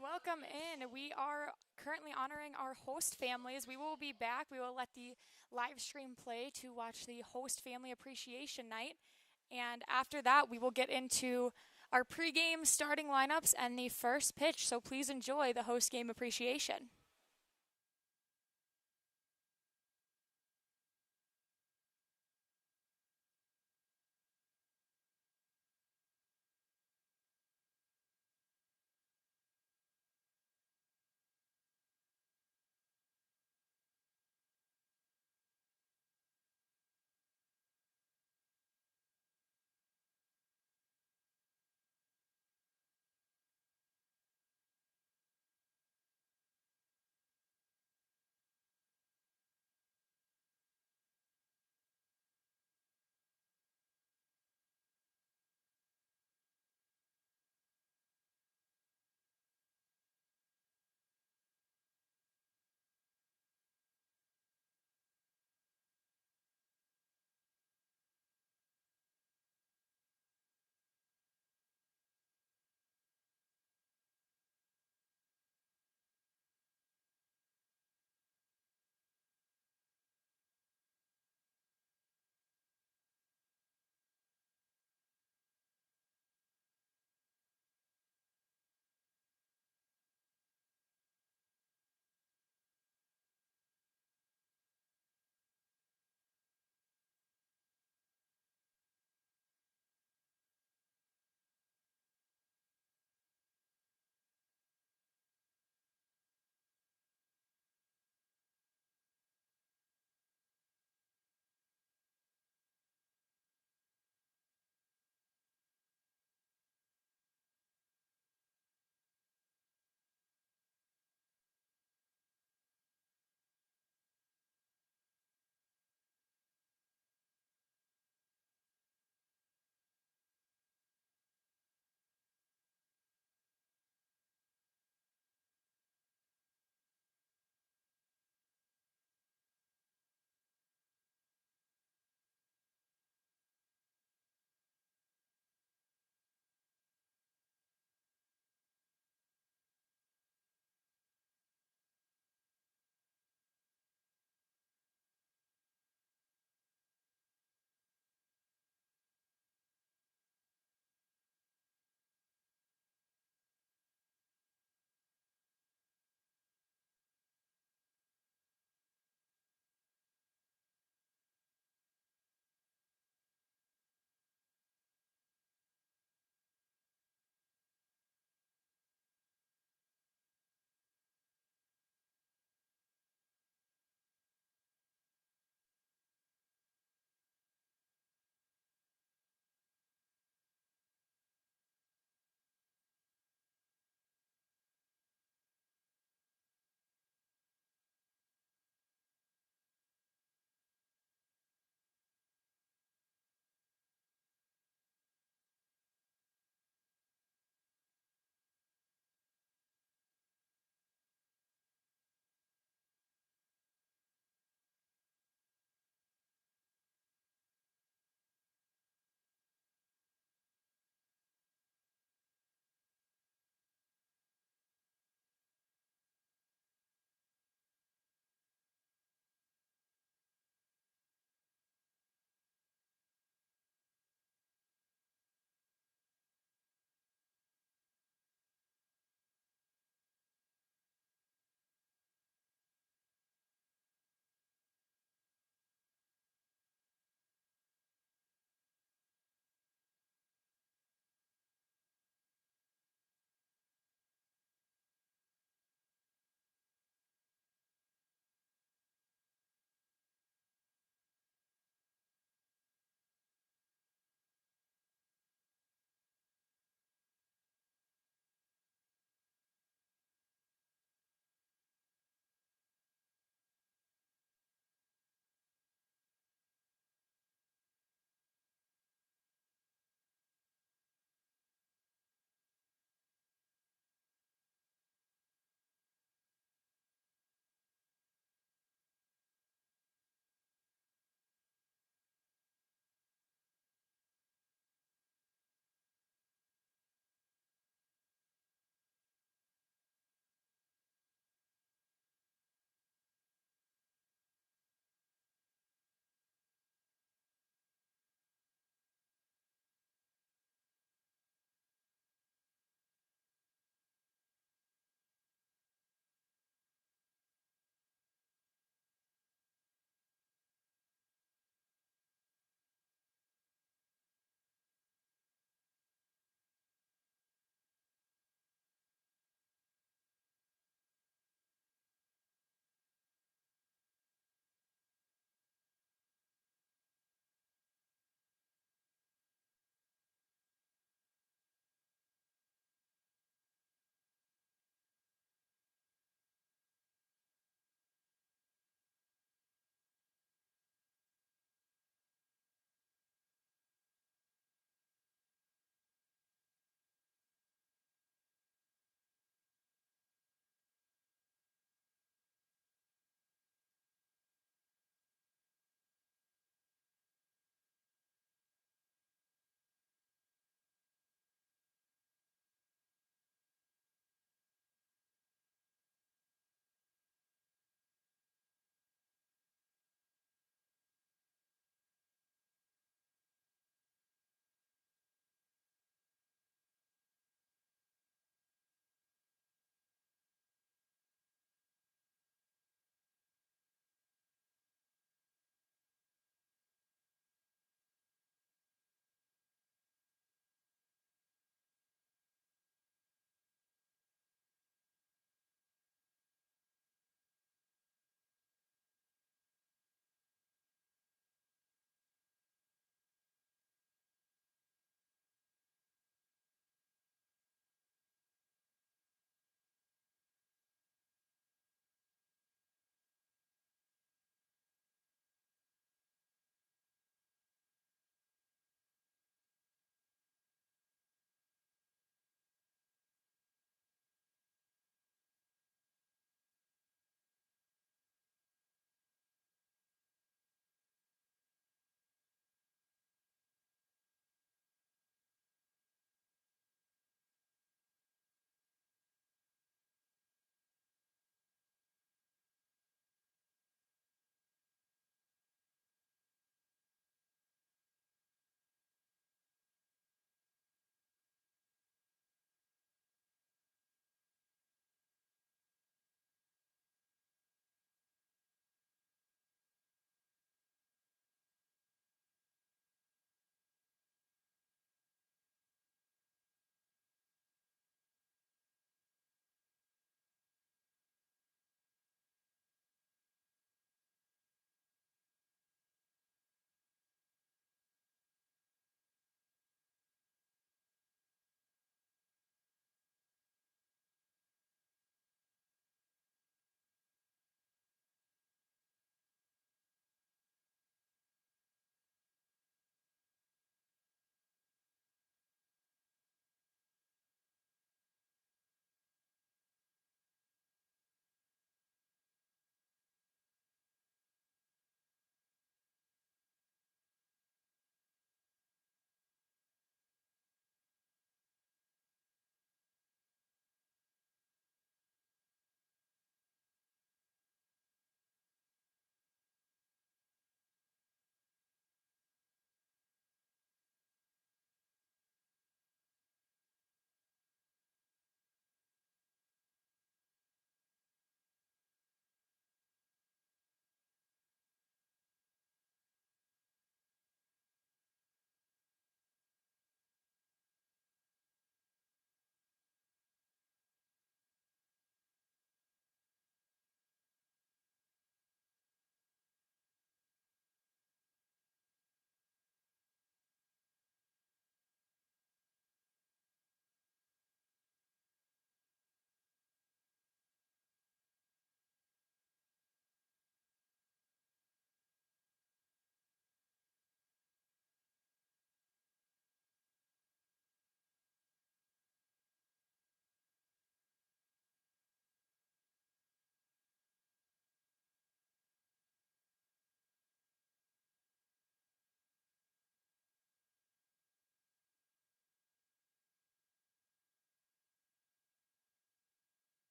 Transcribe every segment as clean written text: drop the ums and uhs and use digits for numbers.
Welcome in. We are currently honoring our host families. We will be back. We will let the live stream play to watch the host family appreciation night. And after that, we will get into our pregame starting lineups and the first pitch. So please enjoy the host game appreciation.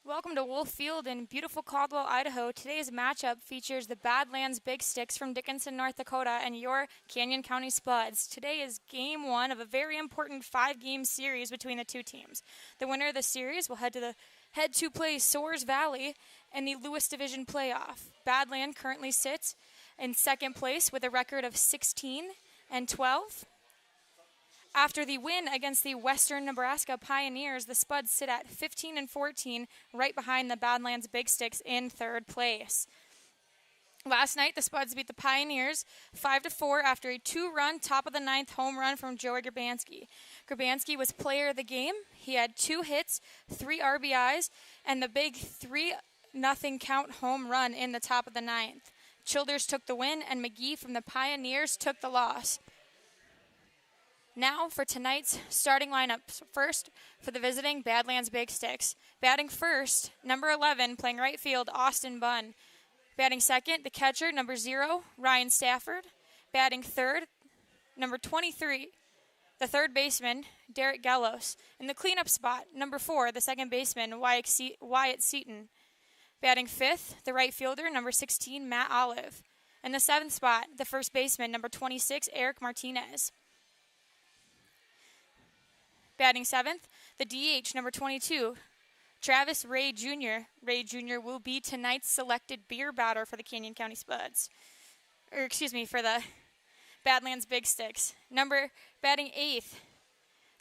Welcome to Wolf Field in beautiful Caldwell, Idaho. Today's matchup features the Badlands Big Sticks from Dickinson, North Dakota, and your Canyon County Spuds. Today is game one of a very important 5-game series between the two teams. The winner of the series will head to play Soares Valley in the Lewis Division playoff. Badland currently sits in second place with a record of 16-12. After the win against the Western Nebraska Pioneers, the Spuds sit at 15-14, right behind the Badlands Big Sticks in third place. Last night, the Spuds beat the Pioneers 5-4 after a 2-run top-of-the-ninth home run from Joey Grabanski. Grabanski was player of the game. He had 2 hits, 3 RBIs, and the big 3-0 count home run in the top of the ninth. Childers took the win, and McGee from the Pioneers took the loss. Now for tonight's starting lineup. First, for the visiting Badlands Big Sticks. Batting first, number 11, playing right field, Austin Bunn. Batting second, the catcher, number 0, Ryan Stafford. Batting third, number 23, the third baseman, Derek Gallos. In the cleanup spot, number 4, the second baseman, Wyatt Seaton. Batting fifth, the right fielder, number 16, Matt Olive. In the 7th spot, the first baseman, number 26, Eric Martinez. Batting 7th, the DH, number 22, Travis Ray Jr. Ray Jr. will be tonight's selected beer batter for the Canyon County Spuds. For the Badlands Big Sticks. Batting 8th,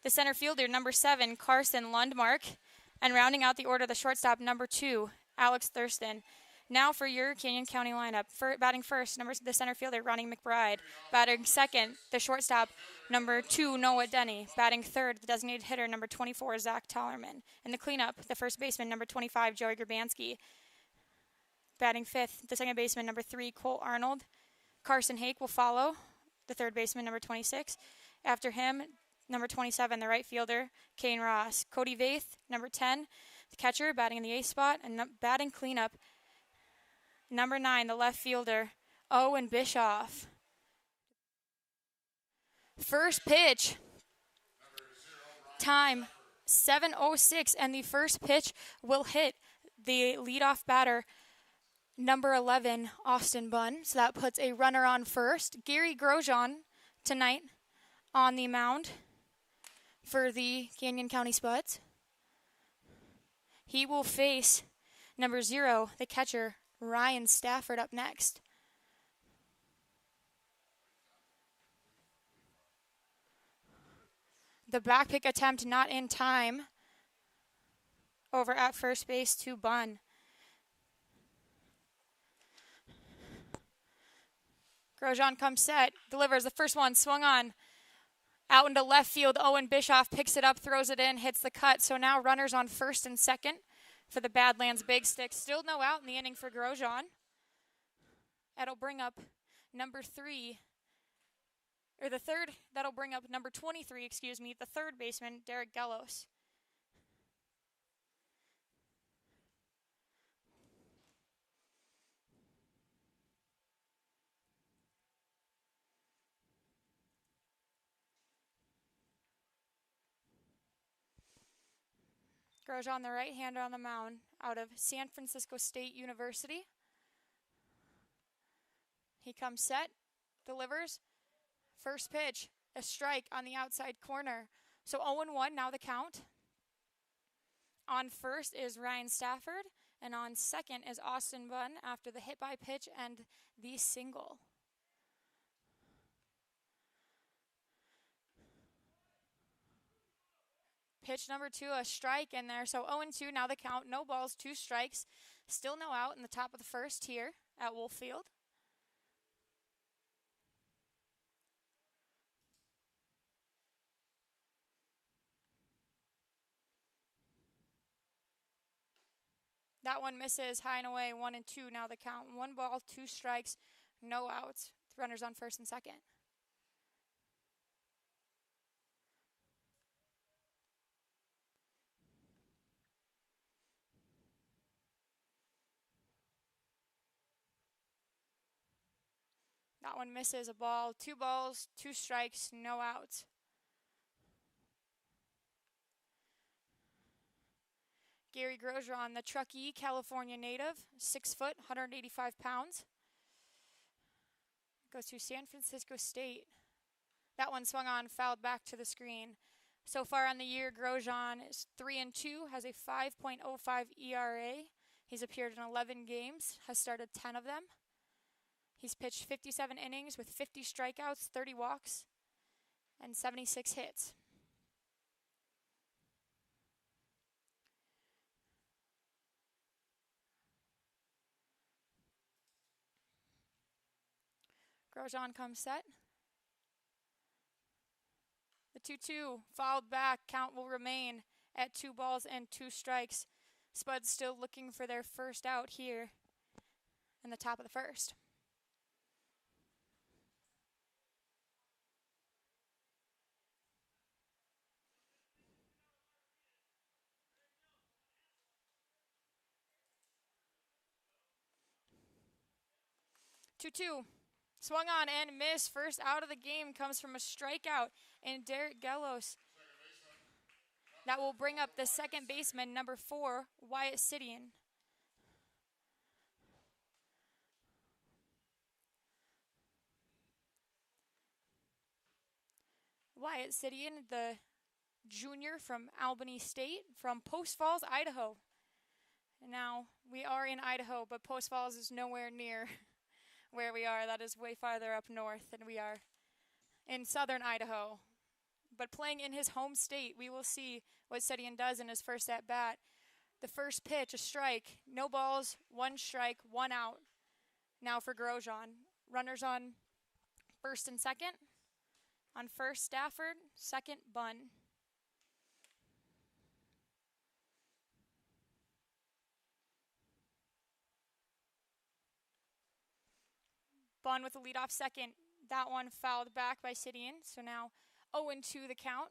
the center fielder, number 7, Carson Lundmark. And rounding out the order, the shortstop, number 2, Alex Thurston. Now for your Canyon County lineup. Batting first, the center fielder, Ronnie McBride. Batting second, the shortstop, number 2, Noah Denny. Batting third, the designated hitter, number 24, Zach Tollerman. In the cleanup, the first baseman, number 25, Joey Grabanski. Batting fifth, the second baseman, number 3, Cole Arnold. Carson Hake will follow, the third baseman, number 26. After him, number 27, the right fielder, Kane Ross. Cody Vaith, number 10, the catcher, batting in the 8th spot. And batting cleanup, number 9, the left fielder, Owen Bischoff. First pitch, time 7:06, and the first pitch will hit the leadoff batter, number 11, Austin Bunn. So that puts a runner on first. Gary Grosjean tonight on the mound for the Canyon County Spuds. He will face number 0, the catcher, Ryan Stafford, up next. The back pick attempt not in time over at first base to Bunn. Grosjean comes set, delivers the first one, swung on. Out into left field, Owen Bischoff picks it up, throws it in, hits the cut. So now runners on first and second for the Badlands Big Sticks. Still no out in the inning for Grosjean. That'll bring up number 3, or the third, that'll bring up number 23, the third baseman, Derek Gallos. Grosjean, the right-hander on the mound, out of San Francisco State University. He comes set, delivers. First pitch, a strike on the outside corner. So 0-1 now the count. On first is Ryan Stafford, and on second is Austin Bunn after the hit by pitch and the single. Pitch number 2, a strike in there. So 0-2 now the count. No balls, 2 strikes. Still no out in the top of the first here at Wolf Field. That one misses high and away, 1-2 now the count. 1 ball, 2 strikes, no outs. Runners on first and second. That one misses, a ball, 2 balls, 2 strikes, no outs. Gary Grosjean, the Truckee, California native, 6 foot, 185 pounds. Goes to San Francisco State. That one swung on, fouled back to the screen. So far on the year, Grosjean is 3-2, has a 5.05 ERA. He's appeared in 11 games, has started 10 of them. He's pitched 57 innings with 50 strikeouts, 30 walks, and 76 hits. Grosjean comes set. The 2-2 fouled back. Count will remain at 2 balls and 2 strikes. Spuds still looking for their first out here in the top of the first. Two-two. Swung on and missed. First out of the game comes from a strikeout in Derek Gellos. That will bring up the second baseman, number 4, Wyatt Sidian. Wyatt Sidian, the junior from Albany State, from Post Falls, Idaho. Now, we are in Idaho, but Post Falls is nowhere near where we are. That is way farther up north than we are in southern Idaho. But playing in his home state, we will see what Sidian does in his first at-bat. The first pitch, a strike, no balls, 1 strike, 1 out. Now for Grosjean. Runners on first and second. On first, Stafford. Second, Bunn. Bunn with the leadoff second. That one fouled back by Sidian. So now 0-2 the count.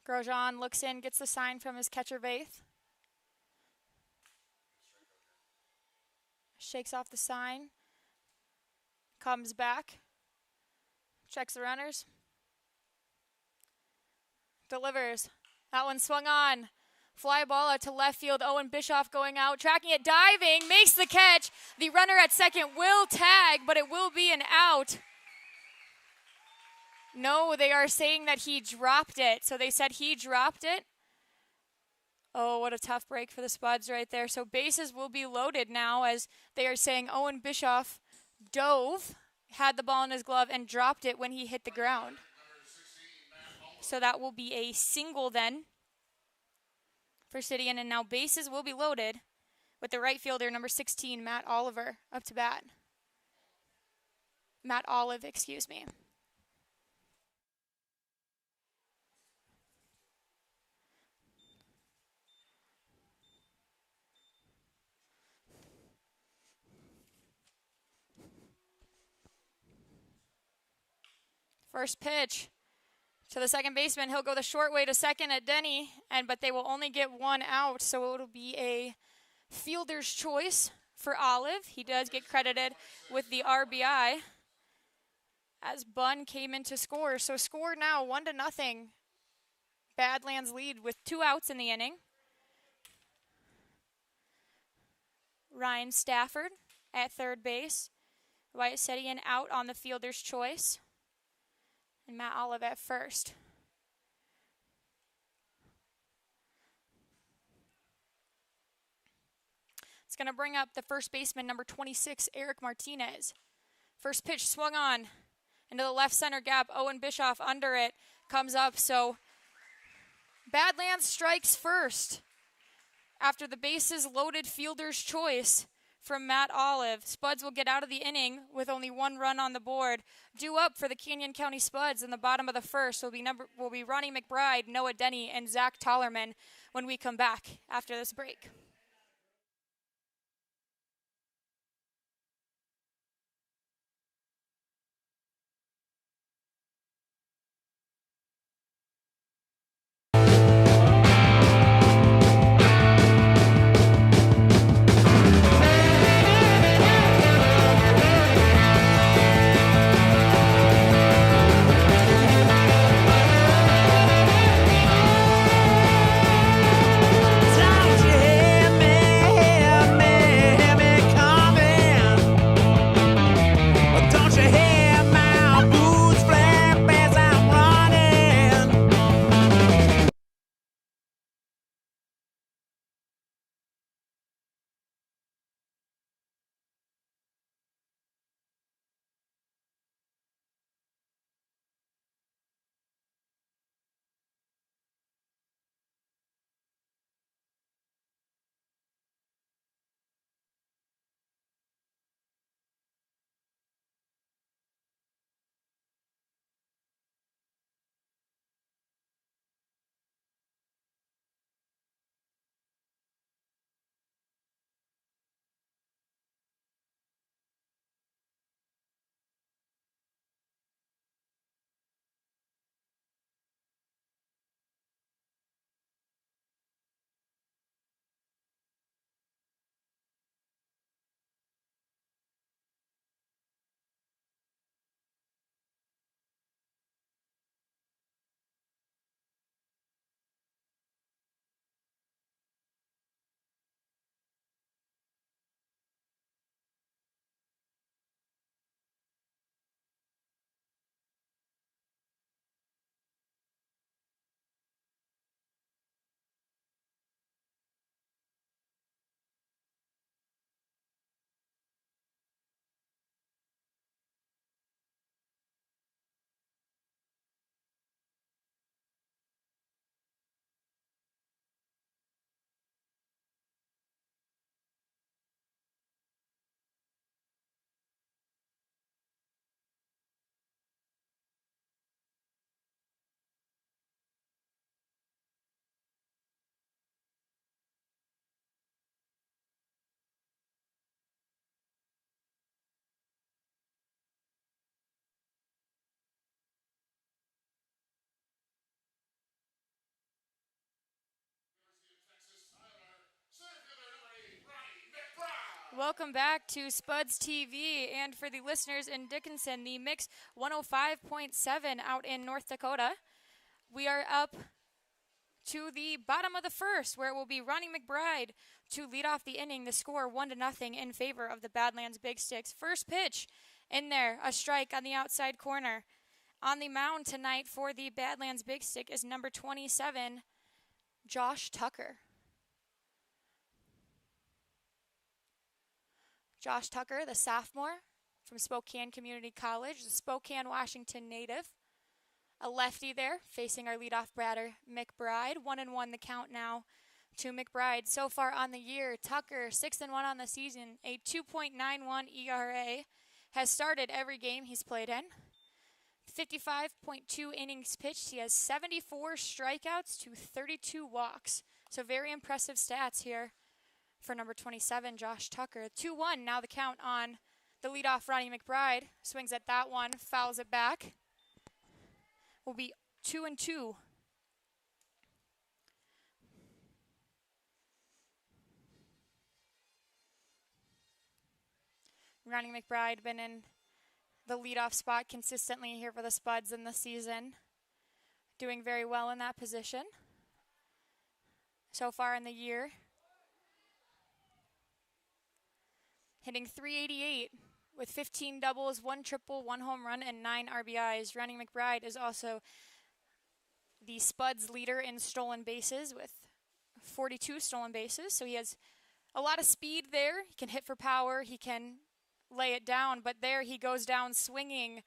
Grosjean looks in, gets the sign from his catcher Vaith. Shakes off the sign. Comes back. Checks the runners. Delivers. That one swung on. Fly ball out to left field. Owen Bischoff going out. Tracking it, diving. Makes the catch. The runner at second will tag, but it will be an out. No, they are saying that he dropped it. So they said he dropped it. Oh, what a tough break for the Spuds right there. So bases will be loaded now as they are saying Owen Bischoff dove, had the ball in his glove, and dropped it when he hit the ground. So that will be a single then for Sidian. And now bases will be loaded with the right fielder, number 16, Matt Oliver, up to bat. Matt Olive, excuse me. First pitch to the second baseman. He'll go the short way to second at Denny, but they will only get 1 out, so it'll be a fielder's choice for Olive. He does get credited with the RBI as Bunn came in to score. So score now 1-0. Badlands lead with 2 outs in the inning. Ryan Stafford at third base. Wyatt Sidian out on the fielder's choice. And Matt Olive at first. It's going to bring up the first baseman, number 26, Eric Martinez. First pitch swung on into the left center gap. Owen Bischoff under it comes up. So Badlands strikes first after the bases loaded fielder's choice from Matt Olive. Spuds will get out of the inning with only 1 run on the board. Due up for the Canyon County Spuds in the bottom of the first will be Ronnie McBride, Noah Denny, and Zach Tollerman when we come back after this break. Welcome back to Spuds TV, and for the listeners in Dickinson, the Mix 105.7 out in North Dakota. We are up to the bottom of the first, where it will be Ronnie McBride to lead off the inning. The score 1-0 in favor of the Badlands Big Sticks. First pitch in there, a strike on the outside corner. On the mound tonight for the Badlands Big Stick is number 27, Josh Tucker. Josh Tucker, the sophomore from Spokane Community College, the Spokane, Washington native. A lefty there, facing our leadoff batter, McBride. 1-1 the count now to McBride. So far on the year, Tucker 6-1 on the season, a 2.91 ERA. Has started every game he's played in. 55.2 innings pitched. He has 74 strikeouts to 32 walks. So very impressive stats here for number 27, Josh Tucker. 2-1, now the count on the leadoff, Ronnie McBride. Swings at that one, fouls it back. Will be 2-2. Ronnie McBride been in the leadoff spot consistently here for the Spuds in the season. Doing very well in that position so far in the year. Hitting .388 with 15 doubles, 1 triple, 1 home run, and 9 RBIs. Ronnie McBride is also the Spuds leader in stolen bases with 42 stolen bases. So he has a lot of speed there. He can hit for power. He can lay it down, but there he goes down swinging.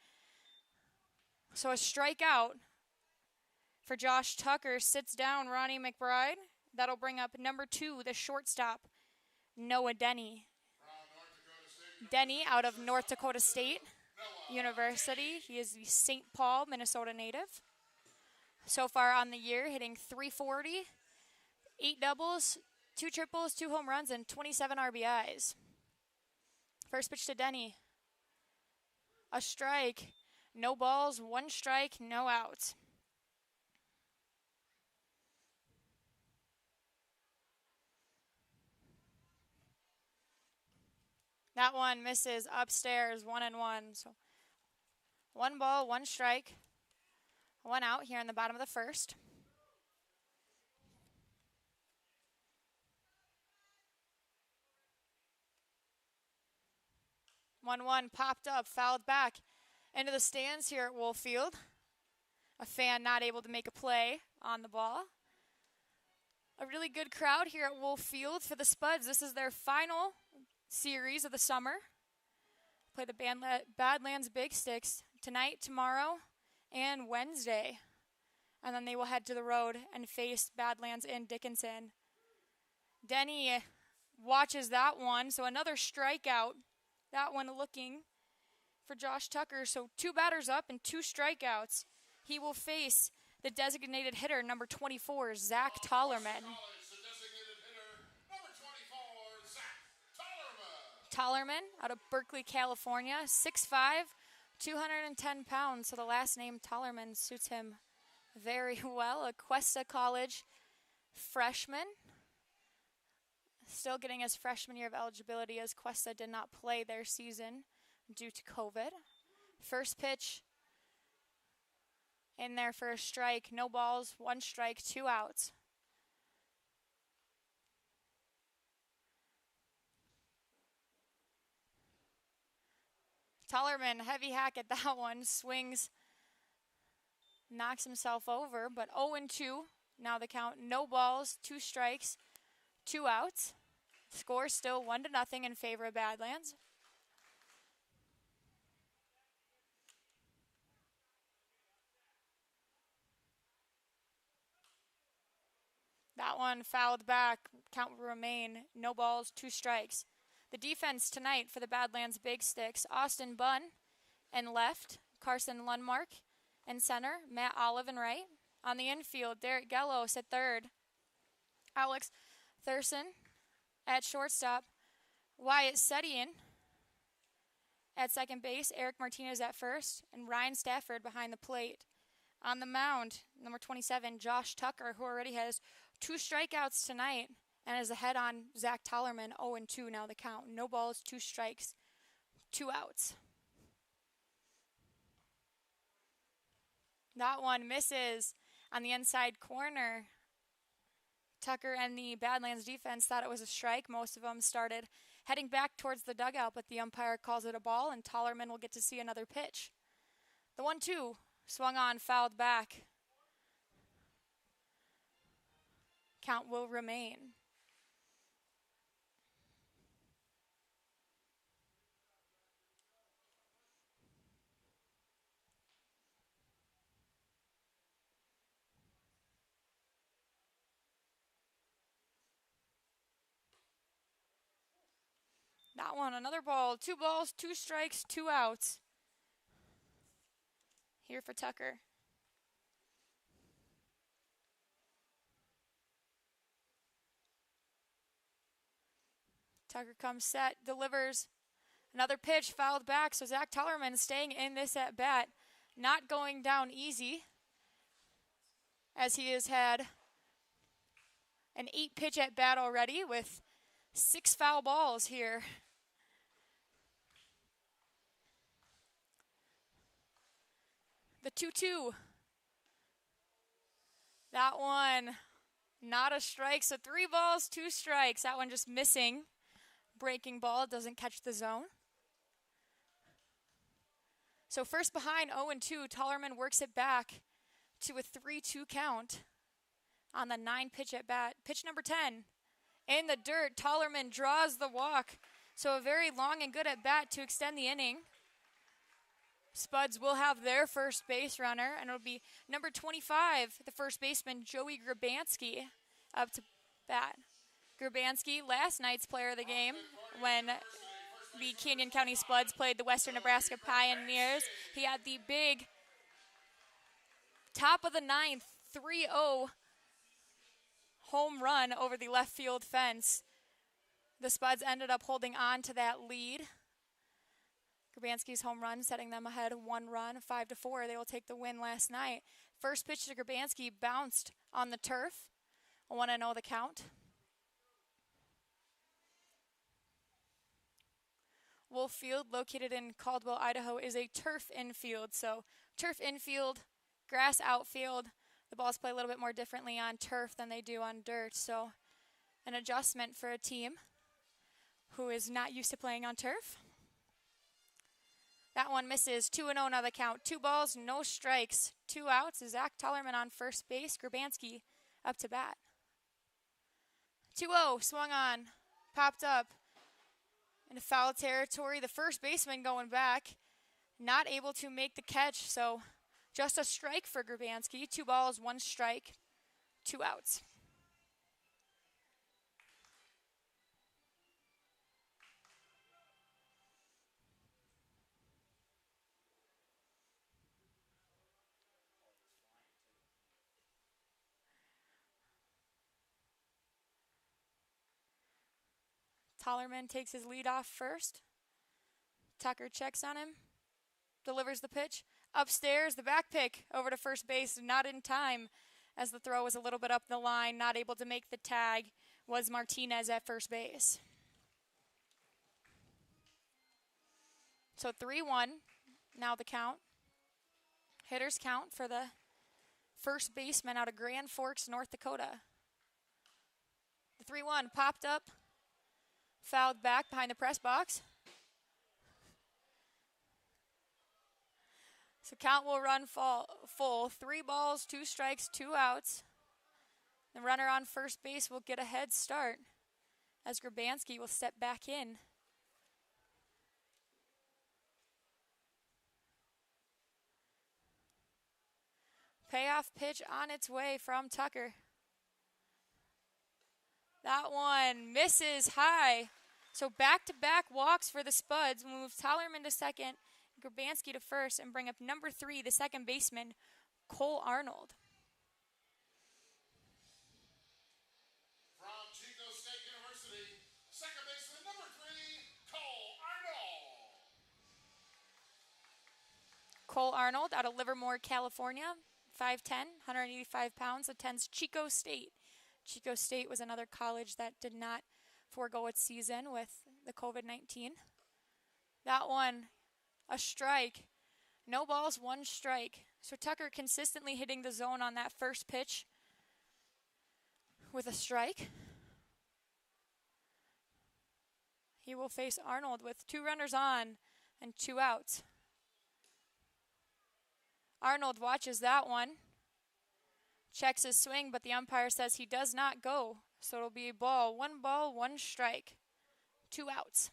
So a strikeout for Josh Tucker. Sits down Ronnie McBride. That'll bring up number 2, the shortstop, Noah Denny. Denny out of North Dakota State University. He is the St. Paul, Minnesota native. So far on the year, hitting .340, 8 doubles, 2 triples, 2 home runs, and 27 RBIs. First pitch to Denny. A strike. No balls, 1 strike, no outs. That one misses upstairs, 1-1. So 1 ball, 1 strike, 1 out here in the bottom of the first. One popped up, fouled back into the stands here at Wolf Field. A fan not able to make a play on the ball. A really good crowd here at Wolf Field for the Spuds. This is their final series of the summer. Play the Badlands Big Sticks tonight, tomorrow, and Wednesday. And then they will head to the road and face Badlands in Dickinson. Denny watches that one, so another strikeout. That one looking for Josh Tucker. So 2 batters up and 2 strikeouts. He will face the designated hitter, number 24, Zach Tollerman. Tollerman out of Berkeley, California, 6'5", 210 pounds. So the last name Tollerman suits him very well. A Cuesta College freshman. Still getting his freshman year of eligibility, as Cuesta did not play their season due to COVID. First pitch in there for a strike. No balls, 1 strike, 2 outs. Tollerman, heavy hack at that one. Swings, knocks himself over, but 0-2. Now the count, no balls, 2 strikes, 2 outs. Score still 1-0 in favor of Badlands. That one fouled back. Count will remain no balls, 2 strikes. The defense tonight for the Badlands Big Sticks, Austin Bunn in left, Carson Lundmark in center, Matt Olive in right. On the infield, Derek Gellos at third, Alex Thurston at shortstop, Wyatt Sedian at second base, Eric Martinez at first, and Ryan Stafford behind the plate. On the mound, number 27, Josh Tucker, who already has 2 strikeouts tonight and is ahead on Zach Tollerman, 0-2 now the count. No balls, 2 strikes, 2 outs. That one misses on the inside corner. Tucker and the Badlands defense thought it was a strike. Most of them started heading back towards the dugout, but the umpire calls it a ball, and Tollerman will get to see another pitch. The 1-2 swung on, fouled back. Count will remain. That one, another ball. 2 balls, 2 strikes, 2 outs. Here for Tucker. Tucker comes set, delivers another pitch, fouled back. So Zach Tollerman staying in this at bat, not going down easy, as he has had an 8-pitch at bat already with 6 foul balls here. The 2-2. That one, not a strike. So 3 balls, 2 strikes. That one just missing. Breaking ball, doesn't catch the zone. So first behind 0-2, Tollerman works it back to a 3-2 count on the 9-pitch at bat. Pitch number 10. In the dirt, Tollerman draws the walk. So a very long and good at bat to extend the inning. Spuds will have their first base runner, and it'll be number 25, the first baseman, Joey Grabanski, up to bat. Grabanski, last night's player of the game, when the Canyon County Spuds played the Western Nebraska Pioneers. He had the big top of the 9th, 3-0 home run over the left field fence. The Spuds ended up holding on to that lead. Grabanski's home run setting them ahead 1 run, 5-4. They will take the win last night. First pitch to Grabanski bounced on the turf. 1-0 the count. Wolf Field, located in Caldwell, Idaho, is a turf infield. So turf infield, grass outfield. The balls play a little bit more differently on turf than they do on dirt. So an adjustment for a team who is not used to playing on turf. That one misses. 2-0 now the count. 2 balls, no strikes, 2 outs. Zach Tollerman on first base. Grabanski up to bat. 2-0, swung on, popped up into foul territory. The first baseman going back, not able to make the catch. So just a strike for Grabanski. 2 balls, 1 strike, 2 outs. Tollerman takes his lead off first. Tucker checks on him, delivers the pitch. Upstairs, the back pick over to first base, not in time as the throw was a little bit up the line. Not able to make the tag was Martinez at first base. So 3-1, now the count. Hitters count for the first baseman out of Grand Forks, North Dakota. The 3-1 popped up. Fouled back behind the press box. So count will run full. 3 balls, 2 strikes, 2 outs. The runner on first base will get a head start as Grabanski will step back in. Payoff pitch on its way from Tucker. That one misses high. So back-to-back walks for the Spuds. Move Tollerman to second, Grabanski to first, and bring up number 3, the second baseman, Cole Arnold. From Chico State University, second baseman number 3, Cole Arnold. Cole Arnold out of Livermore, California, 5'10", 185 pounds, attends Chico State Chico State was another college that did not forego its season with the COVID-19. That one, a strike. No balls, one strike. So Tucker consistently hitting the zone on that first pitch with a strike. He will face Arnold with 2 runners on and 2 outs. Arnold watches that one. Checks his swing, but the umpire says he does not go. So it'll be ball, one strike. 2 outs.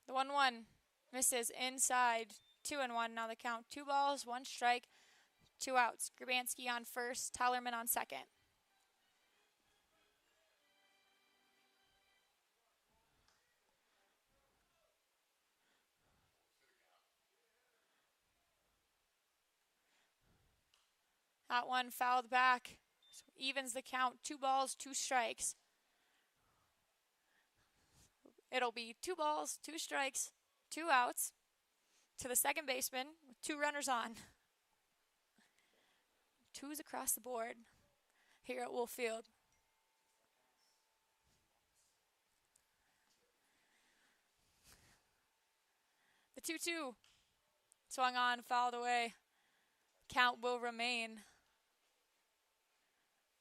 The 1-1 misses inside. 2-1 now the count. 2 balls, 1 strike, 2 outs. Grabansky on first, Tellerman on second. That one fouled back. So evens the count. 2 balls, 2 strikes. It'll be 2 balls, 2 strikes, 2 outs to the second baseman with 2 runners on. 2s across the board here at Wolf Field. The 2-2 swung on, fouled away. Count will remain.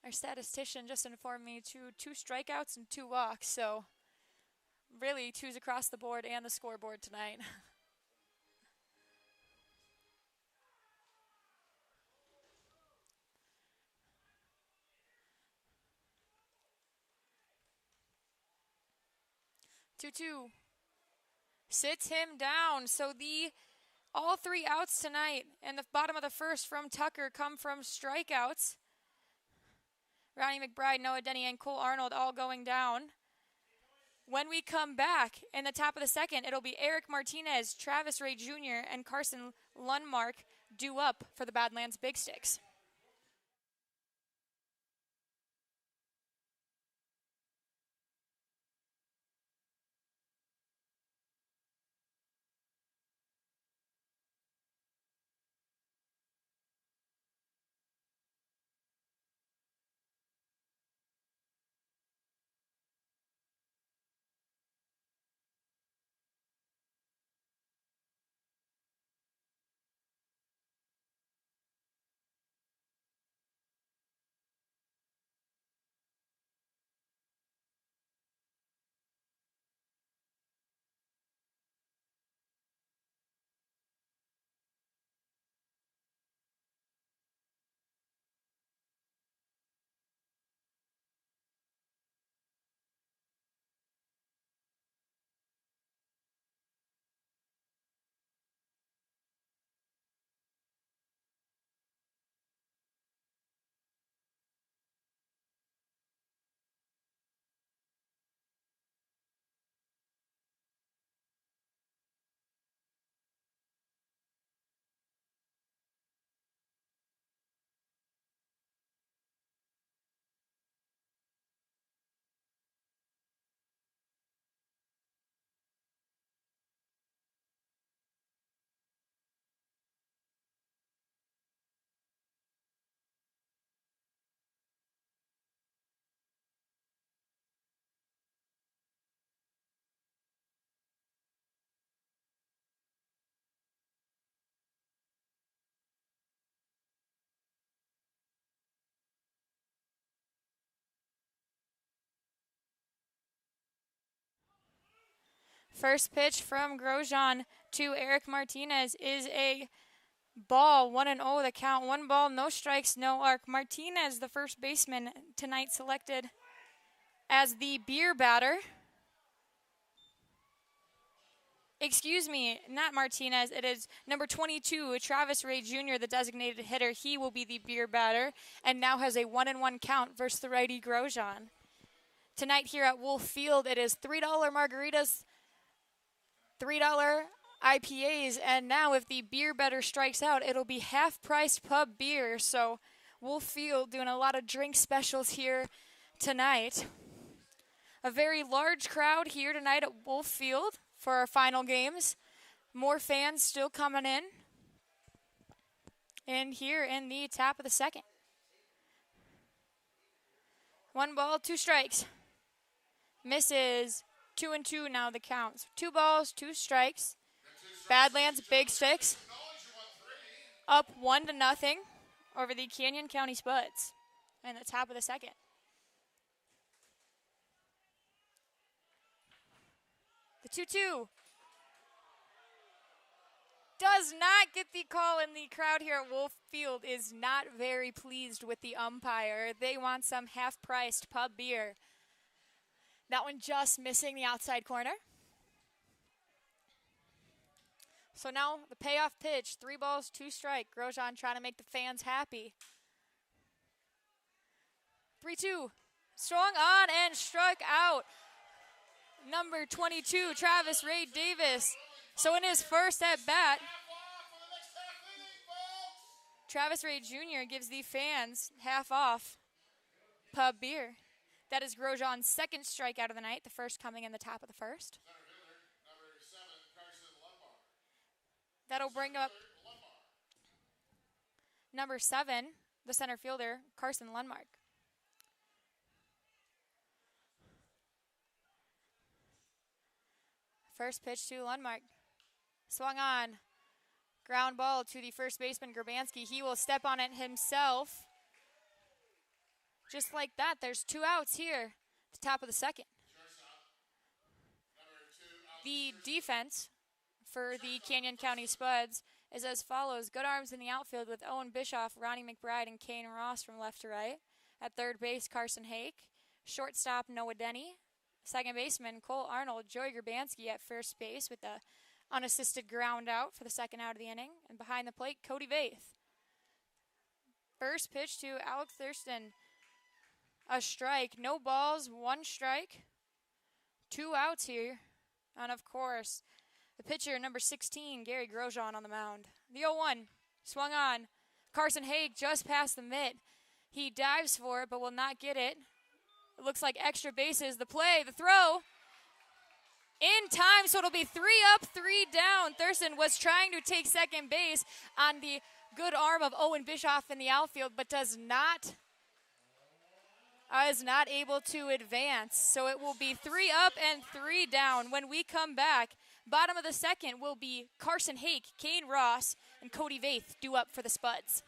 Our statistician just informed me 2 strikeouts and 2 walks, so really 2s across the board and the scoreboard tonight. Two sits him down. So all 3 outs tonight in the bottom of the first from Tucker come from strikeouts. Ronnie McBride, Noah Denny, and Cole Arnold all going down. When we come back in the top of the second, it'll be Eric Martinez, Travis Ray Jr., and Carson Lundmark due up for the Badlands Big Sticks. First pitch from Grosjean to Eric Martinez is a ball, 1-0 the count. 1 ball, no strikes, no arc. Martinez, the first baseman tonight, selected as the beer batter. Excuse me, not Martinez. It is number 22, Travis Ray Jr., the designated hitter. He will be the beer batter and now has a 1-1 count versus the righty Grosjean. Tonight here at Wolf Field, it is $3 margaritas, $3 IPAs, and now if the beer better strikes out, it'll be half-priced pub beer. So Wolf Field doing a lot of drink specials here tonight. A very large crowd here tonight at Wolf Field for our final games. More fans still coming in. And here in the top of the second. 1 ball, 2 strikes. Misses. 2-2 now the count. 2 balls, 2 strikes. Badlands Big Sticks up 1-0 over the Canyon County Spuds in the top of the second. The 2-2 does not get the call, and the crowd here at Wolf Field is not very pleased with the umpire. They want some half-priced pub beer. That one just missing the outside corner. So now the payoff pitch, 3 balls, 2 strike. Grosjean trying to make the fans happy. 3-2, swung on and struck out. Number 22, Travis Ray Davis. So in his first at bat, Travis Ray Jr. gives the fans half off pub beer. That is Grosjean's second strikeout of the night, the first coming in the top of the first. That'll bring up number 7, the center fielder, Carson Lundmark. First pitch to Lundmark. Swung on. Ground ball to the first baseman, Grabansky. He will step on it himself. Just like that, there's 2 outs here at the top of the second. The defense for the Canyon County Spuds is as follows. Good arms in the outfield with Owen Bischoff, Ronnie McBride, and Kane Ross from left to right. At third base, Carson Hake. Shortstop, Noah Denny. Second baseman, Cole Arnold. Joey Grabansky at first base with the unassisted ground out for the second out of the inning. And behind the plate, Cody Vaith. First pitch to Alec Thurston. A strike. No balls, 1 strike. 2 outs here. And of course, the pitcher, number 16, Gary Grosjean on the mound. The 0-1, swung on. Carson Haig just past the mitt. He dives for it, but will not get it. It looks like extra bases. The play, the throw, in time, so it'll be 3 up, 3 down. Thurston was trying to take second base on the good arm of Owen Bischoff in the outfield, but is not able to advance. So it will be 3 up and 3 down. When we come back, bottom of the second will be Carson Hake, Kane Ross, and Cody Vaith due up for the Spuds.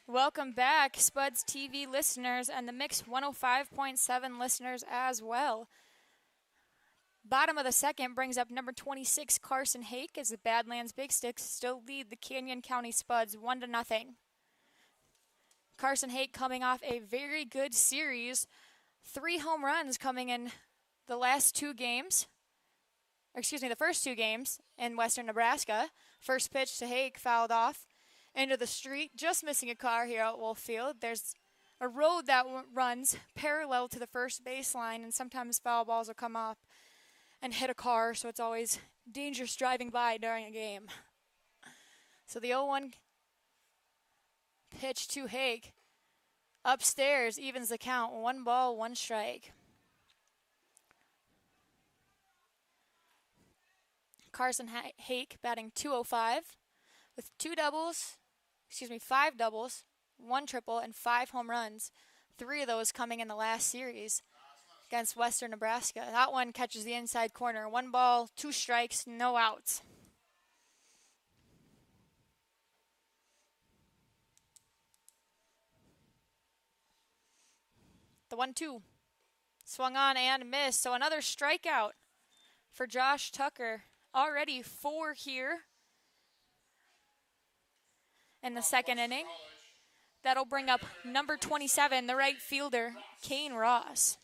Welcome back, Spuds TV listeners and the Mix 105.7 listeners as well. Bottom of the second brings up number 26, Carson Hake, as the Badlands Big Sticks still lead the Canyon County Spuds 1-0. Carson Hake coming off a very good series. 3 home runs coming in the first two games in western Nebraska. First pitch to Hake, fouled off into the street, just missing a car here at Wolf Field. There's a road that runs parallel to the first baseline, and sometimes foul balls will come up and hit a car, so it's always dangerous driving by during a game. So the 0-1 pitch to Hake, upstairs, evens the count, 1 ball, 1 strike. Carson Hake batting .205 with 5 doubles, 1 triple, and 5 home runs. 3 of those coming in the last series against Western Nebraska. That one catches the inside corner. 1 ball, 2 strikes, no outs. The 1-2 swung on and missed, so another strikeout for Josh Tucker. Already 4 here in the second inning. That'll bring up number 27, the right fielder, Kane Ross.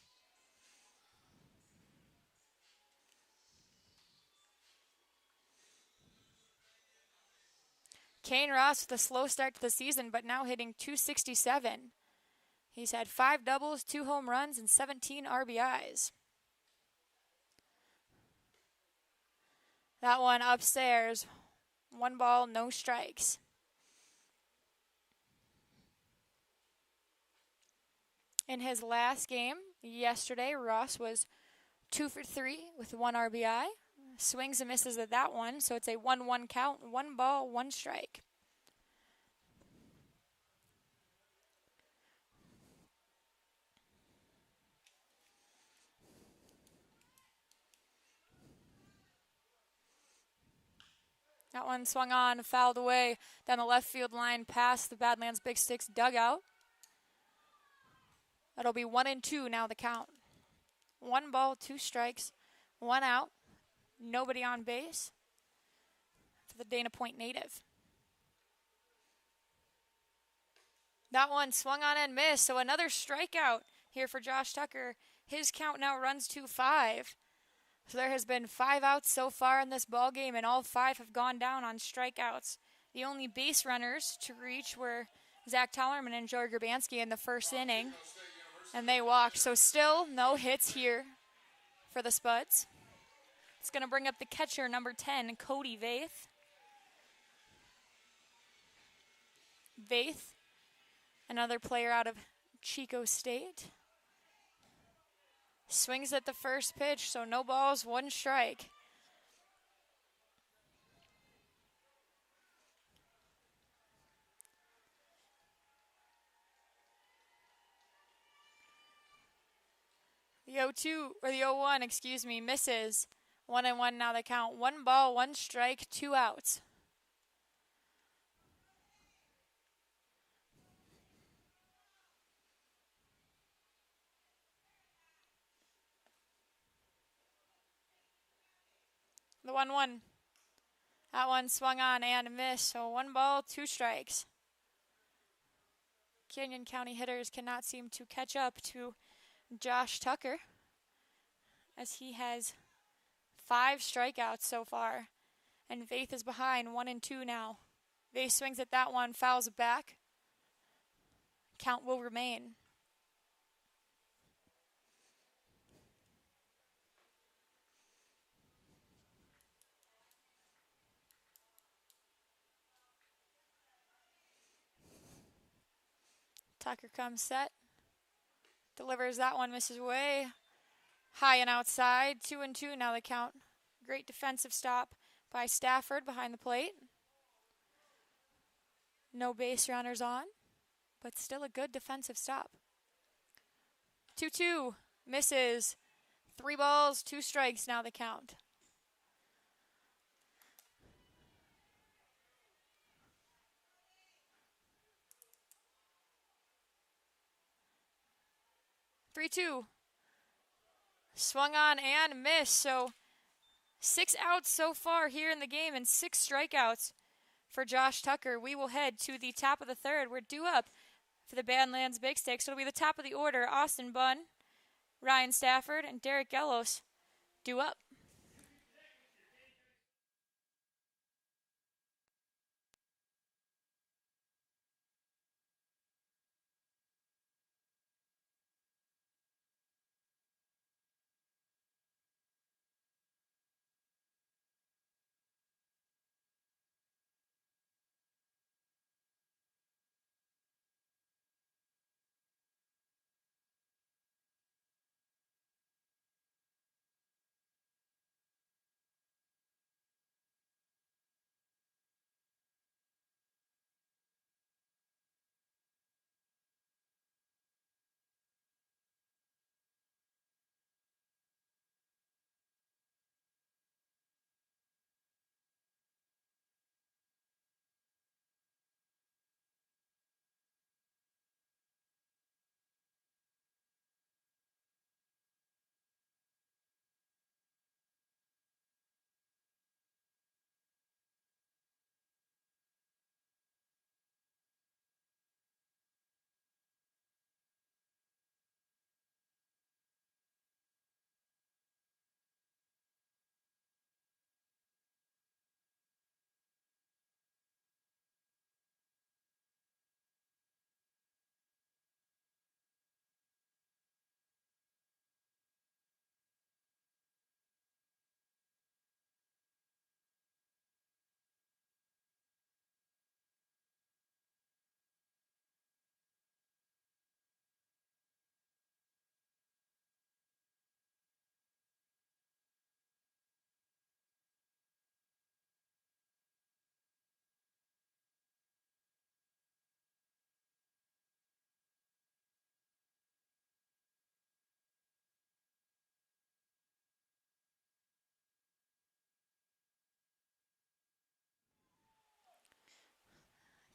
Kane Ross with a slow start to the season, but now hitting .267. He's had 5 doubles, 2 home runs, and 17 RBIs. That one upstairs. 1 ball, no strikes. In his last game yesterday, Ross was 2 for 3 with 1 RBI. Swings and misses at that one, so it's a 1-1 count. 1 ball, 1 strike. That one swung on, fouled away down the left field line past the Badlands Big Sticks dugout. That'll be 1-2 now the count. 1 ball, 2 strikes, 1 out. Nobody on base for the Dana Point native. That one swung on and missed, so another strikeout here for Josh Tucker. His count now runs to 5. So there has been 5 outs so far in this ball game, and all 5 have gone down on strikeouts. The only base runners to reach were Zach Tollerman and Joe Grabansky in the first inning, and they walked. So still no hits here for the Spuds. It's going to bring up the catcher, number 10, Cody Vaith. Vaith, another player out of Chico State. Swings at the first pitch, so no balls, 1 strike. The 0-1, misses. 1-1 now the count. 1 ball, 1 strike, 2 outs. The 1-1. That one swung on and missed, so 1 ball, 2 strikes. Canyon County hitters cannot seem to catch up to Josh Tucker, as he has 5 strikeouts so far, and Vaith is behind 1-2 now. Vaith swings at that one, fouls it back. Count will remain. Tucker comes set. Delivers that one, misses way high and outside. 2-2 now the count. Great defensive stop by Stafford behind the plate. No base runners on, but still a good defensive stop. 2-2, misses. 3 balls, 2 strikes now the count. Three-two. Swung on and missed. So 6 outs so far here in the game and 6 strikeouts for Josh Tucker. We will head to the top of the third. We're due up for the Badlands Big Sticks. It'll be the top of the order. Austin Bunn, Ryan Stafford and Derek Gellos due up.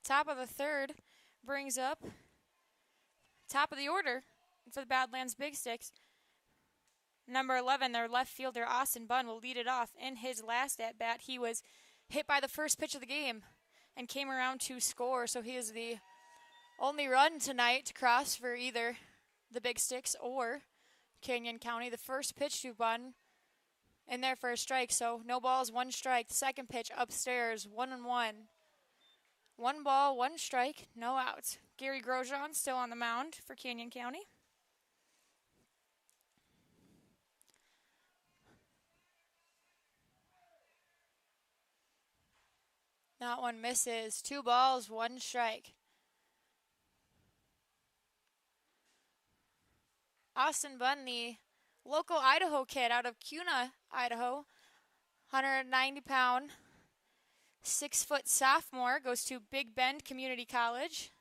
Top of the third brings up top of the order for the Badlands Big Sticks. Number 11, their left fielder, Austin Bunn, will lead it off. In his last at-bat, he was hit by the first pitch of the game and came around to score, so he is the only run tonight to cross for either the Big Sticks or Canyon County. The first pitch to Bunn in there for a strike, so no balls, one strike. The second pitch upstairs, 1-1. One ball, one strike, no outs. Gary Grosjean still on the mound for Canyon County. That one misses. 2 balls, 1 strike. Austin Bunn, the local Idaho kid out of Kuna, Idaho, 190-pound, 6-foot sophomore, goes to Big Bend Community College.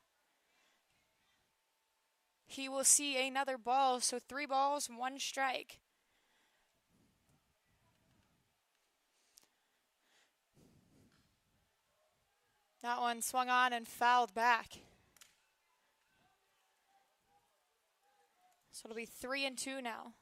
He will see another ball, so 3 balls, 1 strike. That one swung on and fouled back. So it'll be 3-2 now.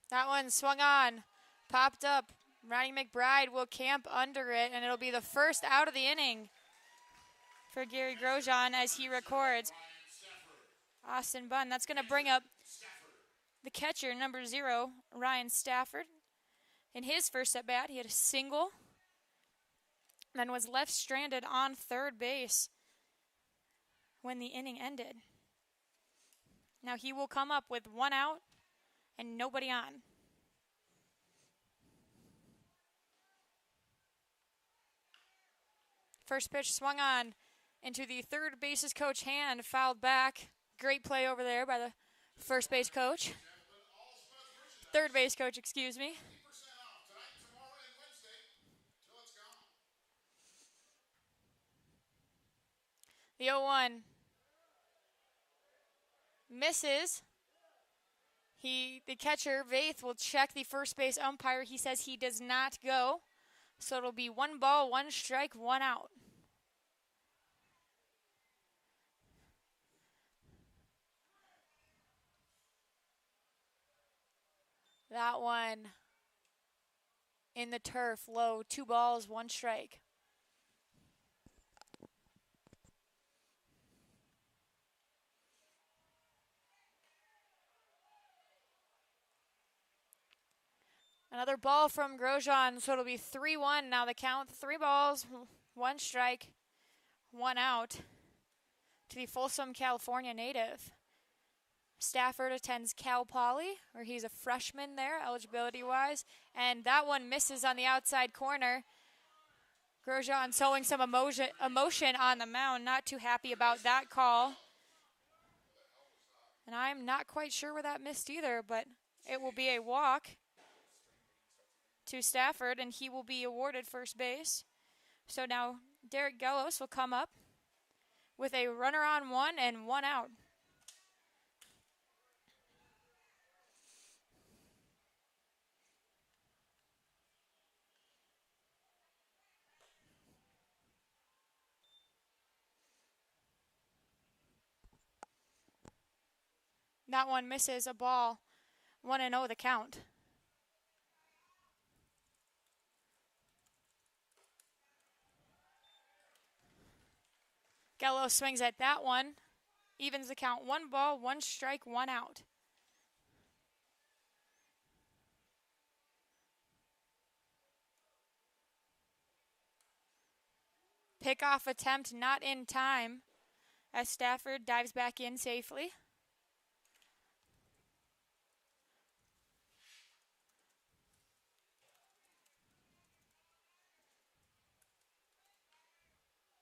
That one swung on, popped up. Ronnie McBride will camp under it, and it'll be the first out of the inning for Gary Grosjean as he records. Austin Bunn, that's going to bring up the catcher, number 0, Ryan Stafford. In his first at-bat, he had a single, then was left stranded on third base when the inning ended. Now he will come up with 1 out and nobody on. First pitch swung on into the third base's coach hand, fouled back. Great play over there by the first base coach. Third base coach, excuse me. The 0-1 misses. The catcher, Vaith, will check the first base umpire. He says he does not go. So it'll be 1 ball, 1 strike, 1 out. That one in the turf, low, 2 balls, 1 strike. Another ball from Grosjean, so it'll be 3-1 now the count. 3 balls, 1 strike, 1 out to the Folsom, California native. Stafford attends Cal Poly, where he's a freshman there, eligibility-wise. And that one misses on the outside corner. Grosjean showing some emotion on the mound, not too happy about that call. And I'm not quite sure where that missed either, but it will be a walk to Stafford, and he will be awarded first base. So now Derek Gellos will come up with a runner on 1 and 1 out. That one misses, a ball. 1-0 the count. Gellos swings at that one. Evens the count. 1 ball, 1 strike, 1 out. Pickoff attempt not in time as Stafford dives back in safely.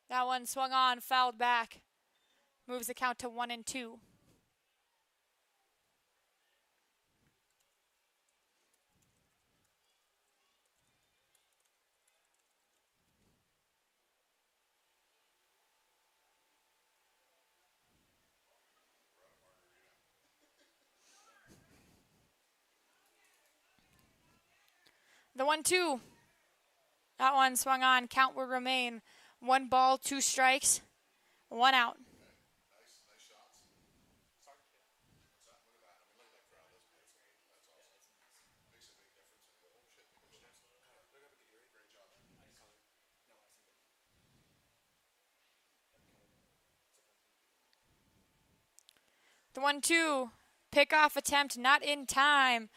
That one swung on, fouled back. Moves the count to 1-2. The 1-2. That one swung on. Count will remain 1 ball, 2 strikes, 1 out. Nice shots. What's that? Look at that. I mean, look at that crowd. That's beautiful. That's awesome. Makes a big difference in the whole shit. Great job. The 1-2. Pickoff attempt not in time.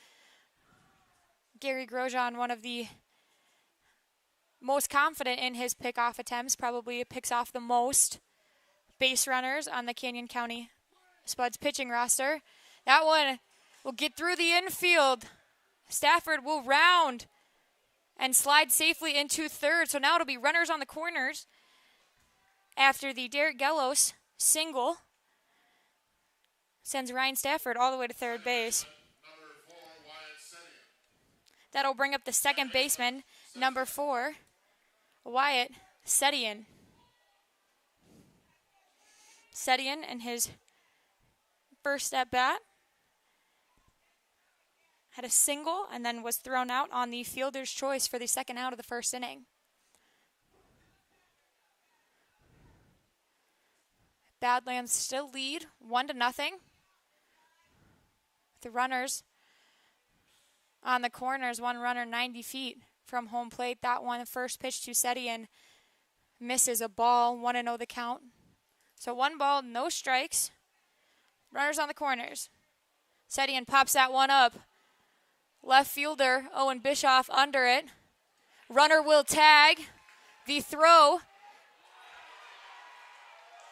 Gary Grosjean, one of the most confident in his pickoff attempts, probably picks off the most base runners on the Canyon County Spuds pitching roster. That one will get through the infield. Stafford will round and slide safely into third. So now it'll be runners on the corners after the Derek Gellos single sends Ryan Stafford all the way to third base. Number 4, Wyatt Senior. That'll bring up the second baseman, number 4, Wyatt Sedian. Sedian in his first at bat had a single and then was thrown out on the fielder's choice for the second out of the first inning. Badlands still lead 1-0. The runners on the corners, 1 runner 90 feet from home plate. That one, first pitch to Sedian, misses a ball. 1-0 the count. So 1 ball, no strikes. Runners on the corners. Sedian pops that one up. Left fielder Owen Bischoff under it. Runner will tag. The throw.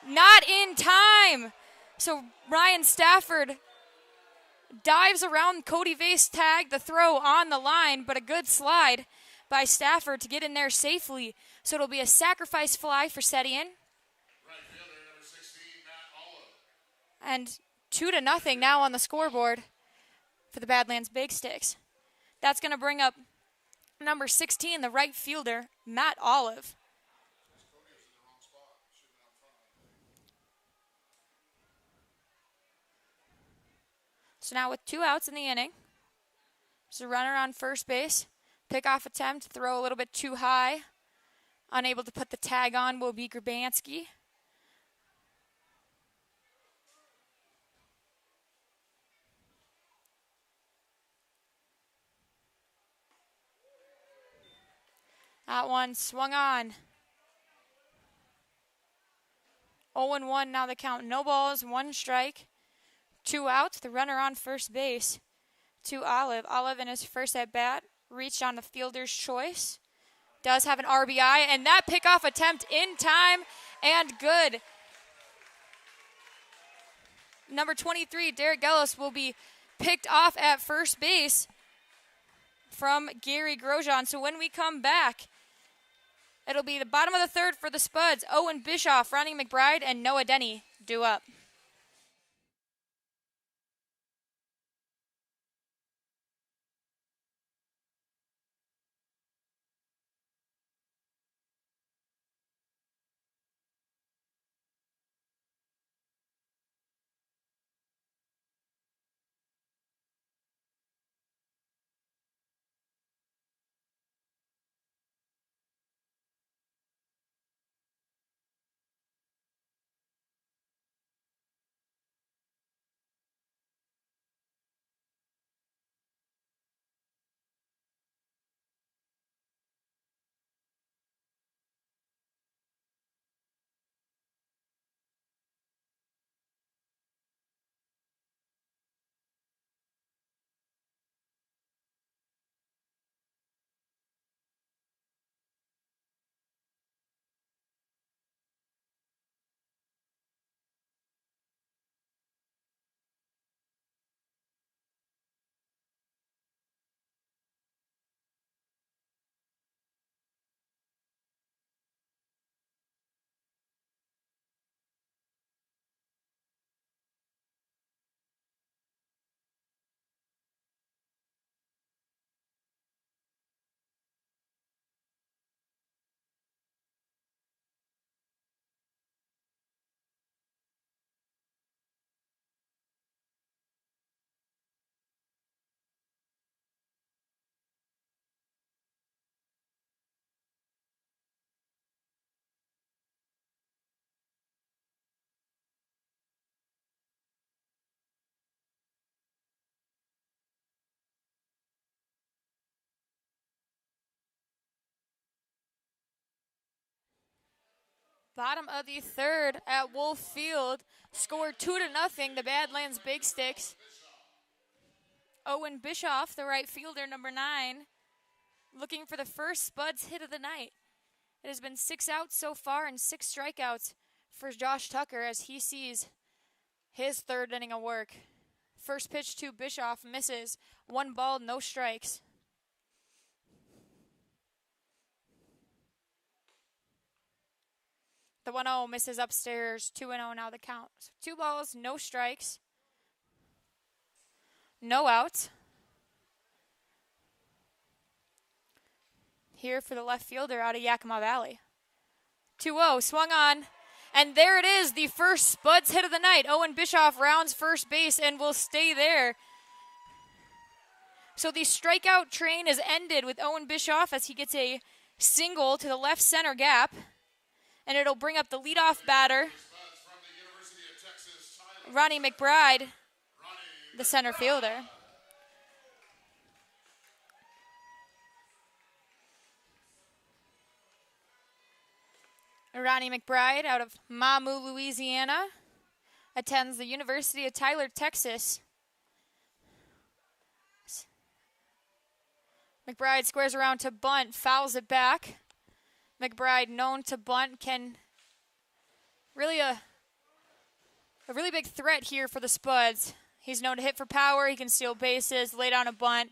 Not in time. So Ryan Stafford dives around Cody Vase tag, the throw on the line, but a good slide by Stafford to get in there safely. So it'll be a sacrifice fly for Sedian. Right fielder, number 16, Matt Olive. And 2-0 now on the scoreboard for the Badlands Big Sticks. That's going to bring up number 16, the right fielder, Matt Olive. So now with 2 outs in the inning, there's a runner on first base. Pickoff attempt, throw a little bit too high. Unable to put the tag on will be Grabansky. That one swung on. 0-1 now the count. No balls, 1 strike, 2 outs. The runner on first base to Olive. Olive in his first at bat reached on the fielder's choice. Does have an RBI, and that pickoff attempt in time and good. Number 23, Derek Gellis, will be picked off at first base from Gary Grosjean. So when we come back, it'll be the bottom of the third for the Spuds. Owen Bischoff, Ronnie McBride, and Noah Denny due up. Bottom of the third at Wolf Field. Scored 2-0, the Badlands Big Sticks. Owen Bischoff, the right fielder, number 9, looking for the first Spuds hit of the night. It has been 6 outs so far and 6 strikeouts for Josh Tucker as he sees his third inning of work. First pitch to Bischoff misses. 1 ball, no strikes. The 1-0 misses upstairs. 2-0 now the count. 2 balls, no strikes. No outs. Here for the left fielder out of Yakima Valley. 2-0, swung on. And there it is, the first Spuds hit of the night. Owen Bischoff rounds first base and will stay there. So the strikeout train is ended with Owen Bischoff as he gets a single to the left center gap. And it'll bring up the leadoff batter, Ronnie McBride, the center fielder. Ronnie McBride out of Mamou, Louisiana, attends the University of Tyler, Texas. McBride squares around to bunt, fouls it back. McBride, known to bunt, can really a really big threat here for the Spuds. He's known to hit for power. He can steal bases, lay down a bunt.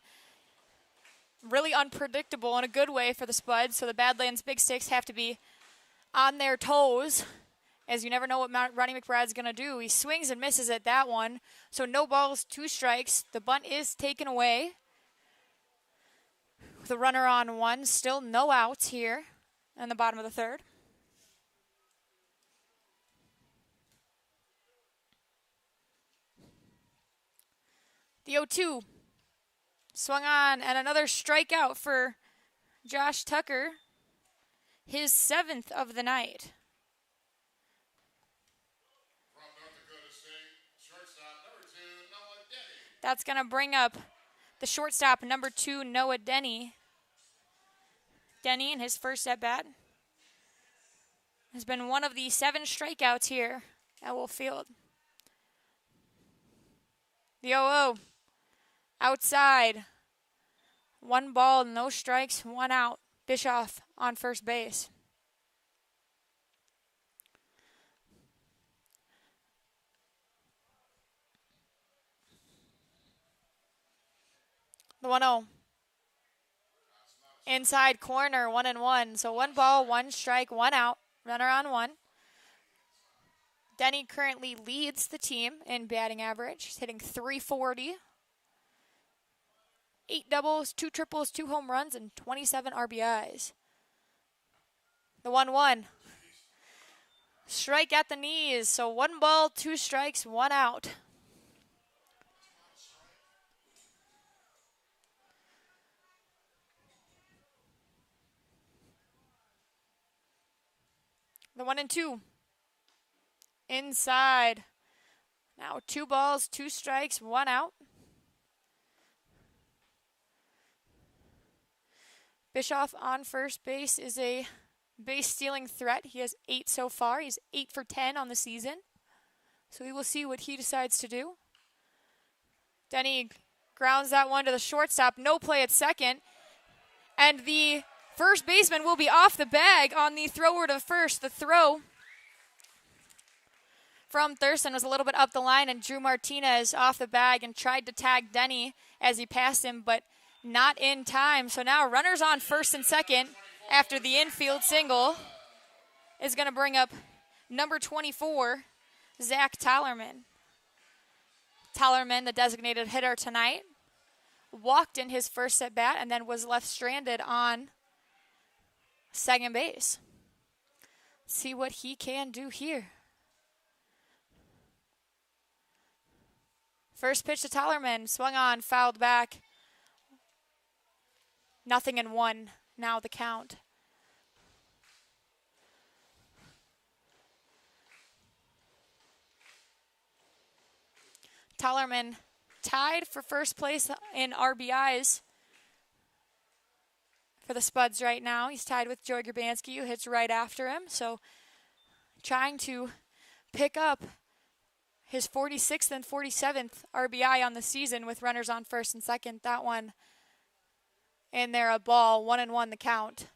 Really unpredictable in a good way for the Spuds. So the Badlands Big Sticks have to be on their toes, as you never know what Ronnie McBride's going to do. He swings and misses at that one. So no balls, 2 strikes. The bunt is taken away. With a runner on 1, still no outs here in the bottom of the third. The 0-2 swung on, and another strikeout for Josh Tucker, his 7th of the night. From North Dakota State, shortstop number 2, Noah Denny. That's going to bring up the shortstop, number 2, Noah Denny. Denny in his first at bat has been one of the 7 strikeouts here at Wolf Field. The 0-0. Outside. 1 ball, no strikes, 1 out. Bischoff on first base. The 1-0. Inside corner, 1-1. So 1 ball, 1 strike, 1 out. Runner on 1. Denny currently leads the team in batting average. He's hitting .340. 8 doubles, 2 triples, 2 home runs, and 27 RBIs. The 1-1. Strike at the knees. So 1 ball, 2 strikes, 1 out. The 1-2. Inside. Now 2 balls, 2 strikes, 1 out. Bischoff on first base is a base stealing threat. He has 8 so far. He's 8 for 10 on the season. So we will see what he decides to do. Denny grounds that one to the shortstop. No play at second. And the first baseman will be off the bag on the thrower to first. The throw from Thurston was a little bit up the line, and Drew Martinez off the bag and tried to tag Denny as he passed him, but not in time. So now runners on first and second after the infield single is going to bring up number 24, Zach Tallerman. Tallerman, the designated hitter tonight, walked in his first at bat and then was left stranded on second base. See what he can do here. First pitch to Tallerman, swung on, fouled back. 0-1, now the count. Tallerman tied for first place in RBIs for the Spuds right now. He's tied with Joey Grabanski, who hits right after him. So trying to pick up his 46th and 47th RBI on the season with runners on first and second. That one in there, a ball, 1-1 the count.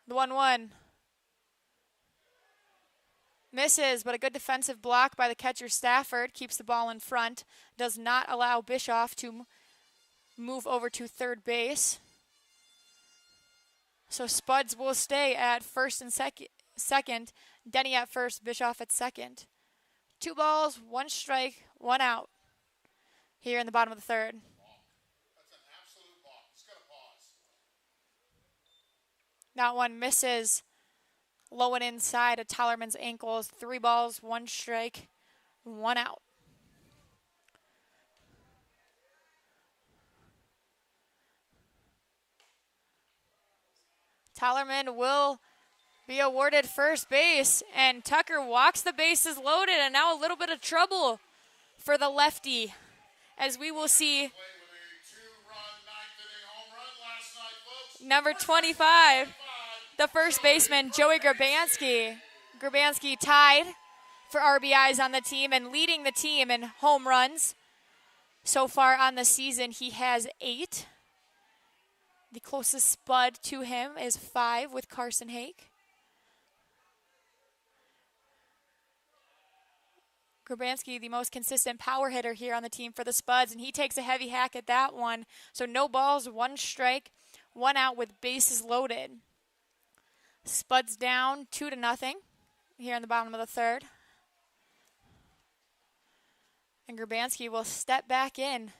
The 1-1. Misses, but a good defensive block by the catcher Stafford keeps the ball in front. Does not allow Bischoff to move over to third base. So Spuds will stay at first and second. Denny at first, Bischoff at second. 2 balls, 1 strike, 1 out here in the bottom of the third. That's an absolute balk. He's got to pause. That one misses. Low and inside of Tallerman's ankles. 3 balls, 1 strike, 1 out. Tallerman will be awarded first base, and Tucker walks the bases loaded, and now a little bit of trouble for the lefty, as we will see number 25, the first baseman, Joey Grabanski. Grabanski tied for RBIs on the team and leading the team in home runs. So far on the season, he has 8. The closest Spud to him is 5 with Carson Hake. Grabanski, the most consistent power hitter here on the team for the Spuds, and he takes a heavy hack at that one. So no balls, 1 strike, 1 out with bases loaded. Spuds down 2-0 here in the bottom of the third. And Grabanski will step back in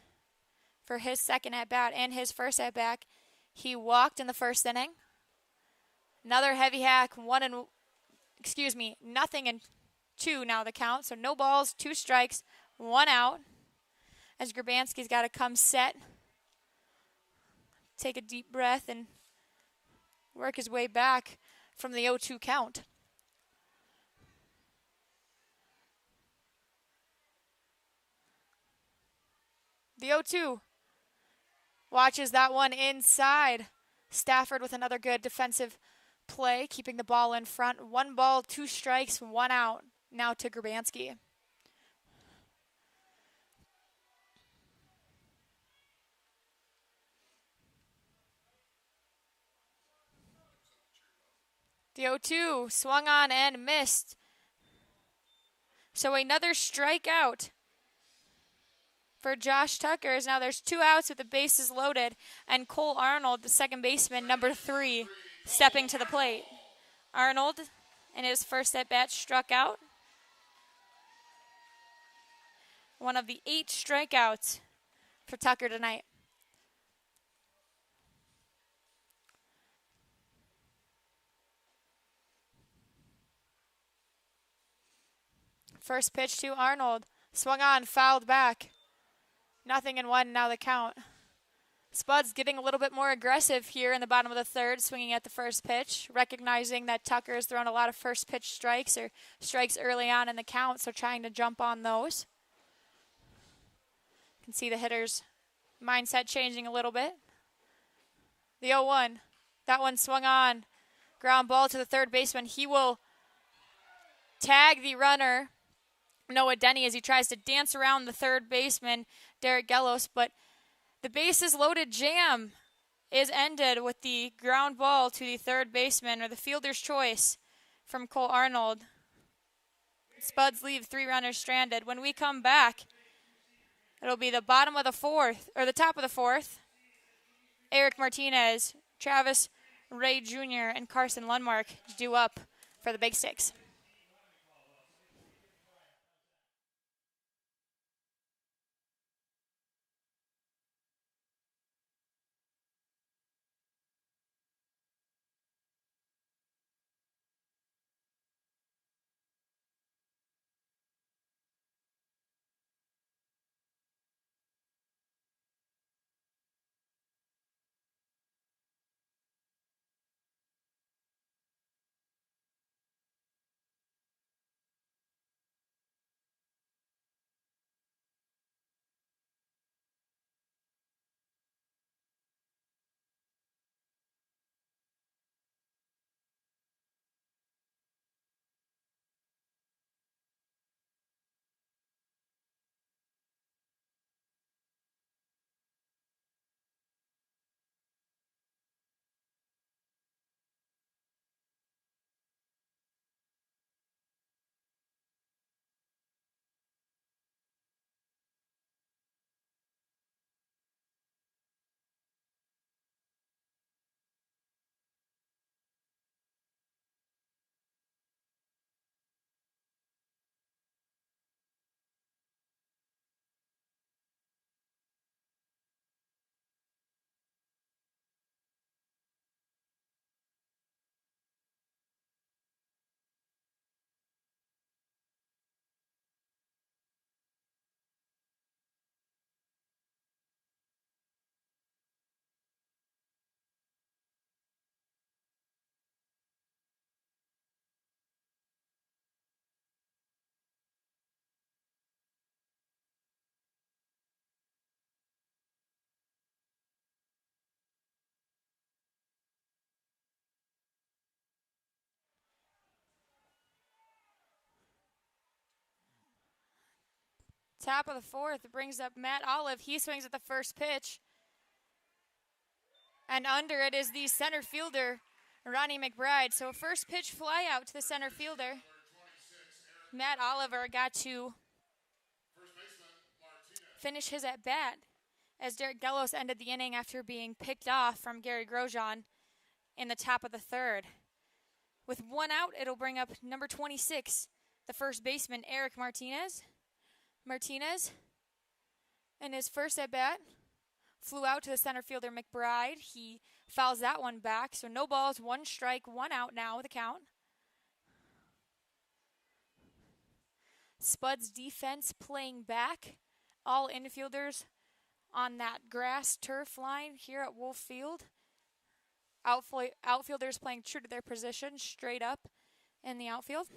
for his second at-bat and his first at-bat. He walked in the first inning. Another heavy hack, 0-2 now the count. So no balls, 2 strikes, 1 out. As Grabanski's got to come set, take a deep breath, and work his way back from the 0-2 count. The 0-2. Watches that one inside. Stafford with another good defensive play, keeping the ball in front. 1 ball, 2 strikes, 1 out. Now to Grabansky. The 0-2 swung on and missed. So another strikeout for Josh Tucker. Now there's 2 outs with the bases loaded, and Cole Arnold, the second baseman, number 3, stepping to the plate. Arnold, in his first at-bat, struck out. One of the 8 strikeouts for Tucker tonight. First pitch to Arnold. Swung on, fouled back. 0-1 now the count. Spuds getting a little bit more aggressive here in the bottom of the third, swinging at the first pitch, recognizing that Tucker has thrown a lot of first pitch strikes or strikes early on in the count, so trying to jump on those. You can see the hitter's mindset changing a little bit. The 0-1. That one swung on. Ground ball to the third baseman. He will tag the runner, Noah Denny, as he tries to dance around the third baseman, Derek Gelos, but the bases loaded jam is ended with the ground ball to the third baseman, or the fielder's choice, from Cole Arnold. Spuds leave 3 runners stranded. When we come back, it'll be the bottom of the 4th, or the top of the 4th. Eric Martinez, Travis Ray Jr., and Carson Lundmark due up for the Big Six. Top of the 4th, brings up Matt Olive. He swings at the first pitch. And under it is the center fielder, Ronnie McBride. So first pitch fly out to the center fielder. Matt Oliver got to finish his at-bat as Derek Gelos ended the inning after being picked off from Gary Grosjean in the top of the 3rd. With 1 out, it'll bring up number 26, the first baseman, Eric Martinez. Martinez, in his first at-bat, flew out to the center fielder, McBride. He fouls that one back, so no balls, 1 strike, 1 out now, the count. Spuds defense playing back. All infielders on that grass turf line here at Wolf Field. Outfielders playing true to their position, straight up in the outfield.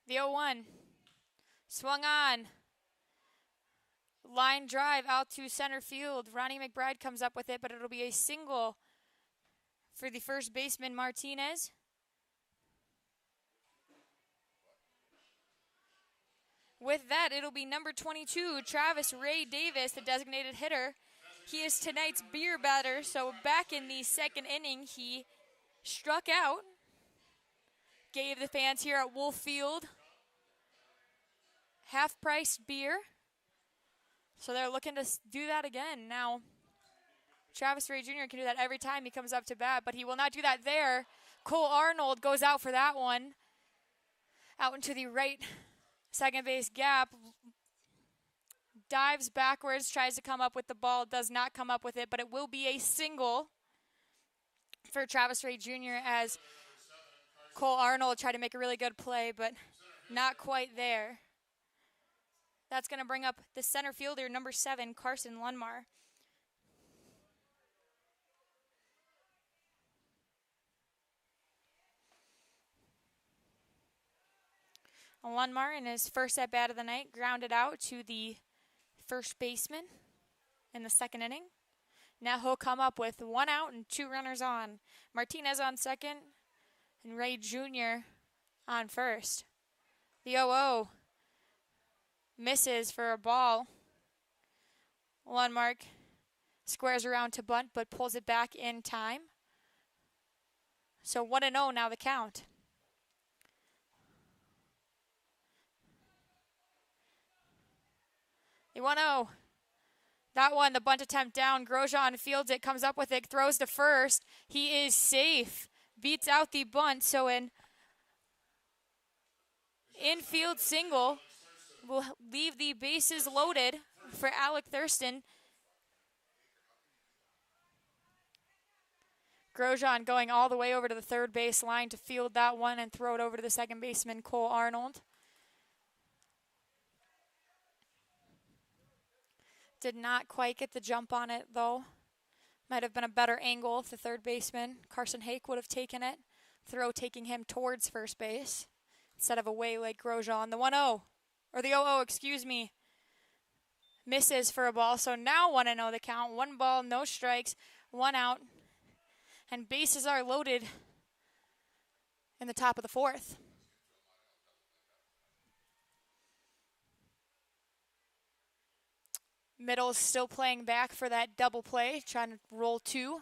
The 0-1. Swung on. Line drive out to center field. Ronnie McBride comes up with it, but it'll be a single for the first baseman, Martinez. With that, it'll be number 22, Travis Ray Davis, the designated hitter. He is tonight's beer batter, so back in the second inning, he struck out, gave the fans here at Wolf Field half-priced beer. So they're looking to do that again. Now, Travis Ray Jr. can do that every time he comes up to bat, but he will not do that there. Cole Arnold goes out for that one. Out into the right second base gap. Dives backwards, tries to come up with the ball, does not come up with it, but it will be a single for Travis Ray Jr. as Cole Arnold tried to make a really good play, but not quite there. That's going to bring up the center fielder, number 7, Carson Lundmar. Lundmar, in his first at-bat of the night, grounded out to the first baseman in the second inning. Now he'll come up with 1 out and 2 runners on. Martinez on second and Ray Jr. on first. The 0-0 misses for a ball. Lundmark squares around to bunt but pulls it back in time. So 1-0 now the count. The 1-0. That one, the bunt attempt down. Grosjean fields it, comes up with it, throws to first. He is safe. Beats out the bunt. So an infield single will leave the bases loaded for Alec Thurston. Grosjean going all the way over to the third base line to field that one and throw it over to the second baseman, Cole Arnold. Did not quite get the jump on it, though. Might have been a better angle if the third baseman, Carson Hake, would have taken it. Throw taking him towards first base instead of away like Grosjean. The 1-0, or the 0-0, excuse me, misses for a ball. So now 1-0 the count. 1 ball, no strikes, 1 out. And bases are loaded in the top of the 4th. Middle's still playing back for that double play, trying to roll 2.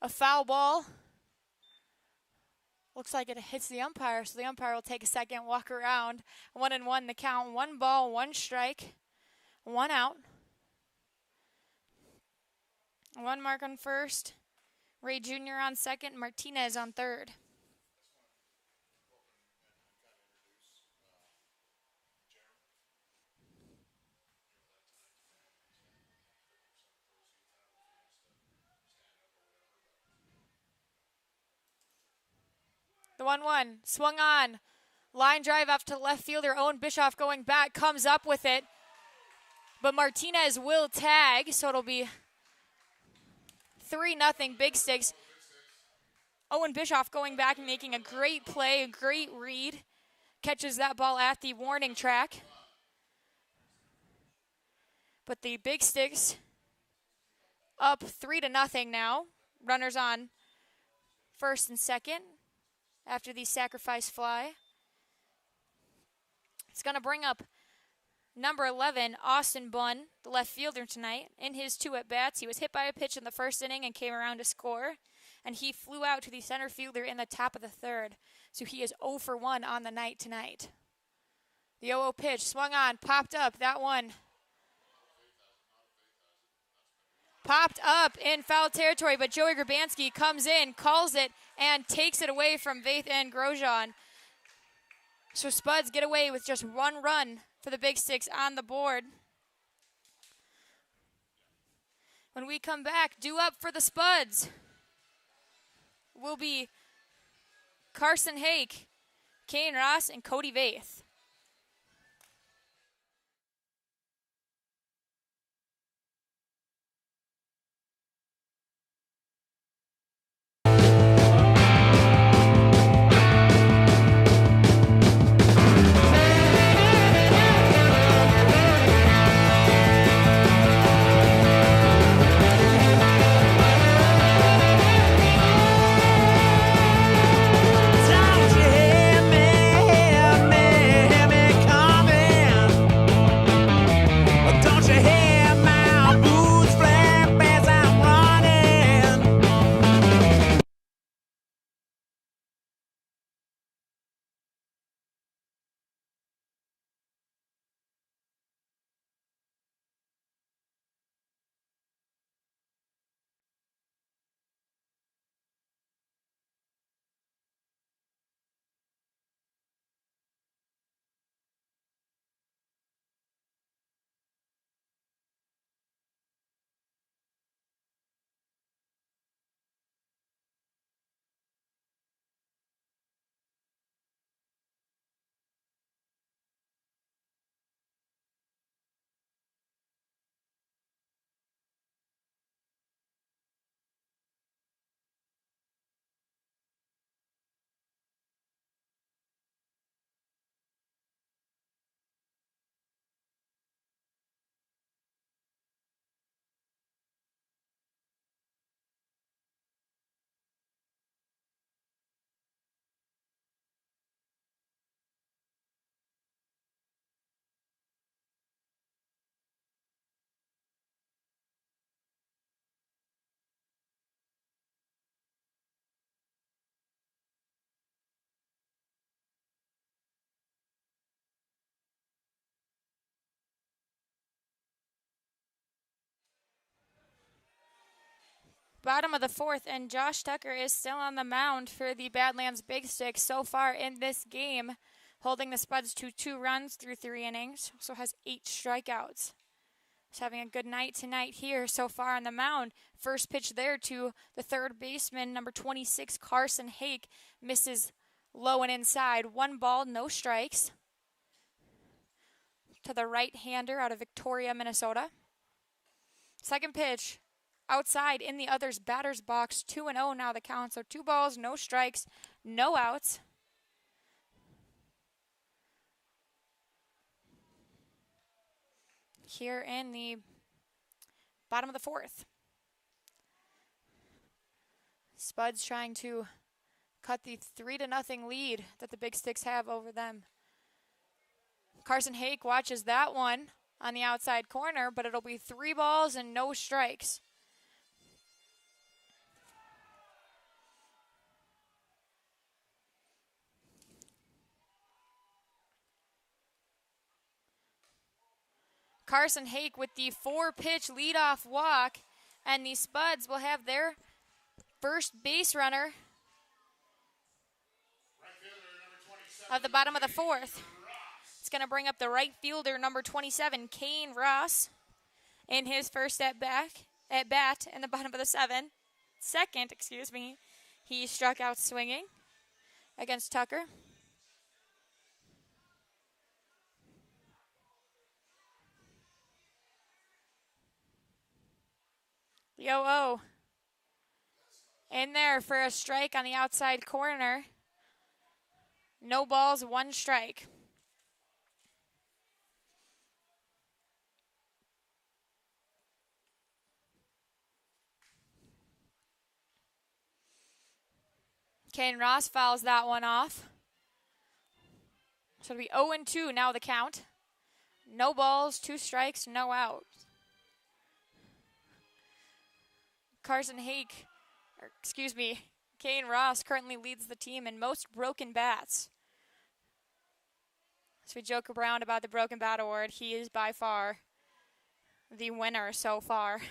A foul ball. Looks like it hits the umpire, so the umpire will take a second, walk around. 1-1 the count. 1 ball, 1 strike, 1 out. 1 mark on first. Ray Jr. on second, Martinez on third. The 1-1, swung on. Line drive up to left fielder. Owen Bischoff going back, comes up with it. But Martinez will tag, so it'll be 3-0 Big Sticks. Owen Bischoff going back and making a great play, a great read. Catches that ball at the warning track. But the Big Sticks up 3-0 now. Runners on first and second after the sacrifice fly. It's going to bring up number 11, Austin Bunn, the left fielder tonight. In his 2 at-bats, he was hit by a pitch in the first inning and came around to score. And he flew out to the center fielder in the top of the 3rd. So he is 0 for 1 on the night tonight. The 0-0 pitch, swung on, popped up. That one popped up in foul territory, but Joey Grabanski comes in, calls it, and takes it away from Vaith and Grosjean. So Spuds get away with just 1 run for the Big Sticks on the board. When we come back, due up for the Spuds will be Carson Hake, Kane Ross, and Cody Vaith. Bottom of the fourth, and Josh Tucker is still on the mound for the Badlands Big Sticks so far in this game, holding the Spuds to 2 runs through 3 innings. Also has 8 strikeouts. He's having a good night tonight here so far on the mound. First pitch there to the third baseman, number 26, Carson Hake, misses low and inside. 1 ball, no strikes. To the right-hander out of Victoria, Minnesota. Second pitch. Outside in the other's batter's box, 2-0 now the count. So 2 balls, no strikes, no outs. Here in the bottom of the fourth. Spuds trying to cut the 3-0 lead that the Big Sticks have over them. Carson Hake watches that one on the outside corner, but it'll be 3 balls and no strikes. Carson Hake with the 4-pitch leadoff walk, and the Spuds will have their first base runner of the bottom of the fourth. It's going to bring up the right fielder, number 27, Kane Ross, in his first at bat in the bottom of the second. He struck out swinging against Tucker. Yo-oh. In there for a strike on the outside corner. No balls, 1 strike. Kane Ross fouls that one off. So it'll be 0-2 now the count. No balls, 2 strikes, no outs. Kane Ross currently leads the team in most broken bats. So we joke around about the broken bat award. He is by far the winner so far.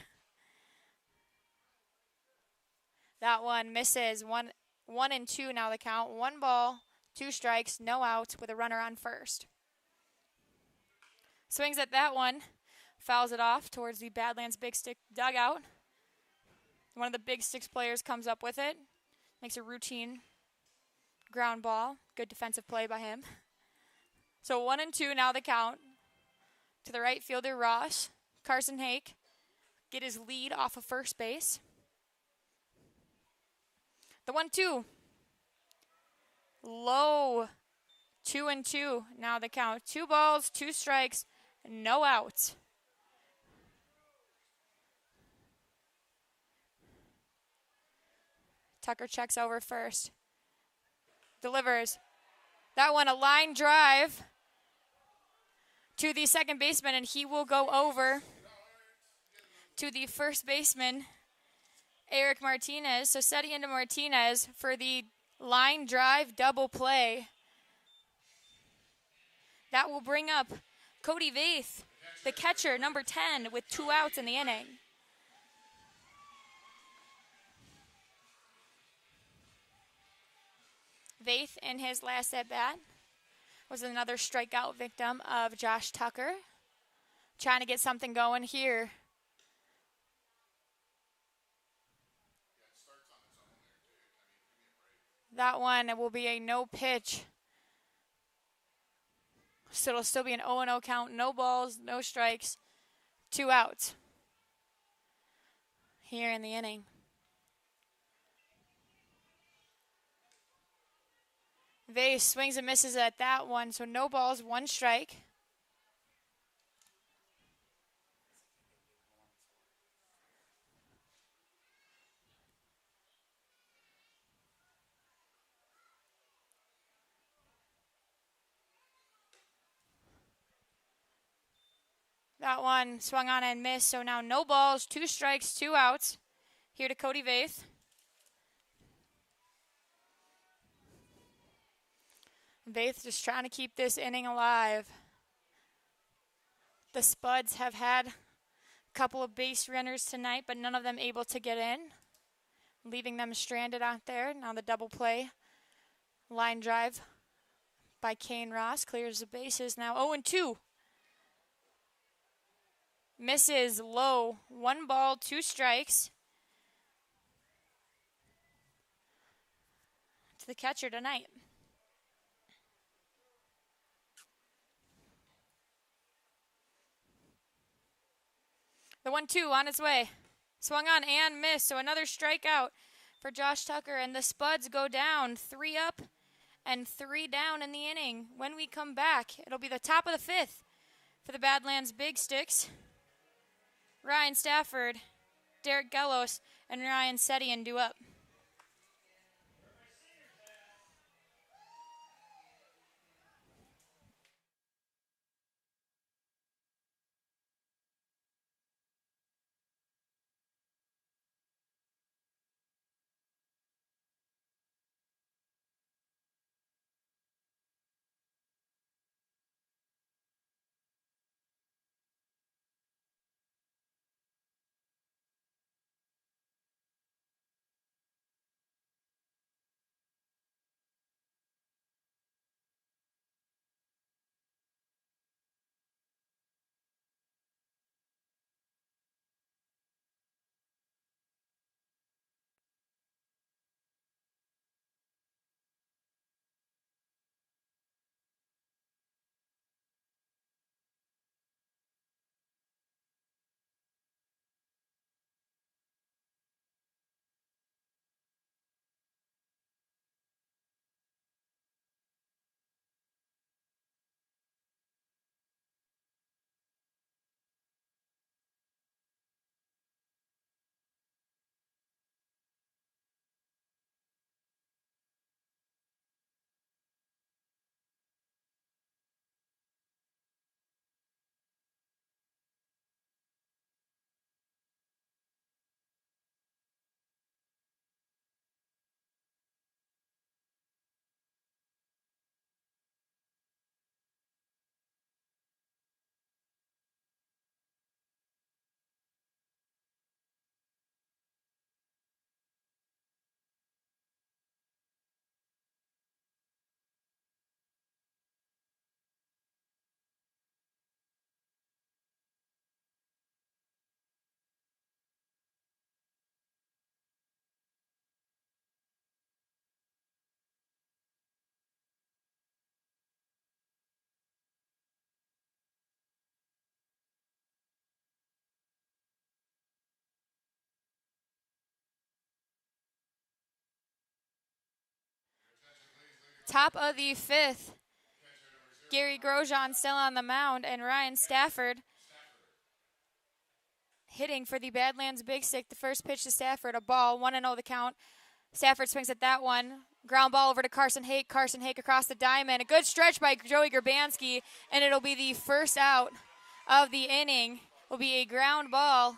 That one misses. 1-2 now the count. 1 ball, 2 strikes, no outs with a runner on first. Swings at that one. Fouls it off towards the Badlands Big Stick dugout. One of the Big Sticks players comes up with it. Makes a routine ground ball. Good defensive play by him. So 1-2 now the count. To the right fielder, Ross. Carson Hake get his lead off of first base. The 1-2. Low. 2-2 now the count. 2 balls, 2 strikes, no outs. Tucker checks over first. Delivers. That one, a line drive to the second baseman, and he will go over to the first baseman, Eric Martinez. So setting into Martinez for the line drive double play. That will bring up Cody Vaith, the catcher, number 10, with 2 outs in the inning. Vaith, in his last at-bat, was another strikeout victim of Josh Tucker. Trying to get something going here. That one will be a no pitch. So it'll still be an 0-0 count. No balls, no strikes, 2 outs here in the inning. Vase swings and misses at that one, so no balls, 1 strike. That one swung on and missed, so now no balls, 2 strikes, 2 outs. Here to Cody Vaith. Vaith just trying to keep this inning alive. The Spuds have had a couple of base runners tonight, but none of them able to get in. leaving them stranded out there. Now the double play. Line drive by Kane Ross. Clears the bases now. 0-2. Misses low. 1 ball, 2 strikes. To the catcher tonight. The 1-2 on its way. Swung on and missed, so another strikeout for Josh Tucker. And the Spuds go down 3 up and 3 down in the inning. When we come back, it'll be the top of the 5th for the Badlands Big Sticks. Ryan Stafford, Derek Gellos, and Ryan Setian due up. Top of the 5th. Gary Grosjean still on the mound, and Ryan Stafford hitting for the Badlands Big Stick. The first pitch to Stafford, a ball, 1-0 the count. Stafford swings at that one. Ground ball over to Carson Hake. Carson Hake across the diamond. A good stretch by Joey Grabanski, and it'll be the first out of the inning. Will be a ground ball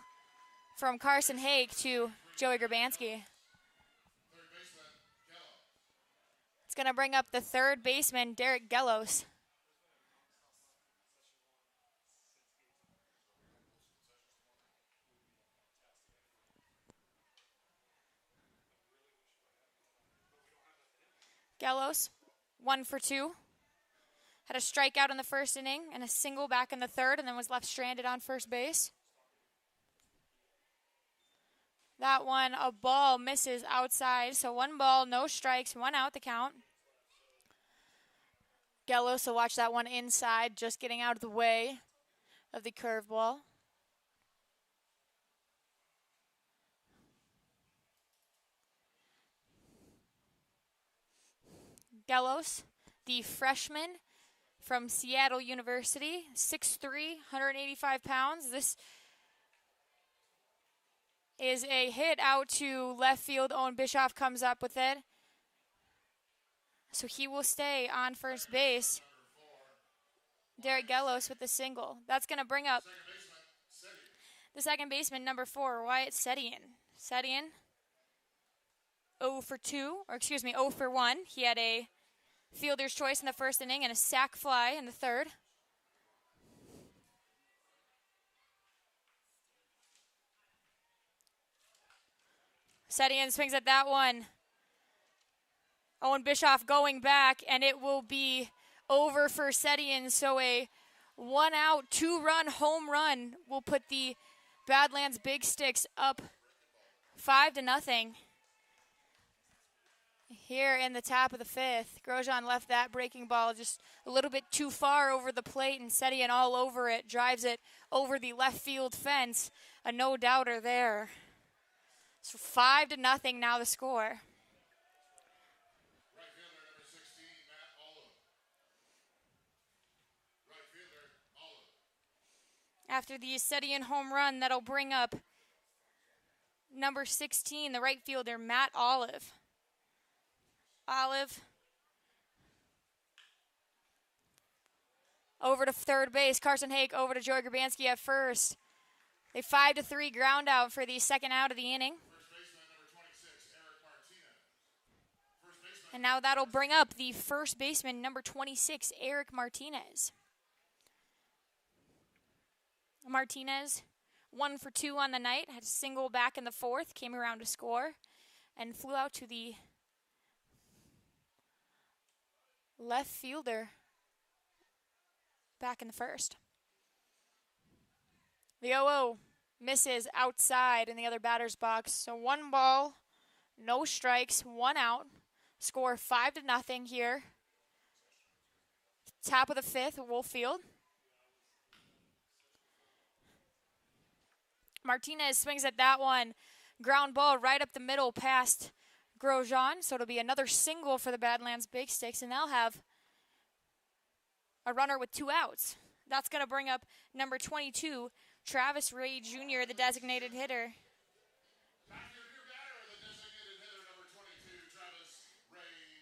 from Carson Hake to Joey Grabanski. It's going to bring up the third baseman, Derek Gellos. Gellos, 1 for 2. Had a strikeout in the first inning and a single back in the third, and then was left stranded on first base. That one, a ball, misses outside. So 1 ball, no strikes, 1 out the count. Gellos will watch that one inside, just getting out of the way of the curveball. Gellos, the freshman from Seattle University, 6'3", 185 pounds. This is a hit out to left field. Owen Bischoff comes up with it. So he will stay on first base. Derek Gellos with the single. That's going to bring up the second baseman, number 4, Wyatt Setian. Setian, 0 for 1. He had a fielder's choice in the first inning and a sac fly in the third. Setian swings at that one. Owen Bischoff going back, and it will be over for Setian. So a 1-out, 2-run home run will put the Badlands Big Sticks up 5-0. Here in the top of the fifth, Grosjean left that breaking ball just a little bit too far over the plate, and Setian all over it, drives it over the left field fence. A no-doubter there. So 5-0 now the score. Right fielder number 16, Matt Olive. Right fielder, Olive. After the Setian home run, that'll bring up number 16, the right fielder, Matt Olive. Olive over to third base. Carson Hake over to Joey Grabanski at first. A 5-3 ground out for the second out of the inning. First baseman number 26, Eric Martinez. First baseman. And now that'll bring up the first baseman, number 26, Eric Martinez. Martinez, 1 for 2 on the night, had a single back in the fourth, came around to score, and flew out to the left fielder back in the first. The 0-0 misses outside in the other batter's box. So 1 ball, no strikes, 1 out. Score 5-0 here. Top of the fifth, Wolffield. Martinez swings at that one. Ground ball right up the middle past Grosjean. So it'll be another single for the Badlands Big Sticks, and they'll have a runner with 2 outs. That's going to bring up number 22, Travis Ray Jr., the designated hitter. Back your new batter, the designated hitter number 22, Travis Ray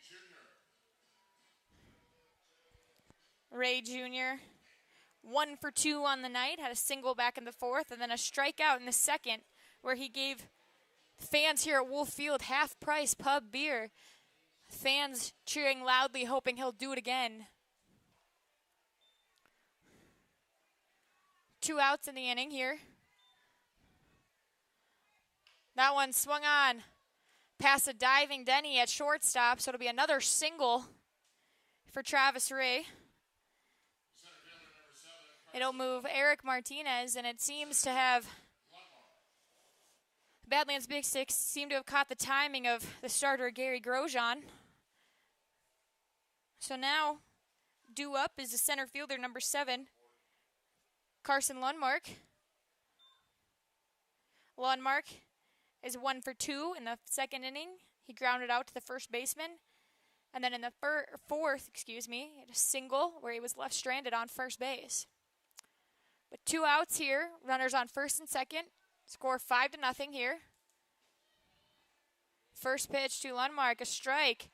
Jr. Ray Jr., 1 for 2 on the night, had a single back in the fourth, and then a strikeout in the second, where he gave fans here at Wolf Field half-price pub beer. Fans cheering loudly, hoping he'll do it again. 2 outs in the inning here. That one swung on past a diving Denny at shortstop, so it'll be another single for Travis Ray. It'll move Eric Martinez, and it seems to have Badlands Big Sticks seem to have caught the timing of the starter Gary Grosjean. So now, due up is the center fielder, number 7, Carson Lundmark. Lundmark is 1 for 2 in the second inning. He grounded out to the first baseman. And then in the fourth, he had a single where he was left stranded on first base. But 2 outs here, runners on first and second. Score 5-0 here. First pitch to Lundmark, a strike.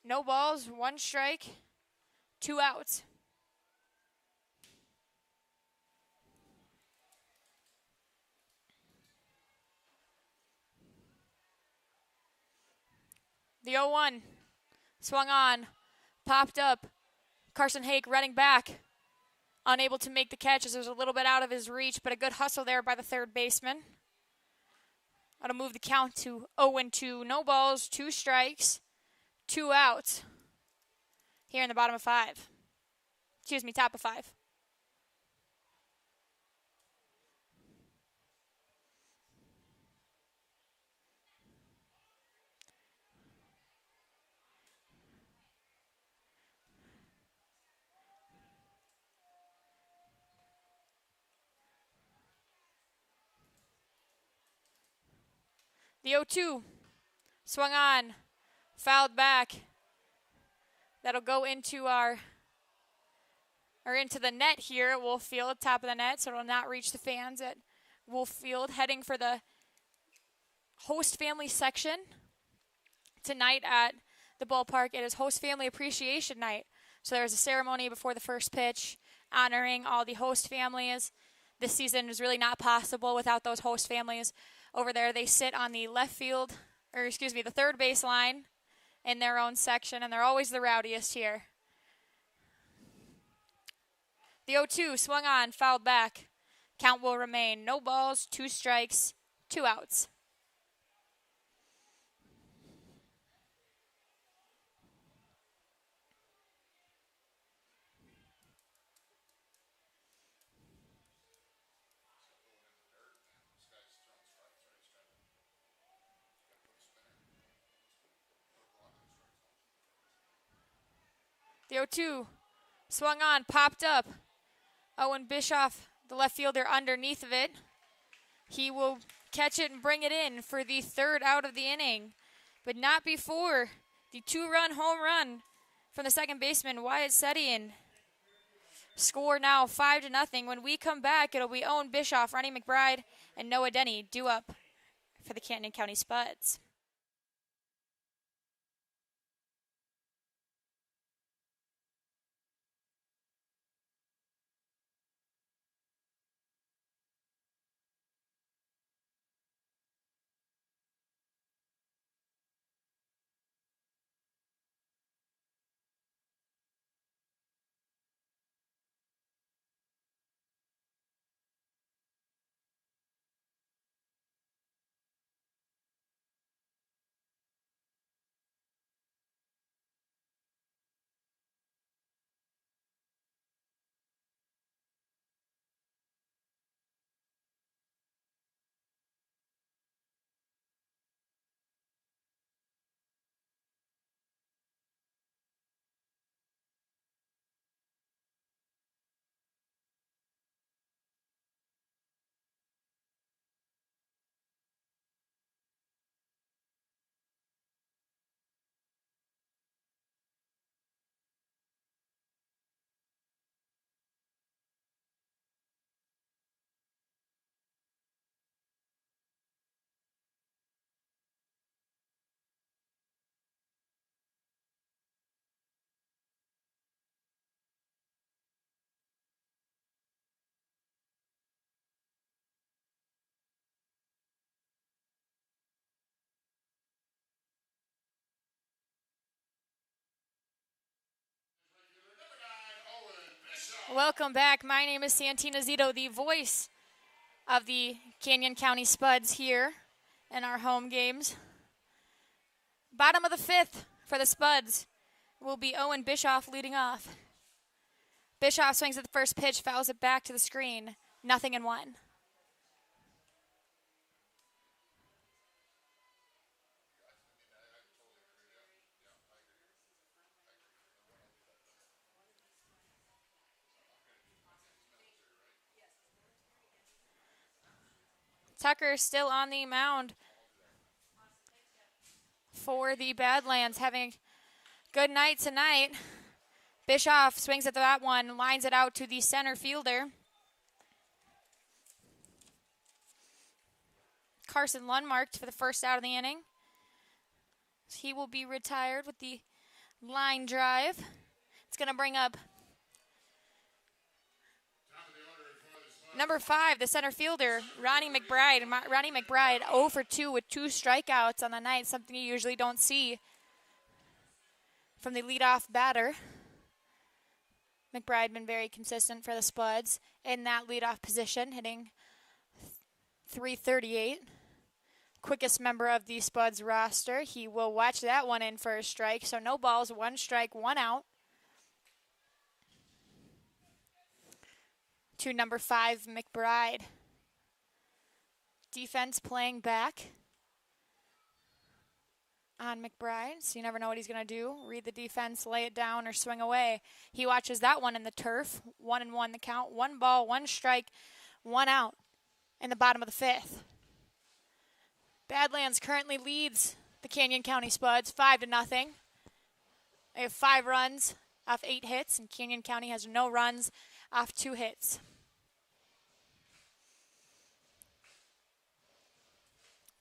No balls, 1 strike, 2 outs. The 0-1 swung on, popped up. Carson Hake running back, unable to make the catch as it was a little bit out of his reach, but a good hustle there by the third baseman. That'll move the count to 0-2. No balls, 2 strikes, 2 outs here in the bottom of 5. Top of 5. The 0-2 swung on, fouled back. That'll go into into the net here at Wolf Field, top of the net, so it'll not reach the fans at Wolf Field. Heading for the host family section tonight at the ballpark. It is host family appreciation night. So there's a ceremony before the first pitch honoring all the host families. This season is really not possible without those host families. Over there, they sit on the the third base line in their own section, and they're always the rowdiest here. The 0-2 swung on, fouled back. Count will remain. No balls, 2 strikes, 2 outs. The 0-2. Swung on, popped up. Owen Bischoff, the left fielder, underneath of it. He will catch it and bring it in for the third out of the inning, but not before the 2-run home run from the second baseman, Wyatt Setian. Score now 5-0. When we come back, it'll be Owen Bischoff, Ronnie McBride, and Noah Denny due up for the Canyon County Spuds. Welcome back. My name is Santina Zito, the voice of the Canyon County Spuds here in our home games. Bottom of the fifth for the Spuds will be Owen Bischoff leading off. Bischoff swings at the first pitch, fouls it back to the screen. 0-1. Tucker still on the mound for the Badlands, having a good night tonight. Bischoff swings at that one, lines it out to the center fielder. Carson Lundmark for the first out of the inning. He will be retired with the line drive. It's going to bring up number 5, the center fielder, Ronnie McBride. And Ronnie McBride 0 for 2 with 2 strikeouts on the night, something you usually don't see from the leadoff batter. McBride been very consistent for the Spuds in that leadoff position, hitting .338. Quickest member of the Spuds roster. He will watch that one in for a strike, so no balls, 1 strike, 1 out. To number 5, McBride. Defense playing back on McBride, so you never know what he's going to do. Read the defense, lay it down, or swing away. He watches that one in the turf. 1-1 the count. 1 ball, 1 strike, 1 out in the bottom of the 5th. Badlands currently leads the Canyon County Spuds 5-0. They have 5 runs off 8 hits, and Canyon County has no runs off 2 hits.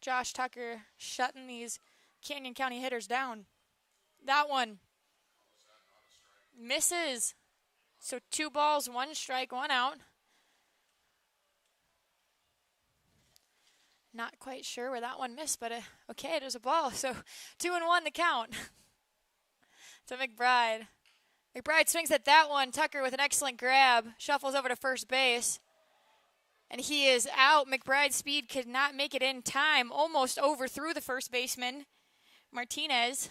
Josh Tucker shutting these Canyon County hitters down. That one misses. So 2 balls, 1 strike, 1 out. Not quite sure where that one missed, but okay, it was a ball. So 2-1 the count to McBride. McBride swings at that one. Tucker with an excellent grab. Shuffles over to first base. And he is out. McBride's speed could not make it in time. Almost overthrew the first baseman, Martinez.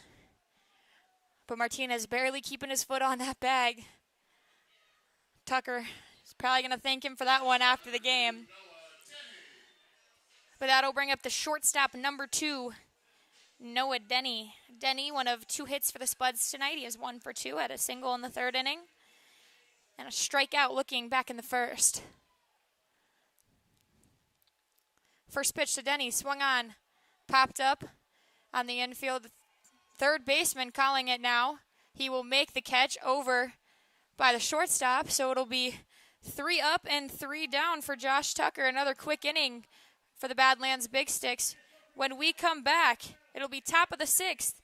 But Martinez barely keeping his foot on that bag. Tucker is probably going to thank him for that one after the game. But that'll bring up the shortstop, number 2, Noah Denny. Denny, one of 2 hits for the Spuds tonight. He has 1 for 2, had a single in the 3rd inning. And a strikeout looking back in the 1st. First pitch to Denny, swung on, popped up on the infield. 3rd baseman calling it now. He will make the catch over by the shortstop, so it'll be 3 up and 3 down for Josh Tucker. Another quick inning for the Badlands Big Sticks. When we come back, it'll be top of the 6th.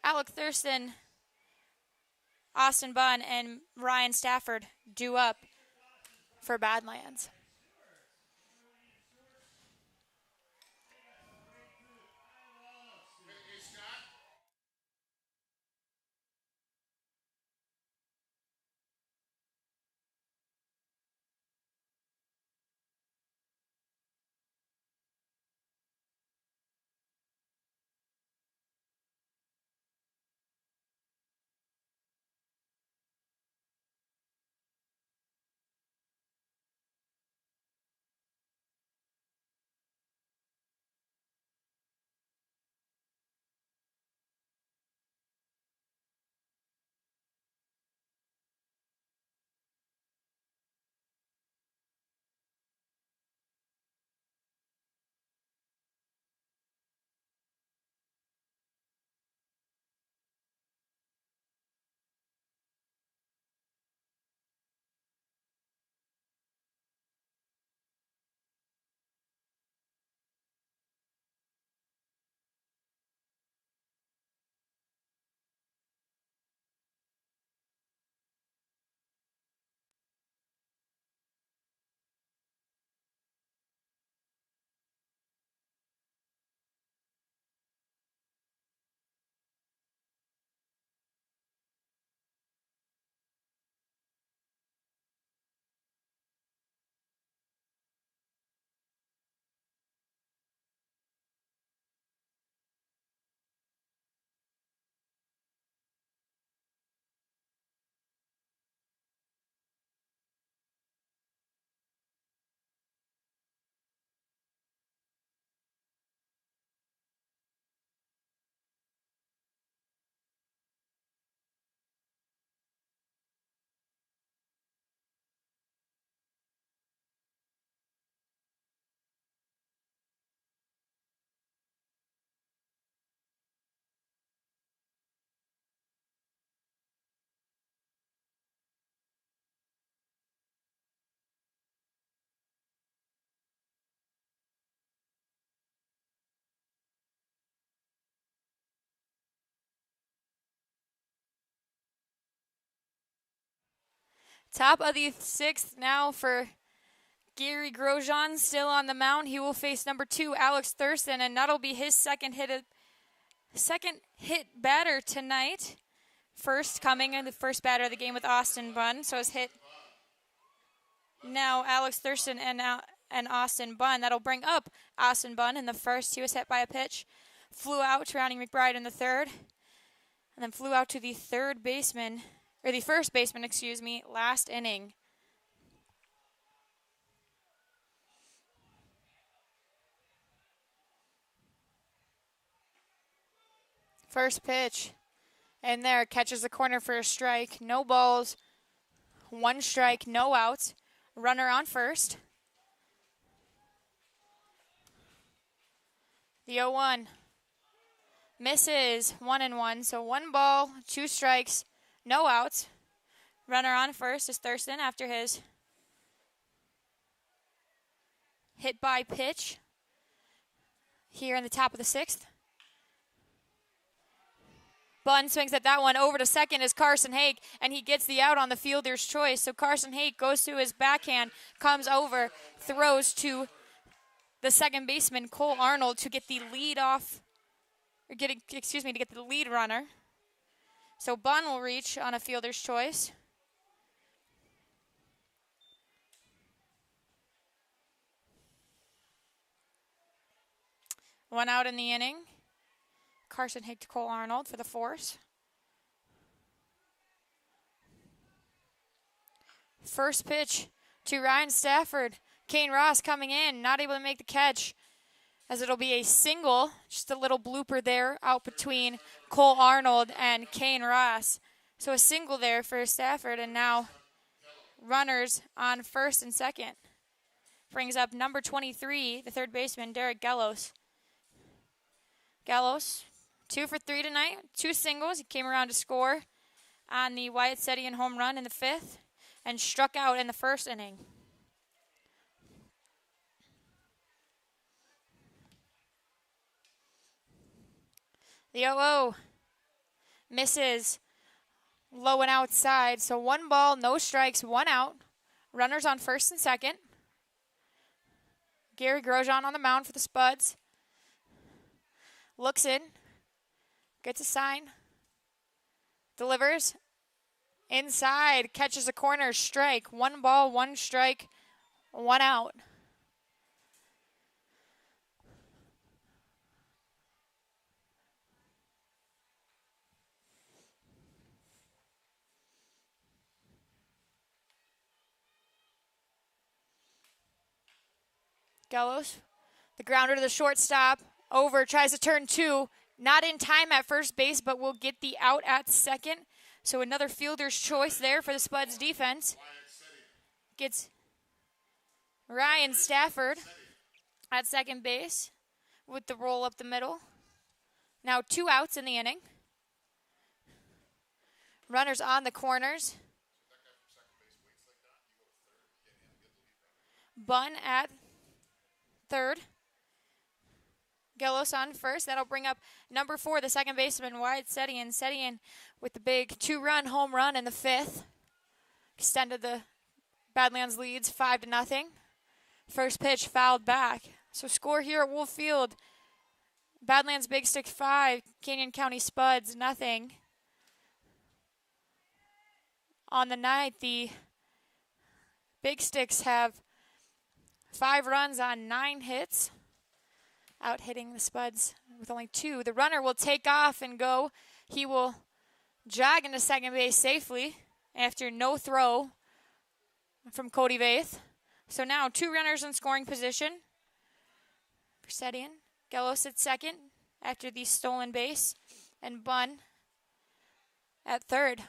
Alec Thurston, Austin Bunn, and Ryan Stafford due up for Badlands. Top of the 6th now for Gary Grosjean, still on the mound. He will face number 2, Alex Thurston, and that'll be his second hit batter tonight. First coming in the first batter of the game with Austin Bunn. So his hit now Alex Thurston and Austin Bunn. That'll bring up Austin Bunn in the first. He was hit by a pitch. Flew out to Ronnie McBride in the 3rd. And then flew out to the first baseman, last inning. First pitch. And there, catches the corner for a strike. No balls, 1 strike, no outs. Runner on first. The 0-1 misses, 1-1. So 1 ball, 2 strikes, no outs. Runner on first is Thurston after his hit by pitch here in the top of the 6th. Bunn swings at that one. Over to second is Carson Hake, and he gets the out on the fielder's choice. So Carson Hake goes to his backhand, comes over, throws to the second baseman, Cole Arnold, to get the lead to get the lead runner. So Bunn will reach on a fielder's choice. One out in the inning. Carson Hake to Cole Arnold for the force. First pitch to Ryan Stafford. Kane Ross coming in, not able to make the catch as it'll be a single, just a little blooper there out between Cole Arnold and Kane Ross. So a single there for Stafford, and now runners on first and second. Brings up number 23, the third baseman, Derek Gallos. Gallos, 2 for 3 tonight, 2 singles. He came around to score on the Wyatt Sedian home run in the 5th and struck out in the 1st inning. The 0-0 misses low and outside, so 1 ball, no strikes, 1 out. Runners on first and second. Gary Grosjean on the mound for the Spuds. Looks in, gets a sign, delivers, inside, catches a corner, strike. 1 ball, 1 strike, 1 out. Gallos, the grounder to the shortstop, over, tries to turn 2, not in time at first base, but will get the out at second. So another fielder's choice there for the Spuds defense. Gets Ryan Stafford at second base with the roll up the middle. Now 2 outs in the inning. Runners on the corners. Bunn at third. Gallos on first. That'll bring up number 4, the second baseman, Wyatt Sedian. Sedian with the big 2-run home run in the 5th. Extended the Badlands leads 5-0. First pitch fouled back. So score here at Wolf Field. Badlands Big Stick 5, Canyon County Spuds 0. On the night, the Big Sticks have 5 runs on 9 hits. Out hitting the Spuds with only 2. The runner will take off and go. He will jog into second base safely after no throw from Cody Vaith. So now 2 runners in scoring position for Sedian. Gallos at second after the stolen base, and Bunn at third.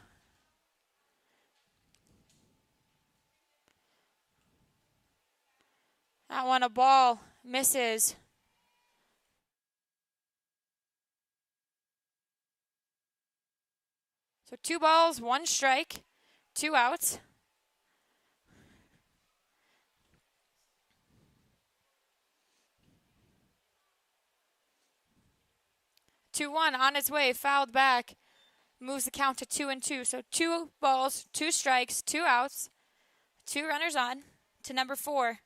That one a ball, misses. So 2 balls, 1 strike, 2 outs. Two-one on its way, fouled back, moves the count to 2-2. So 2 balls, 2 strikes, 2 outs, 2 runners on to number 4,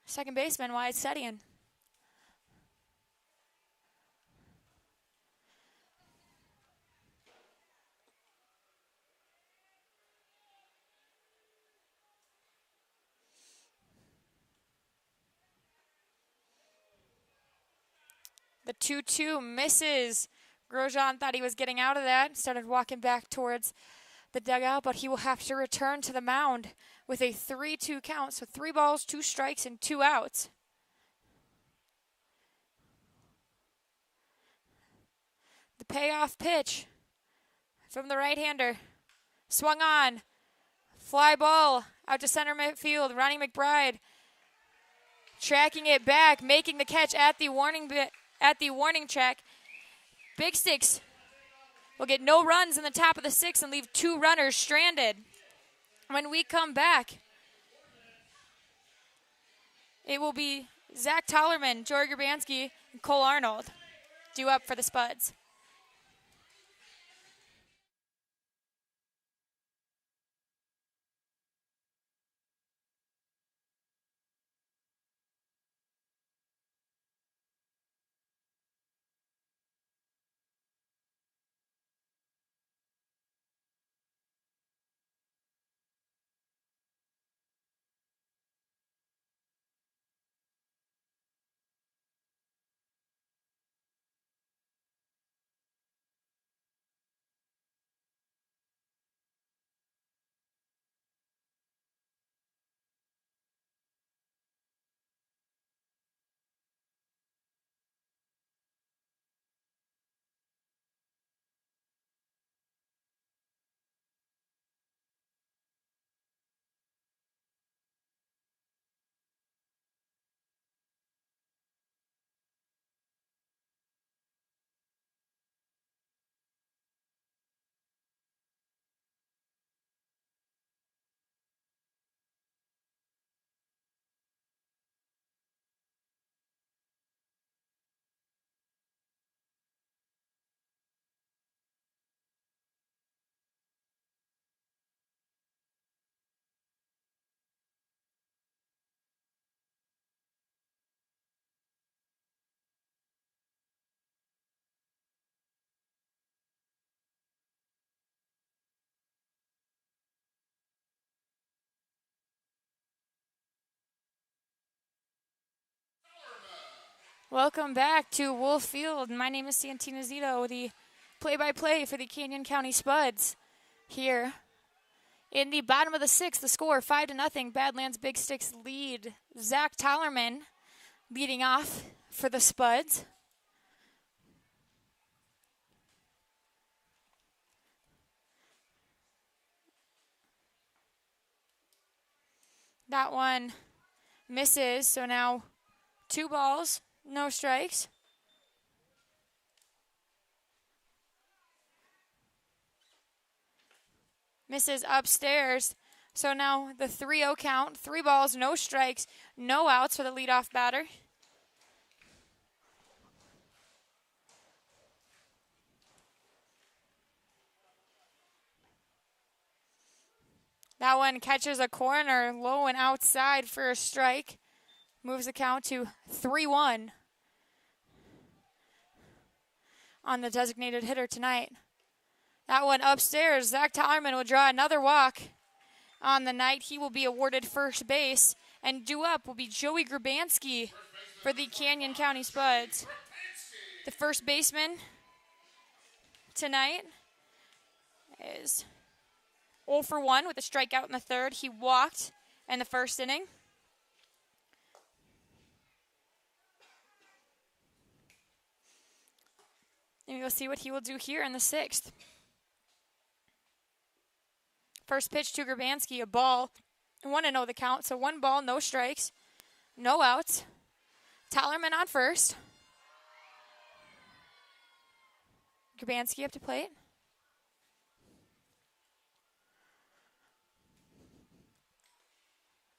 second baseman Wyatt Sedian. The 2-2 misses. Grosjean thought he was getting out of that, started walking back towards the dugout, but he will have to return to the mound with a 3-2 count. So 3 balls, 2 strikes, and 2 outs. The payoff pitch from the right-hander. Swung on. Fly ball out to center midfield. Ronnie McBride tracking it back, making the catch at the warning track. Big Sticks will get no runs in the top of the 6th and leave 2 runners stranded. When we come back, it will be Zach Tollerman, Jory Grabansky, and Cole Arnold due up for the Spuds. Welcome back to Wolf Field. My name is Santina Zito, the play-by-play for the Canyon County Spuds. Here in the bottom of the sixth, the score 5-0. Badlands Big Sticks lead. Zach Tollerman leading off for the Spuds. That one misses, so now 2 balls, no strikes. Misses upstairs, so now the 3-0 count. 3 balls, no strikes, no outs for the leadoff batter. That one catches a corner low and outside for a strike. Moves the count to 3-1 on the designated hitter tonight. That one upstairs. Zach Tylerman will draw another walk on the night. He will be awarded first base. And due up will be Joey Grabanski for the Canyon County Spuds. The first baseman tonight is 0 for 1 with a strikeout in the third. He walked in the first inning. And we'll see what he will do here in the sixth. First pitch to Grabanski, a ball. 1-0 the count, so 1 ball, no strikes, no outs. Tylerman on first. Grabanski up to plate.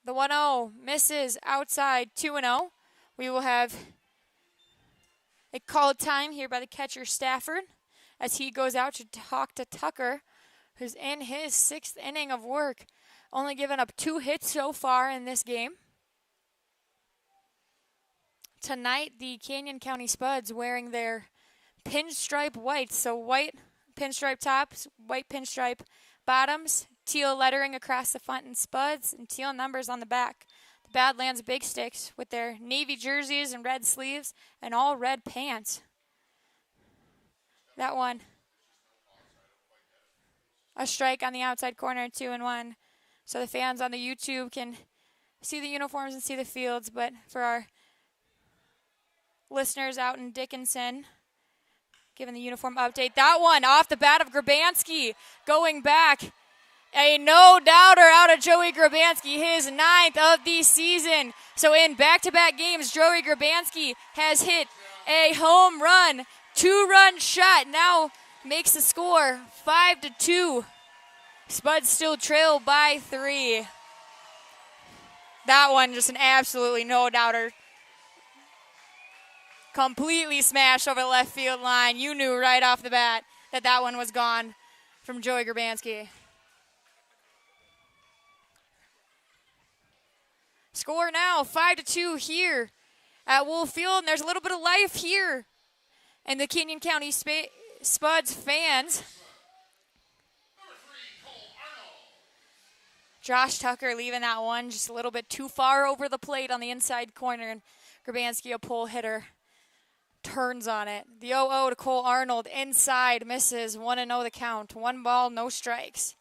The 1-0 misses outside, 2-0. We will have a called time here by the catcher Stafford as he goes out to talk to Tucker, who's in his 6th inning of work, only given up 2 hits so far in this game. Tonight, the Canyon County Spuds wearing their pinstripe whites, so white pinstripe tops, white pinstripe bottoms, teal lettering across the front and Spuds, and teal numbers on the back. The Badlands Big Sticks with their navy jerseys and red sleeves and all red pants. That one, a strike on the outside corner, 2-1. So the fans on the YouTube can see the uniforms and see the fields, but for our listeners out in Dickinson, giving the uniform update. That one off the bat of Grabanski, going back. A no-doubter out of Joey Grabanski, his 9th of the season. So in back-to-back games, Joey Grabanski has hit a home run, 2-run shot. Now makes the score 5-2. Spuds still trail by 3. That one just an absolutely no-doubter. Completely smashed over the left field line. You knew right off the bat that that one was gone from Joey Grabanski. Score now 5-2 here at Wolf Field, and there's a little bit of life here. And the Canyon County Spuds fans. Josh Tucker leaving that one just a little bit too far over the plate on the inside corner, and Grabanski, a pull hitter, turns on it. The 0-0 to Cole Arnold inside, misses, 1-0 the count. 1 ball, no strikes.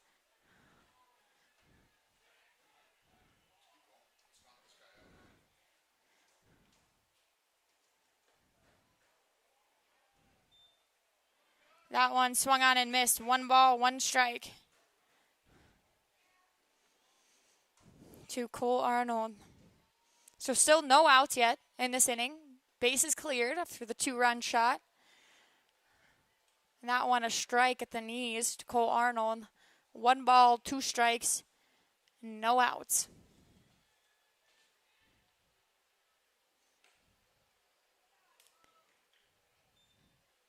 That one swung on and missed. 1 ball, 1 strike. To Cole Arnold. So still no outs yet in this inning. Bases cleared after the 2-run shot. And that one a strike at the knees to Cole Arnold. 1 ball, 2 strikes, no outs.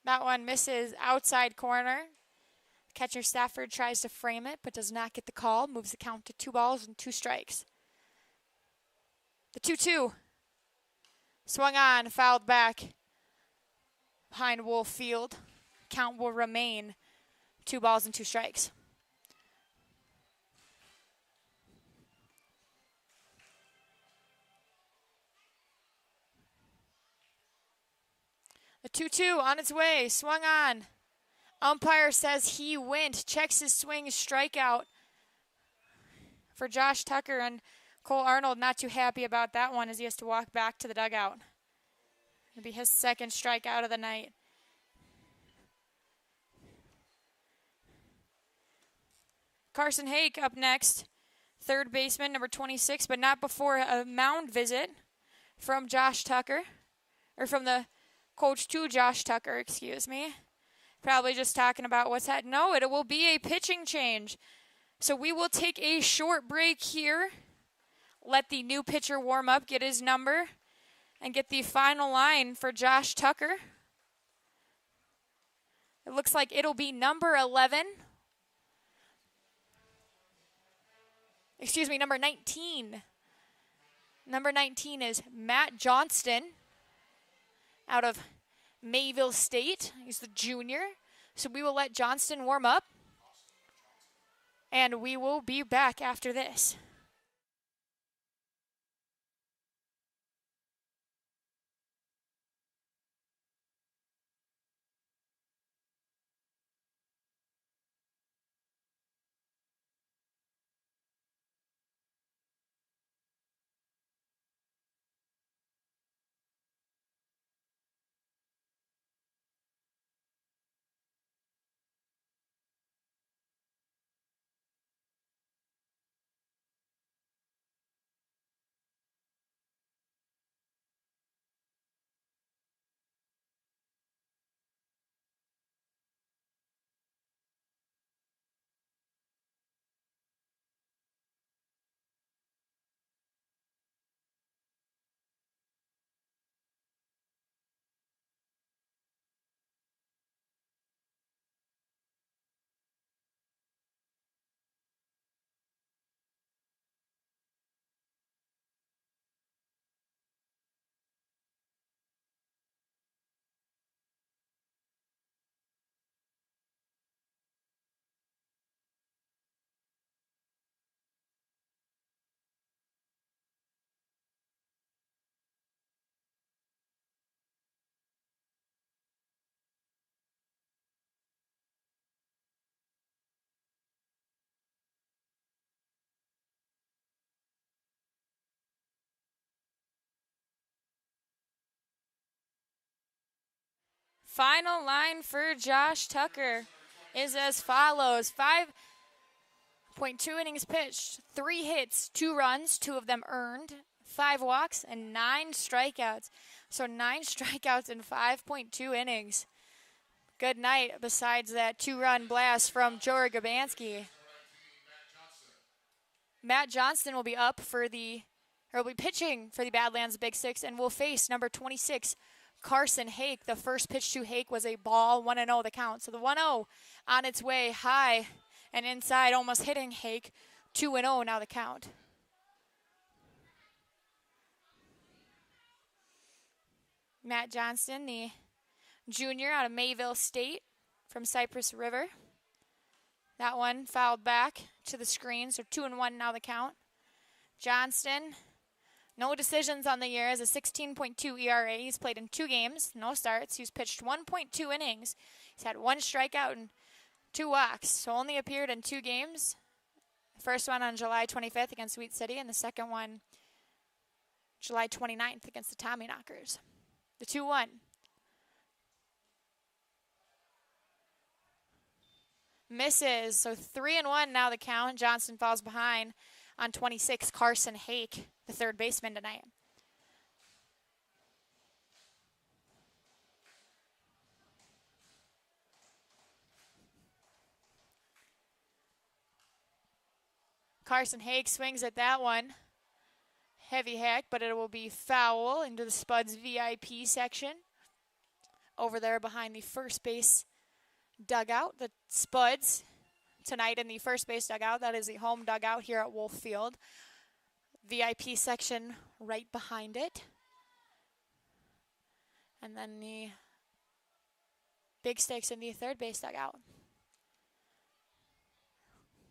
That one misses outside corner. Catcher Stafford tries to frame it, but does not get the call. Moves the count to 2 balls and 2 strikes. The 2-2. Swung on, fouled back behind Wolf Field. Count will remain 2 balls and 2 strikes. The 2-2 on its way, swung on. Umpire says he went, checks his swing, strikeout for Josh Tucker, and Cole Arnold not too happy about that one as he has to walk back to the dugout. It'll be his second strikeout of the night. Carson Hake up next, third baseman, number 26, but not before a mound visit from Josh Tucker, or from the coach to Josh Tucker, excuse me. Probably just talking about what's that. No, it will be a pitching change. So we will take a short break here, let the new pitcher warm up, get his number, and get the final line for Josh Tucker. It looks like it'll be number 11. Excuse me, number 19. Number 19 is Matt Johnston out of Mayville State. He's the junior. So we will let Johnston warm up. And we will be back after this. Final line for Josh Tucker is as follows. 5.2 innings pitched, 3 hits, 2 runs, 2 of them earned, 5 walks, and 9 strikeouts. So 9 strikeouts in 5.2 innings. Good night besides that 2-run blast from Joey Gabansky. Matt Johnston will be pitching for the Badlands Big Six and will face number 26, Carson Hake. The first pitch to Hake was a ball, 1-0 the count. So the 1-0 on its way high and inside, almost hitting Hake. 2-0 now the count. Matt Johnston, the junior out of Mayville State from Cypress River. That one fouled back to the screen, so 2-1 now the count. Johnston, no decisions on the year, has a 16.2 ERA. He's played in 2 games, no starts. He's pitched 1.2 innings. He's had 1 strikeout and 2 walks, so only appeared in 2 games. The first one on July 25th against Sweet City, and the second one July 29th against the Tommyknockers. The 2-1. Misses, so 3-1 now the count. Johnston falls behind on 26, Carson Hake, the third baseman tonight. Carson Hake swings at that one. Heavy hack, but it will be foul into the Spuds VIP section. Over there behind the first base dugout. The Spuds tonight in the first base dugout. That is the home dugout here at Wolf Field. VIP section right behind it. And then the Big Stakes in the third base dugout.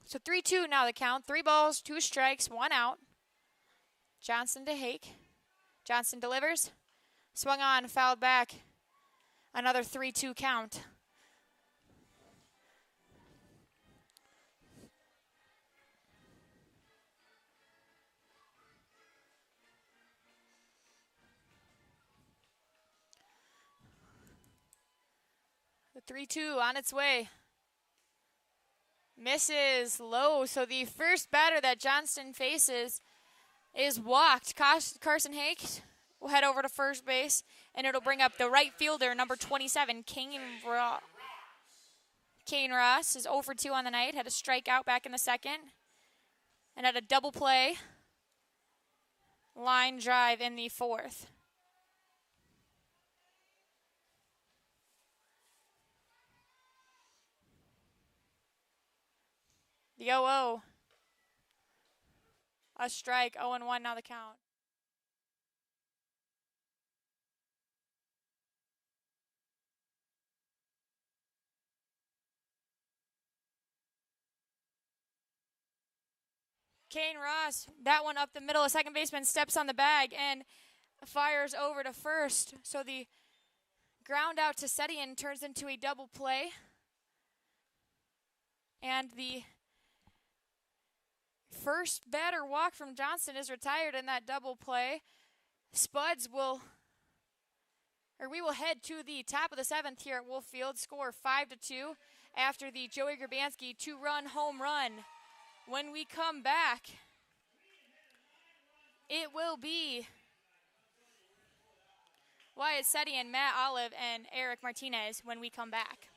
So 3-2 now the count. 3 balls, 2 strikes, 1 out. Johnston to Hake. Johnston delivers. Swung on, fouled back Another 3-2 count. The 3-2 on its way. Misses low, so the first batter that Johnston faces is walked. Carson Hake will head over to first base, and it'll bring up the right fielder, number 27, Kane Ross. Kane Ross is 0 for 2 on the night, had a strikeout back in the second, and had a double play line drive in the fourth. The 0-0. A strike, 0-1 now the count. Kane Ross, that one up the middle. A second baseman steps on the bag and fires over to first. So the ground out to Setian turns into a double play. And the first batter walk from Johnston is retired in that double play. We will head to the top of the seventh here at Wolf Field. Score 5-2 after the Joey Grabanski 2-run home run. When we come back, it will be Wyatt Setian, Matt Olive, and Eric Martinez when we come back.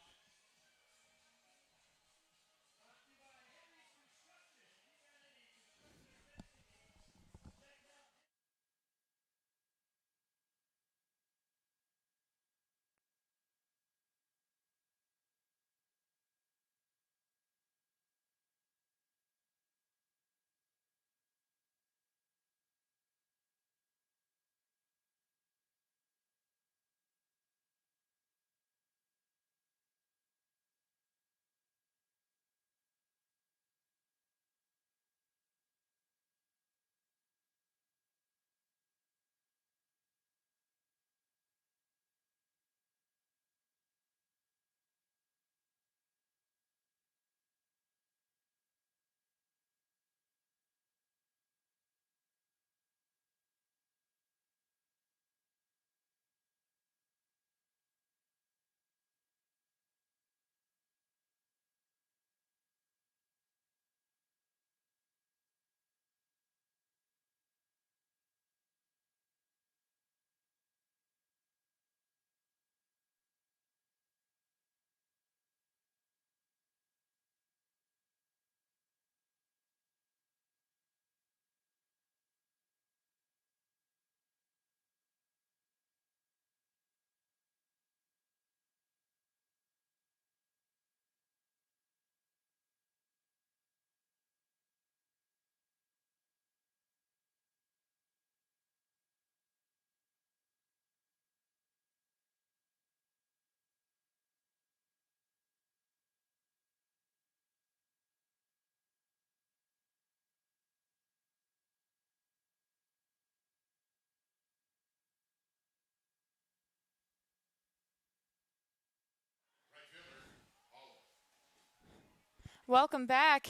Welcome back,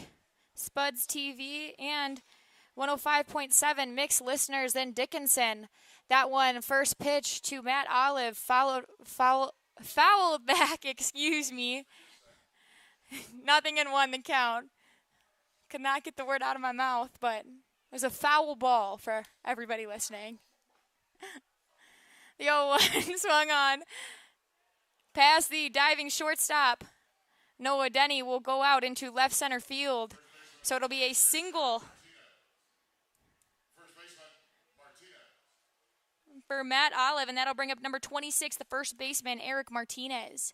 Spuds TV and 105.7 Mix listeners in Dickinson. That one, first pitch to Matt Olive, fouled back, excuse me. Nothing in one, the count. Could not get the word out of my mouth, but it was a foul ball for everybody listening. The 0-1 swung on past the diving shortstop. Noah Denny will go out into left center field. So it'll be a single for Matt Olive, and that'll bring up number 26, the first baseman, Eric Martinez.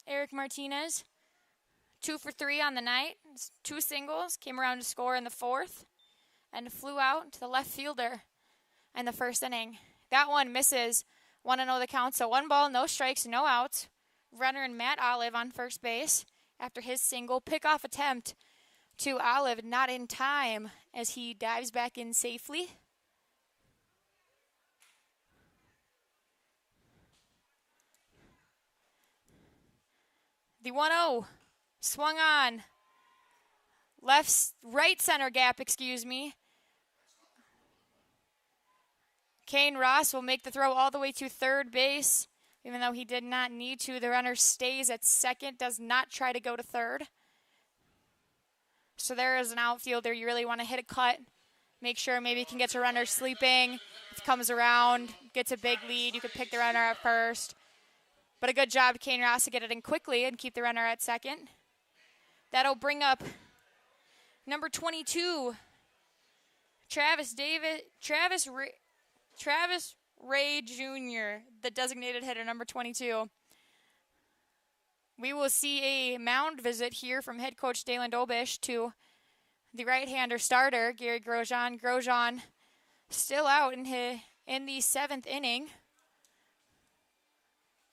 Eric Martinez, 2 for 3 on the night. 2 singles, came around to score in the fourth, and flew out to the left fielder in the first inning. That one misses. 1-0 the count, so 1 ball, no strikes, no outs. runner in Matt Olive on first base after his single. Pickoff attempt to Olive, not in time as he dives back in safely. The 1-0 swung on. Right center gap, excuse me. Kane Ross will make the throw all the way to third base. Even though he did not need to, the runner stays at second, does not try to go to third. So there is an outfielder. You really want to hit a cut. Make sure maybe you can get your runner sleeping. If it comes around, gets a big lead, you could pick the runner at first. But a good job, Kane Ross, to get it in quickly and keep the runner at second. That'll bring up number 22, Travis Ray Jr., the designated hitter, number 22. We will see a mound visit here from head coach Dalen Dobish to the right-hander starter, Gary Grosjean. Grosjean still out in the 7th inning.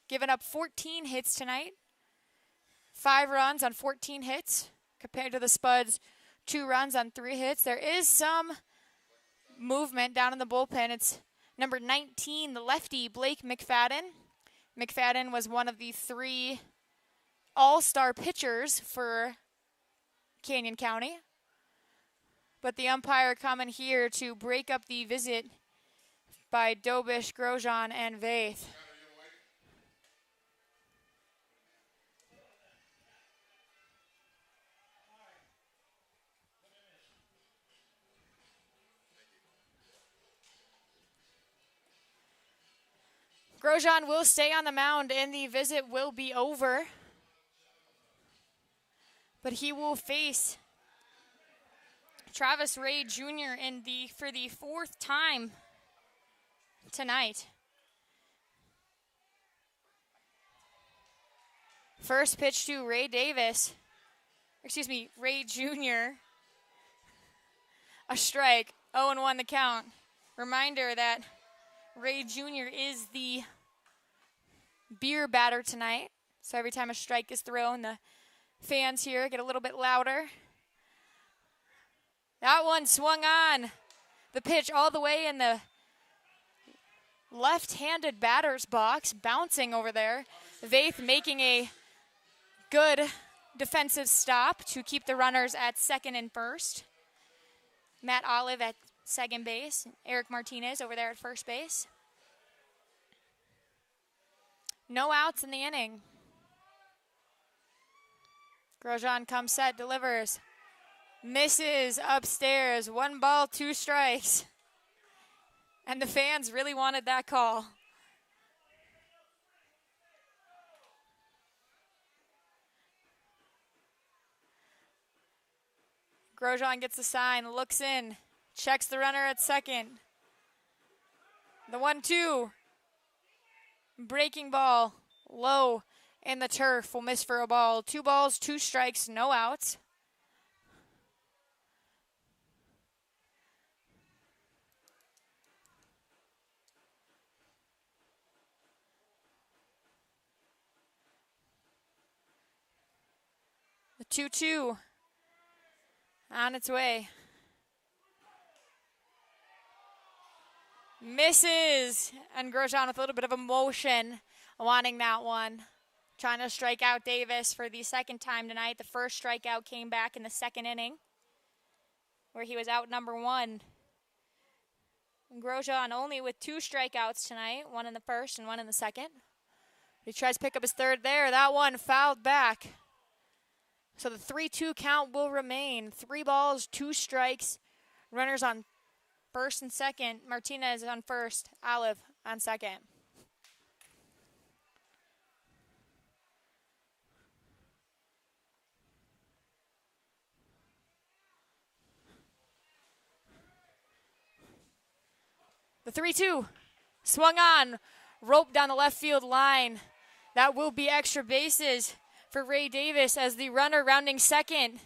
Giving up 14 hits tonight. 5 runs on 14 hits compared to the Spuds' 2 runs on 3 hits. There is some movement down in the bullpen. It's number 19, the lefty, Blake McFadden. McFadden was one of the 3 all-star pitchers for Canyon County. But the umpire coming here to break up the visit by Dobish, Grosjean, and Vaith. Grosjean will stay on the mound and the visit will be over. But he will face Travis Ray Jr. for the 4th time tonight. First pitch to Ray Jr. A strike, 0-1 the count. Reminder that Ray Jr. is the beer batter tonight. So every time a strike is thrown, the fans here get a little bit louder. That one swung on. The pitch all the way in the left-handed batter's box, bouncing over there. Vaith making a good defensive stop to keep the runners at second and first. Matt Olive at second base. Eric Martinez over there at first base. No outs in the inning. Grosjean comes set, delivers. Misses upstairs. 1 ball, 2 strikes. And the fans really wanted that call. Grosjean gets the sign, looks in, checks the runner at second. The 1-2. Breaking ball, low in the turf, will miss for a ball. 2 balls, 2 strikes, no outs. The 2-2 on its way. Misses, and Grosjean with a little bit of emotion, wanting that one. Trying to strike out Davis for the 2nd time tonight. The first strikeout came back in the 2nd inning, where he was out number 1. And Grosjean only with 2 strikeouts tonight, 1 in the 1st and 1 in the 2nd. He tries to pick up his 3rd there. That one fouled back. So the 3-2 count will remain. 3 balls, 2 strikes. Runners on first and second. Martinez on first. Olive on second. The 3-2 swung on. Rope down the left field line. That will be extra bases for Ray Davis as the runner rounding second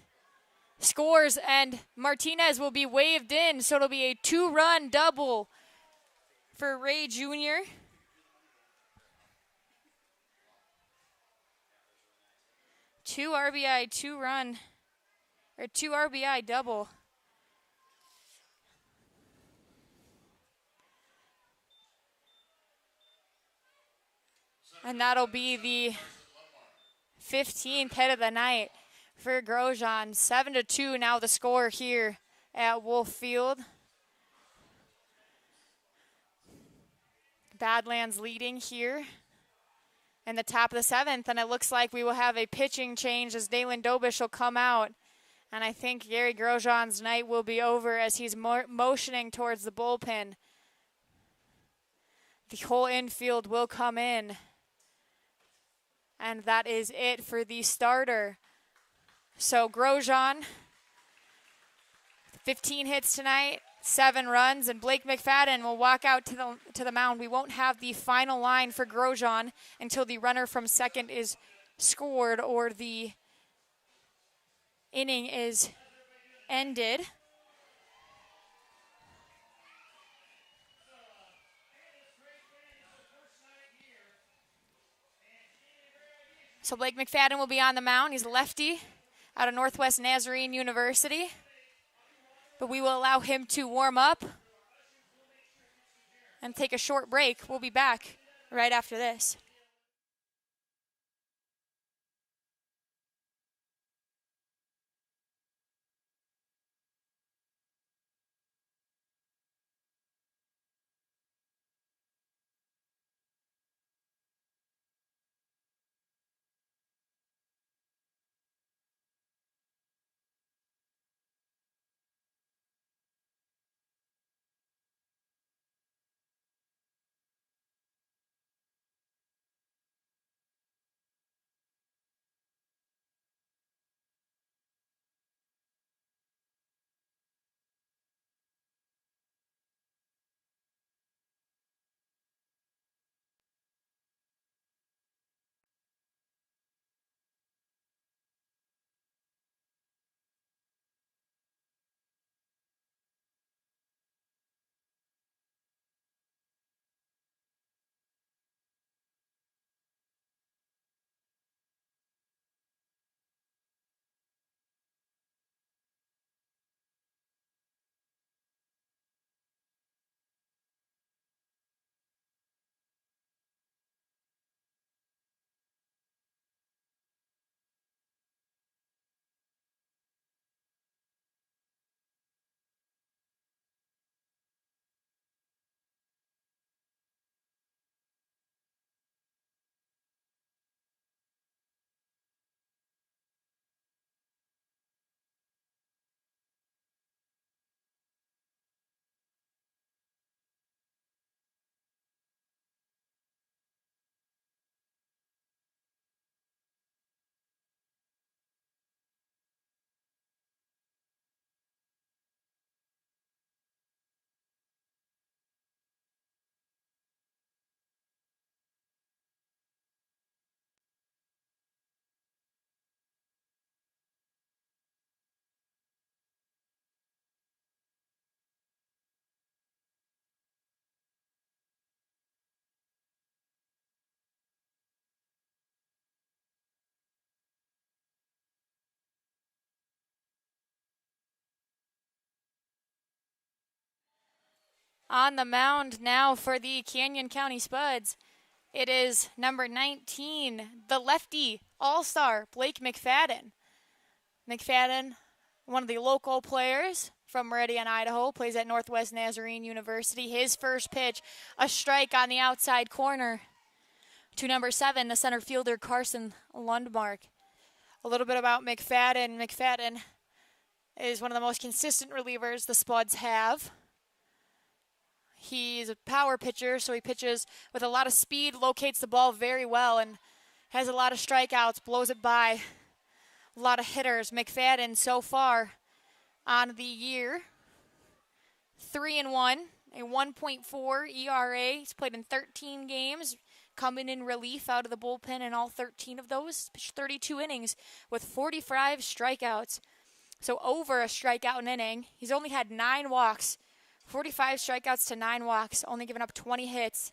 scores, and Martinez will be waved in, so it'll be a 2-run double for Ray Jr. 2 RBI, 2-run, or 2 RBI double. And that'll be the 15th hit of the night for Grosjean. 7-2 now the score here at Wolf Field. Badlands leading here in the top of the 7th, and it looks like we will have a pitching change as Dalen Dobish will come out. And I think Gary Grosjean's night will be over as he's motioning towards the bullpen. The whole infield will come in. And that is it for the starter. So Grosjean, 15 hits tonight, 7 runs, and Blake McFadden will walk out to the mound. We won't have the final line for Grosjean until the runner from second is scored or the inning is ended. So Blake McFadden will be on the mound. He's a lefty out of Northwest Nazarene University. But we will allow him to warm up and take a short break. We'll be back right after this. On the mound now for the Canyon County Spuds, it is number 19, the lefty all-star Blake McFadden. McFadden, one of the local players from Meridian, Idaho, plays at Northwest Nazarene University. His first pitch, a strike on the outside corner to number 7, the center fielder Carson Lundmark. A little bit about McFadden. McFadden is one of the most consistent relievers the Spuds have. He's a power pitcher, so he pitches with a lot of speed, locates the ball very well, and has a lot of strikeouts, blows it by a lot of hitters. McFadden so far on the year, 3-1, a 1.4 ERA. He's played in 13 games, coming in relief out of the bullpen in all 13 of those. Pitched 32 innings with 45 strikeouts. So over a strikeout an inning. He's only had 9 walks. 45 strikeouts to 9 walks, only giving up 20 hits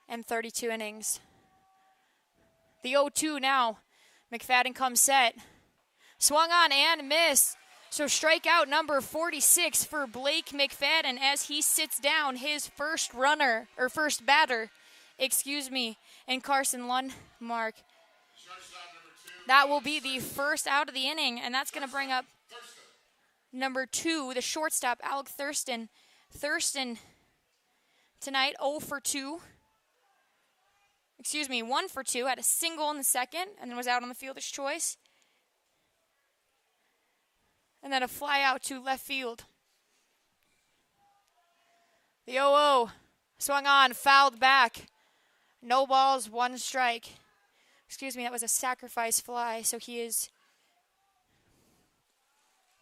and 32 innings. The 0-2 now McFadden comes set. Swung on and missed. So strikeout number 46 for Blake McFadden as he sits down his first batter, and Carson Lundmark. That will be the first out of the inning, and that's going to bring up number 2, the shortstop, Alec Thurston. Thurston tonight 1 for 2, had a single in the second, and then was out on the fielder's choice. And then a fly out to left field. The 0-0 swung on, fouled back. No balls, 1 strike. That was a sacrifice fly, so he is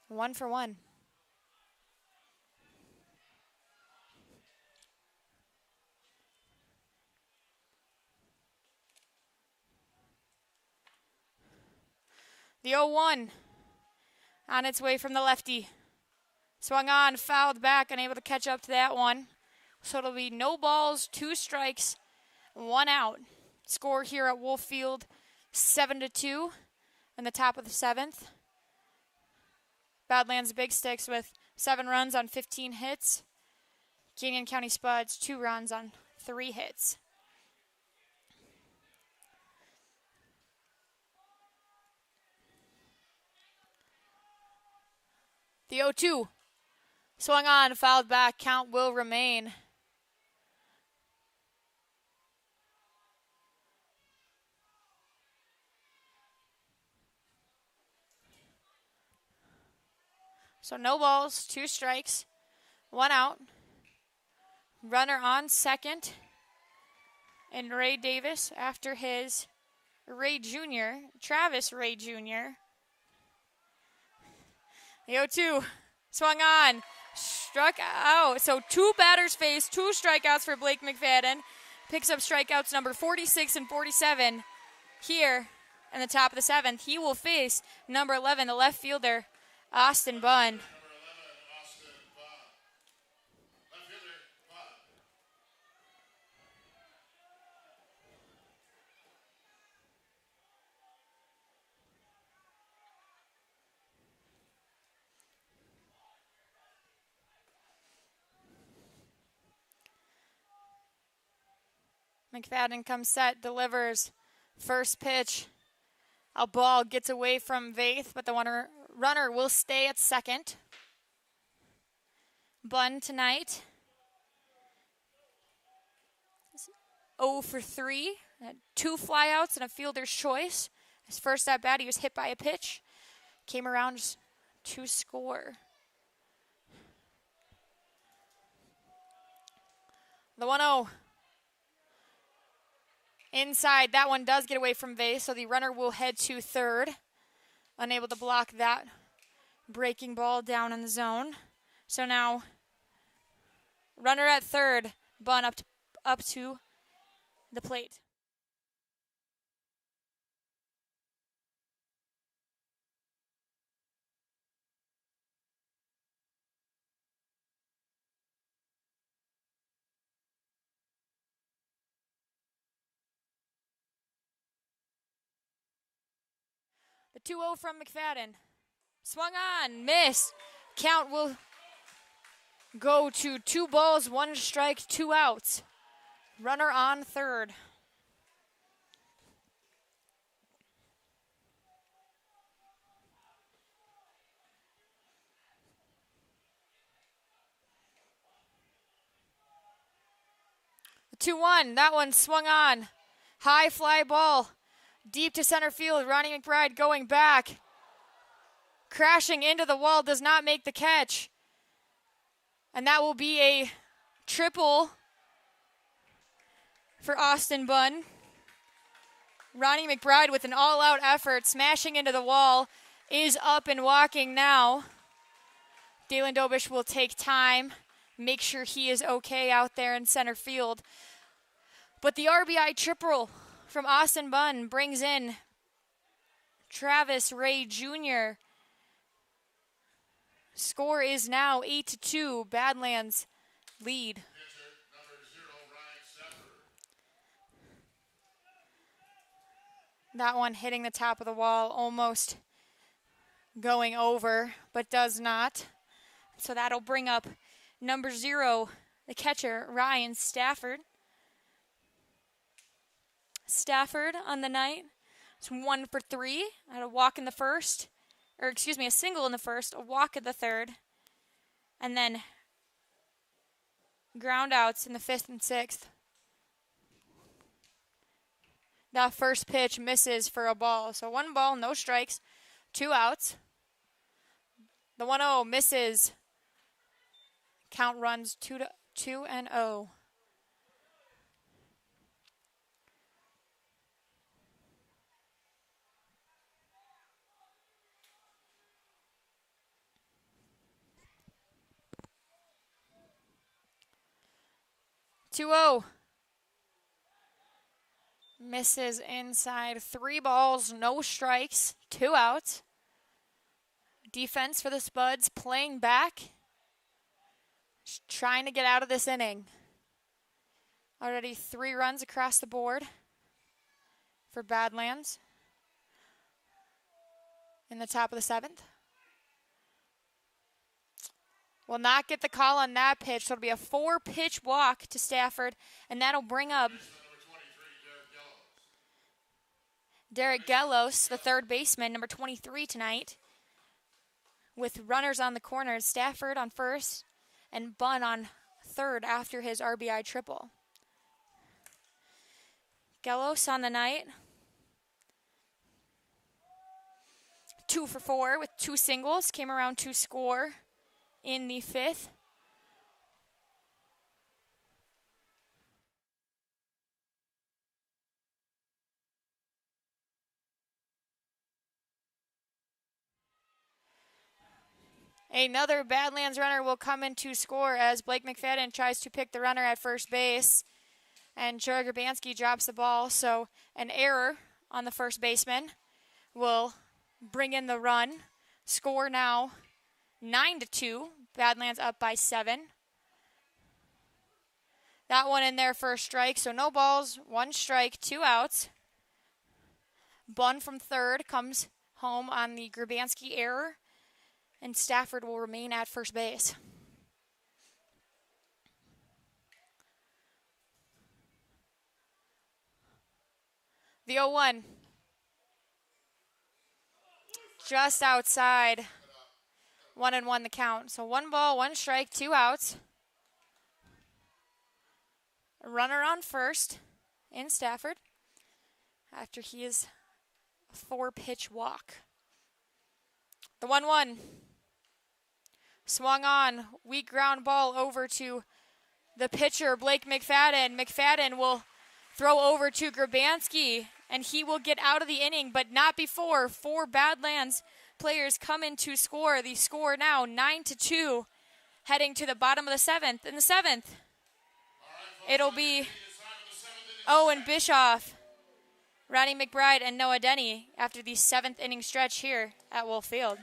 1 for 1. The 0-1 on its way from the lefty. Swung on, fouled back, unable to catch up to that one. So it'll be no balls, 2 strikes, 1 out. Score here at Wolf Field, 7-2 in the top of the 7th. Badlands Big Sticks with 7 runs on 15 hits. Canyon County Spuds, 2 runs on 3 hits. The 0-2 swung on, fouled back, count will remain. So no balls, 2 strikes, 1 out. Runner on second. And Ray Davis after his Travis Ray Jr. The 0-2 swung on, struck out. So 2 batters faced, 2 strikeouts for Blake McFadden. Picks up strikeouts number 46 and 47 here in the top of the 7th. He will face number 11, the left fielder, Austin Bunn. McFadden comes set, delivers. First pitch. A ball gets away from Vaith, but the runner will stay at second. Bunn tonight 0 for 3. Had 2 flyouts and a fielder's choice. His first at bat, he was hit by a pitch. Came around just to score. The 1-0. Inside, that one does get away from Vaith, so the runner will head to third. Unable to block that breaking ball down in the zone. So now, runner at third, Bunn up to the plate. The 2-0 from McFadden. Swung on, missed. Count will go to 2 balls, 1 strike, 2 outs. Runner on third. The 2-1, that one swung on. High fly ball. Deep to center field, Ronnie McBride going back. Crashing into the wall, does not make the catch. And that will be a triple for Austin Bunn. Ronnie McBride with an all-out effort, smashing into the wall, is up and walking now. Dalen Dobish will take time, make sure he is okay out there in center field. But the RBI triple from Austin Bunn brings in Travis Ray Jr. Score is now 8-2. Badlands lead. That one hitting the top of the wall, almost going over, but does not. So that'll bring up number 0, the catcher, Ryan Stafford. Stafford on the night. It's 1 for 3. Had a walk in the first, a single in the first, a walk in the third, and then ground outs in the 5th and 6th. That first pitch misses for a ball. So 1 ball, no strikes, 2 outs. The 1-0 misses. Count runs 2-0. 2-0. Misses inside. 3 balls, no strikes, 2 outs. Defense for the Spuds playing back. Just trying to get out of this inning. Already 3 runs across the board for Badlands in the top of the 7th. Will not get the call on that pitch, so it'll be a 4-pitch walk to Stafford, and that'll bring up Derek Gellos, the third baseman, number 23 tonight, with runners on the corners, Stafford on first and Bunn on third after his RBI triple. Gellos on the night, 2 for 4 with 2 singles, came around to score in the 5th. Another Badlands runner will come in to score as Blake McFadden tries to pick the runner at first base, and Joey Grabanski drops the ball, so an error on the first baseman will bring in the run. Score now 9-2. Badlands up by 7. That one in there for a strike, so no balls, 1 strike, 2 outs. Bunn from third comes home on the Grabanski error, and Stafford will remain at first base. The 0-1. Just outside. 1-1 the count. So 1 ball, 1 strike, 2 outs. A runner on first in Stafford after he is a 4-pitch walk. The 1-1. Swung on. Weak ground ball over to the pitcher, Blake McFadden. McFadden will throw over to Grabanski, and he will get out of the inning, but not before 4 Badlands players come in to score. The score now 9-2, heading to the bottom of the 7th. In the 7th, it'll be Owen Bischoff, Ronnie McBride, and Noah Denny after the 7th inning stretch here at Wolf Field.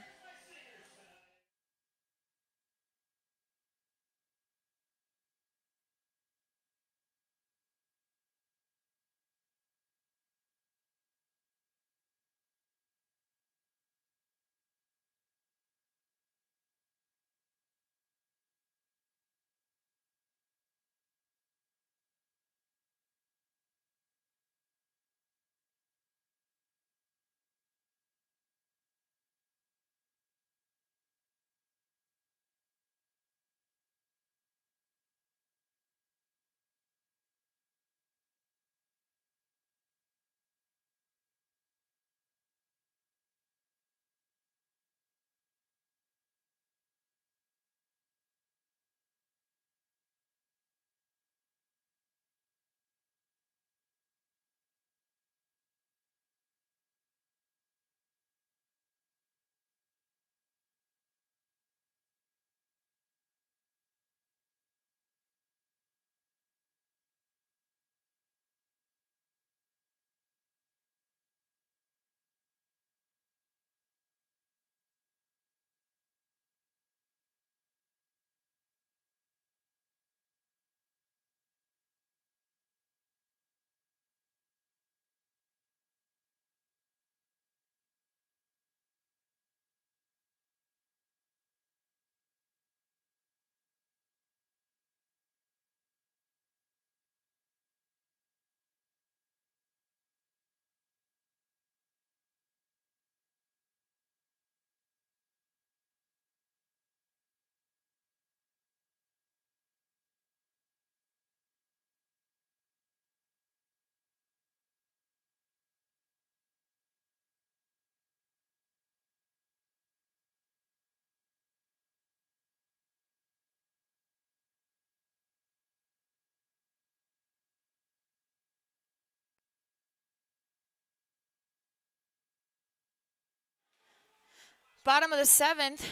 Bottom of the 7th,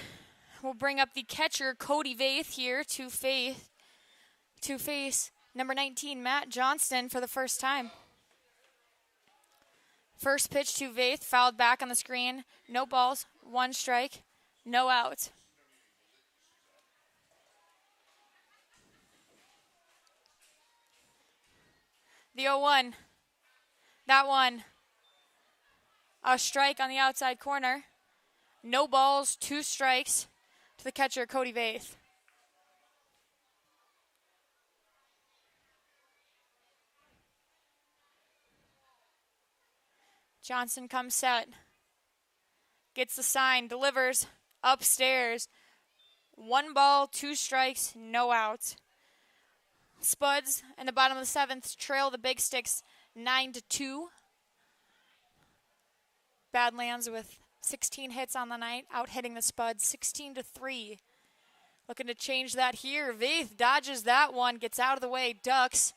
we'll bring up the catcher, Cody Vaith, here to face number 19, Matt Johnston, for the first time. First pitch to Vaith, fouled back on the screen. No balls, 1 strike, no outs. The 0-1. That one, a strike on the outside corner. No balls, 2 strikes to the catcher, Cody Vaith. Johnson comes set. Gets the sign, delivers, upstairs. 1 ball, 2 strikes, no outs. Spuds in the bottom of the 7th trail the Big Sticks 9-2. Badlands with 16 hits on the night, out hitting the Spuds 16-3. Looking to change that here. Vaith dodges that one, gets out of the way, ducks,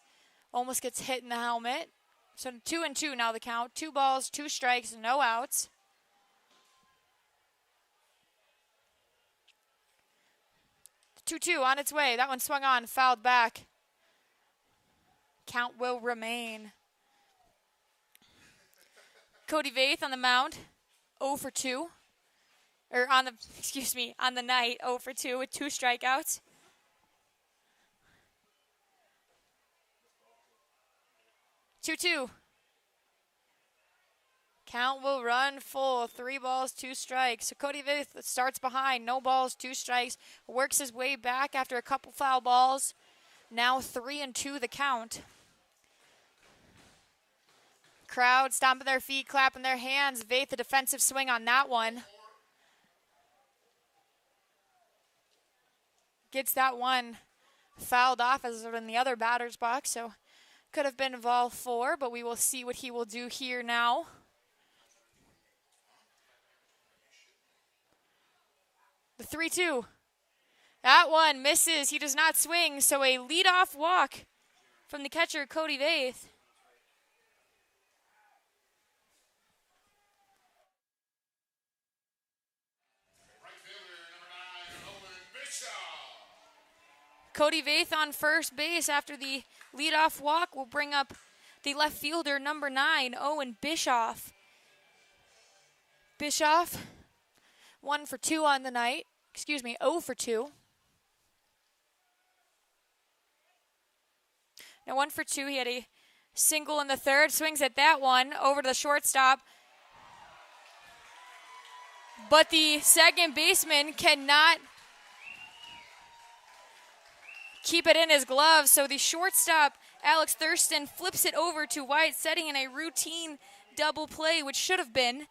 almost gets hit in the helmet. So 2-2 now the count. 2 balls, 2 strikes, no outs. The 2-2 on its way. That one swung on, fouled back. Count will remain. Cody Vaith on the mound, 0 for 2. Or on the night, 0 for 2 with 2 strikeouts. Two. Count will run full. 3 balls, 2 strikes. So Cody Vaith starts behind. No balls, 2 strikes. Works his way back after a couple foul balls. Now 3-2 the count. Crowd stomping their feet, clapping their hands. Vaith, the defensive swing on that one. Gets that one fouled off as in the other batter's box. So could have been ball 4, but we will see what he will do here now. The 3-2. That one misses. He does not swing, so a leadoff walk from the catcher, Cody Vaith. Cody Vaith on first base after the leadoff walk will bring up the left fielder, number 9, Owen Bischoff. Bischoff, 1 for 2 on the night. 0 for 2. Now 1 for 2, he had a single in the 3rd. Swings at that one over to the shortstop. But the second baseman cannot keep it in his glove, so the shortstop, Alex Thurston, flips it over to Wyatt Setian, a routine double play, which should have been,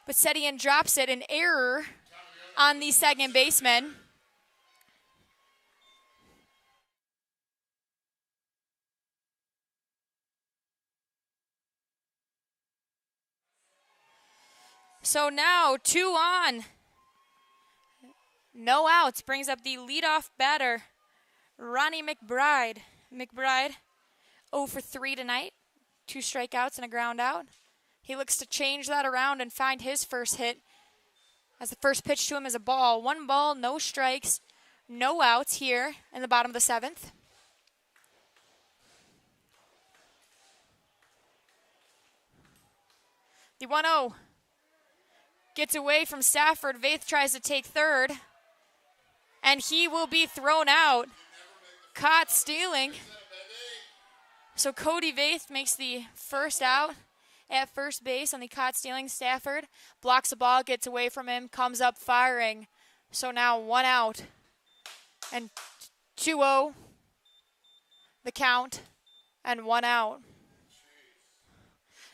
but Setian drops it, an error on the second baseman. So now 2 on. No outs, brings up the leadoff batter, Ronnie McBride. 0 for 3 tonight. 2 strikeouts and a ground out. He looks to change that around and find his first hit, as the first pitch to him is a ball. 1 ball, no strikes, no outs here in the bottom of the 7th. The 1-0 gets away from Stafford. Vaith tries to take third, and he will be thrown out. Caught stealing. So Cody Vaith makes the first out at first base on the caught stealing. Stafford blocks the ball, gets away from him, comes up firing. So now 1 out and 2-0 the count and 1 out.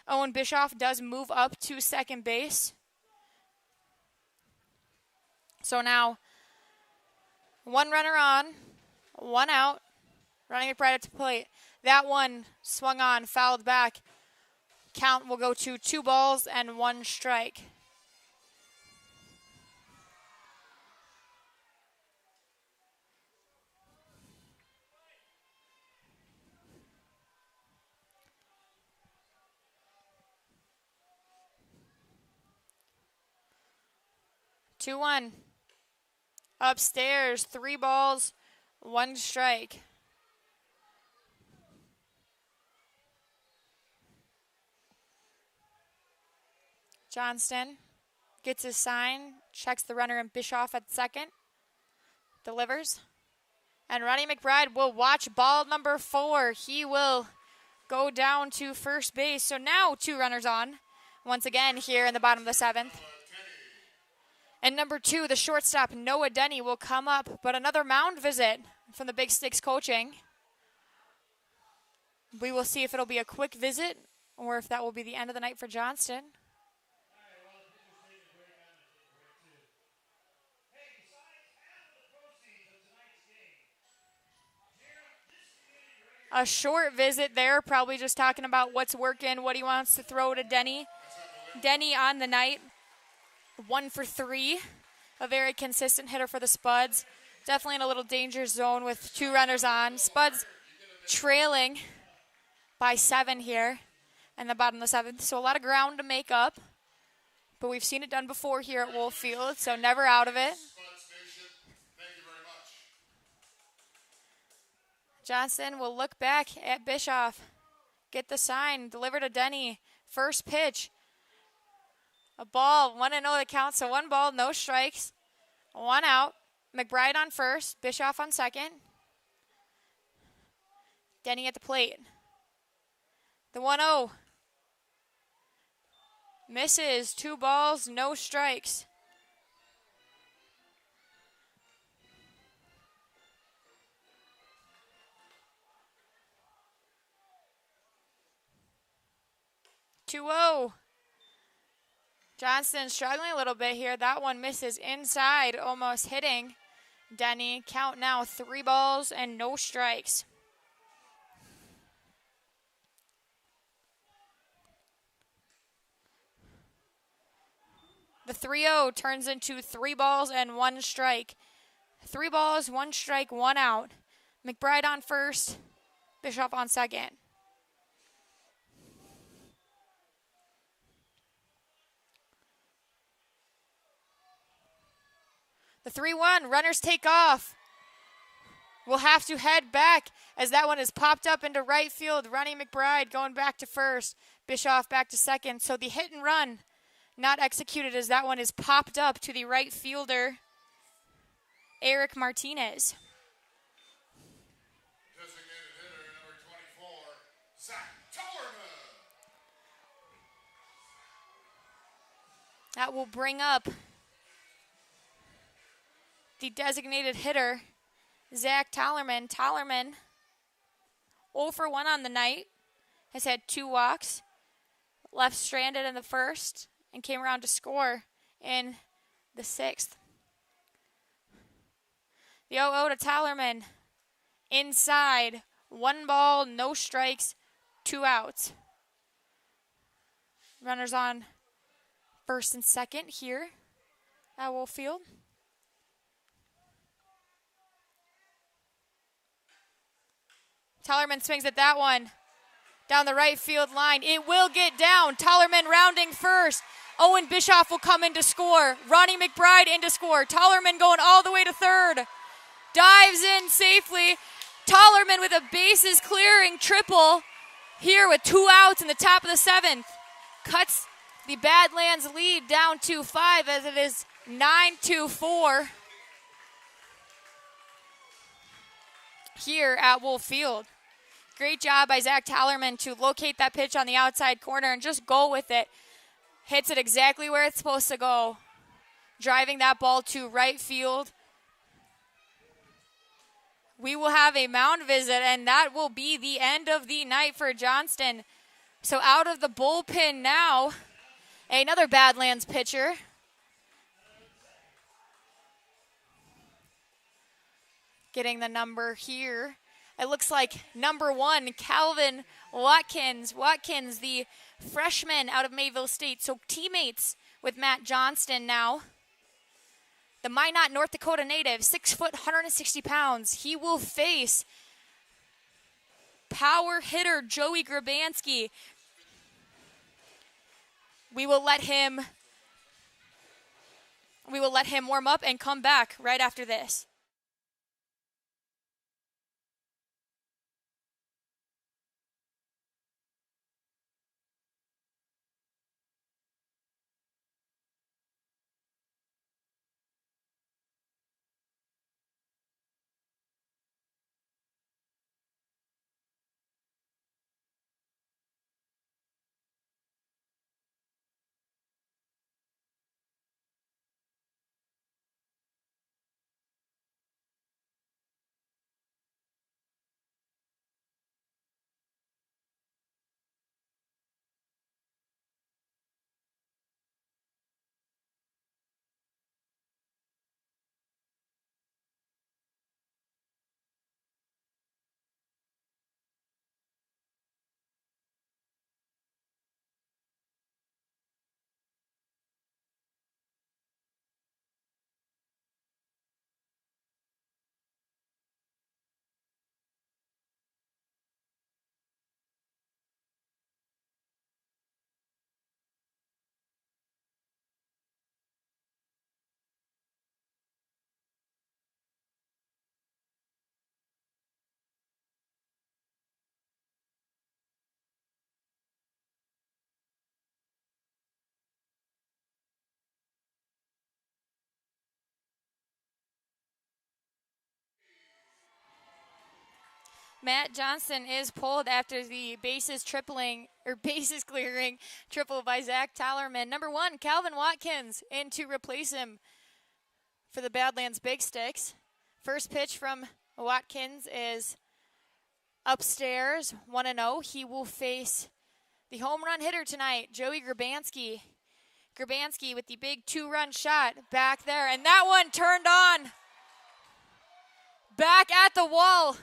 Owen Bischoff does move up to second base. So now 1 runner on, 1 out, running McBride at the plate. That one swung on, fouled back. Count will go to 2 balls and 1 strike. 2-1. Upstairs, 3 balls, 1 strike. Johnston gets his sign, checks the runner and Bischoff at second, delivers. And Ronnie McBride will watch ball number 4. He will go down to first base. So now 2 runners on once again here in the bottom of the 7th. And number 2, the shortstop, Noah Denny, will come up, but another mound visit from the Big Sticks coaching. We will see if it'll be a quick visit or if that will be the end of the night for Johnston. A short visit there, probably just talking about what's working, what he wants to throw to Denny. Denny on the night, 1 for 3. A very consistent hitter for the Spuds. Definitely in a little danger zone with 2 runners on. Spuds trailing by 7 here in the bottom of the 7th. So a lot of ground to make up. But we've seen it done before here at Wolf Field, so never out of it. Johnson will look back at Bischoff. Get the sign. Deliver to Denny. First pitch. A ball. 1-0 the count. So 1 ball, no strikes. 1 out. McBride on first. Bischoff on second. Denny at the plate. The 1-0. Misses. 2 balls, no strikes. Johnston struggling a little bit here. That one misses inside, almost hitting Denny. Count now 3 balls and no strikes. The 3-0 turns into 3 balls and 1 strike. 3 balls, 1 strike, 1 out. McBride on first, Bischoff on second. The 3-1, runners take off. We'll have to head back as that one is popped up into right field. Ronnie McBride going back to first. Bischoff back to second. So the hit and run not executed as that one is popped up to the right fielder, Eric Martinez. Designated hitter number 24, Zach Tollerman. That will bring up the designated hitter, Zach Tollerman. Tollerman, 0 for 1 on the night, has had 2 walks, left stranded in the first, and came around to score in the 6th. The 0-0 to Tollerman, inside, 1 ball, no strikes, 2 outs. Runners on first and second here at Wolf Field. Tollerman swings at that one down the right field line. It will get down. Tollerman rounding first. Owen Bischoff will come in to score. Ronnie McBride in to score. Tollerman going all the way to third. Dives in safely. Tollerman with a bases clearing triple here with 2 outs in the top of the 7th. Cuts the Badlands lead down to 5 as it is 9-4 here at Wolf Field. Great job by Zach Tollerman to locate that pitch on the outside corner and just go with it. Hits it exactly where it's supposed to go. Driving that ball to right field. We will have a mound visit, and that will be the end of the night for Johnston. So out of the bullpen now, another Badlands pitcher. Getting the number here. It looks like number 1, Calvin Watkins. Watkins, the freshman out of Mayville State. So teammates with Matt Johnston now. The Minot, North Dakota native, 6 foot, 160 pounds. He will face power hitter Joey Grabansky. We will let him we will let him warm up and come back right after this. Matt Johnson is pulled after the bases clearing triple by Zach Tallerman. Number 1, Calvin Watkins in to replace him for the Badlands Big Sticks. First pitch from Watkins is upstairs, 1-0. He will face the home run hitter tonight, Joey Grabanski. Grabanski with the big 2-run shot back there, and that one turned on. Back at the wall.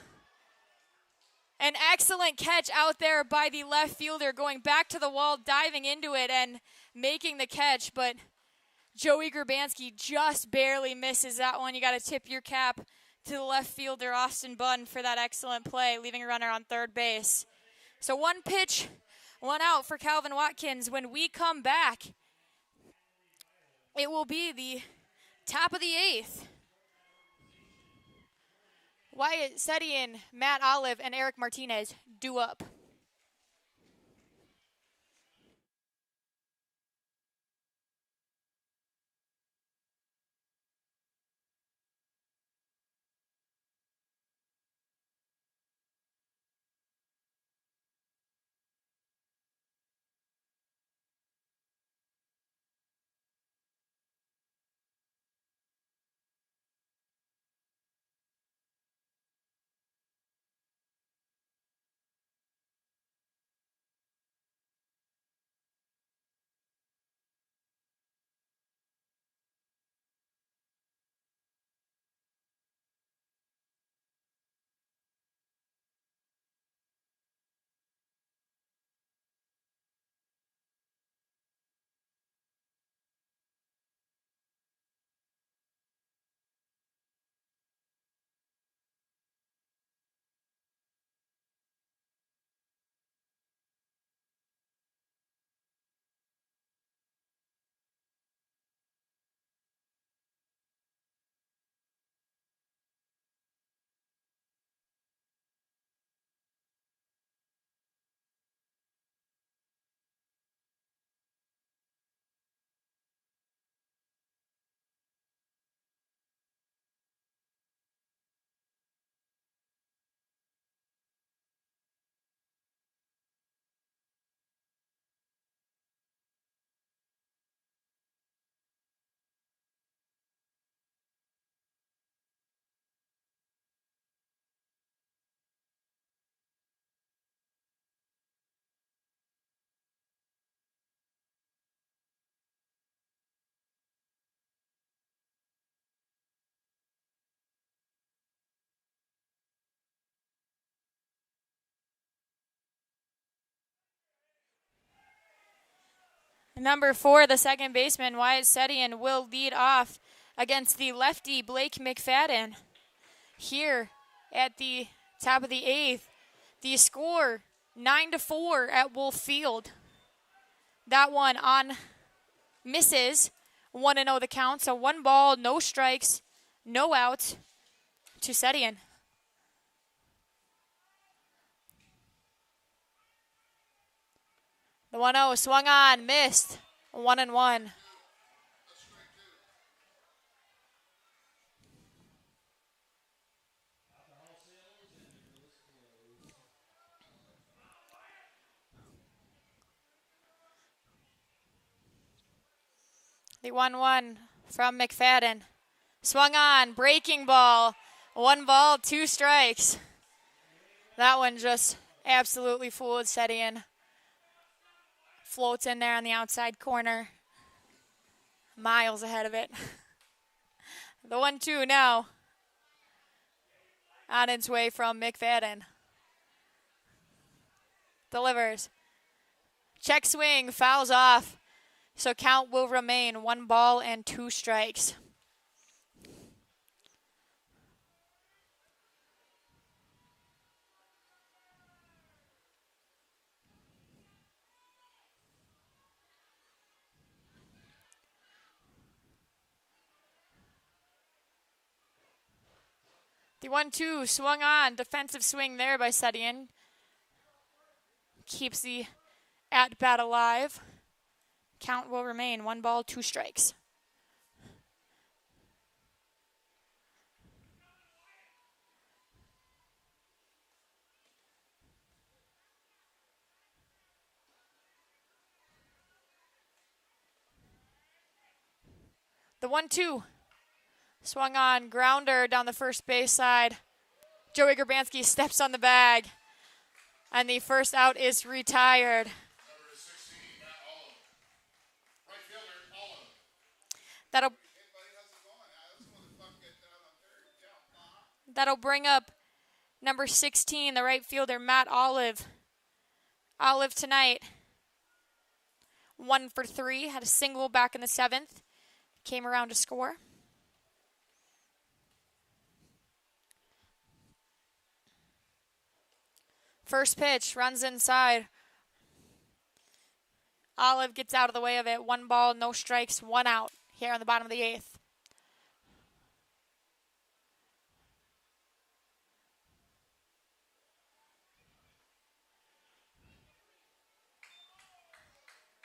An excellent catch out there by the left fielder, going back to the wall, diving into it, and making the catch. But Joey Grabanski just barely misses that one. You got to tip your cap to the left fielder, Austin Bunn, for that excellent play, leaving a runner on third base. So 1 pitch, 1 out for Calvin Watkins. When we come back, it will be the top of the 8th. Wyatt Sedian, Matt Olive, and Eric Martinez due up. Number 4, the second baseman, Wyatt Sedian, will lead off against the lefty, Blake McFadden. Here at the top of the 8th, the score 9-4 at Wolf Field. That one on misses 1-0 the count. So 1 ball, no strikes, no outs to Setian. The 1-0 swung on, missed. 1-1. The 1-1 from McFadden. Swung on, breaking ball. 1 ball, 2 strikes. That one just absolutely fooled Setian. Floats in there on the outside corner. Miles ahead of it. The 1-2 now. On its way from McFadden. Delivers. Check swing, fouls off. So count will remain 1 ball and 2 strikes. The 1-2 swung on. Defensive swing there by Setian. Keeps the at-bat alive. Count will remain 1 ball, 2 strikes. The 1-2 swung on. Grounder down the first base side. Joey Grabanski steps on the bag. And the first out is retired. Number 16, Matt Olive. Right fielder, Olive. That'll bring up number 16, the right fielder, Matt Olive. Olive tonight, 1 for 3, had a single back in the 7th, came around to score. First pitch, runs inside. Olive gets out of the way of it. 1 ball, no strikes, 1 out here on the bottom of the 8th.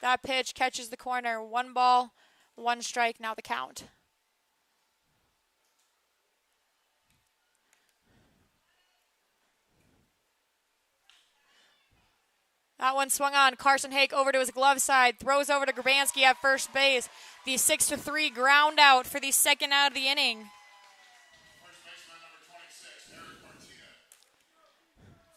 That pitch catches the corner. 1 ball, 1 strike, now the count. That one swung on. Carson Hake over to his glove side. Throws over to Grabanski at first base. The 6-3 ground out for the second out of the inning. First baseman, number 26, Eric Martinez.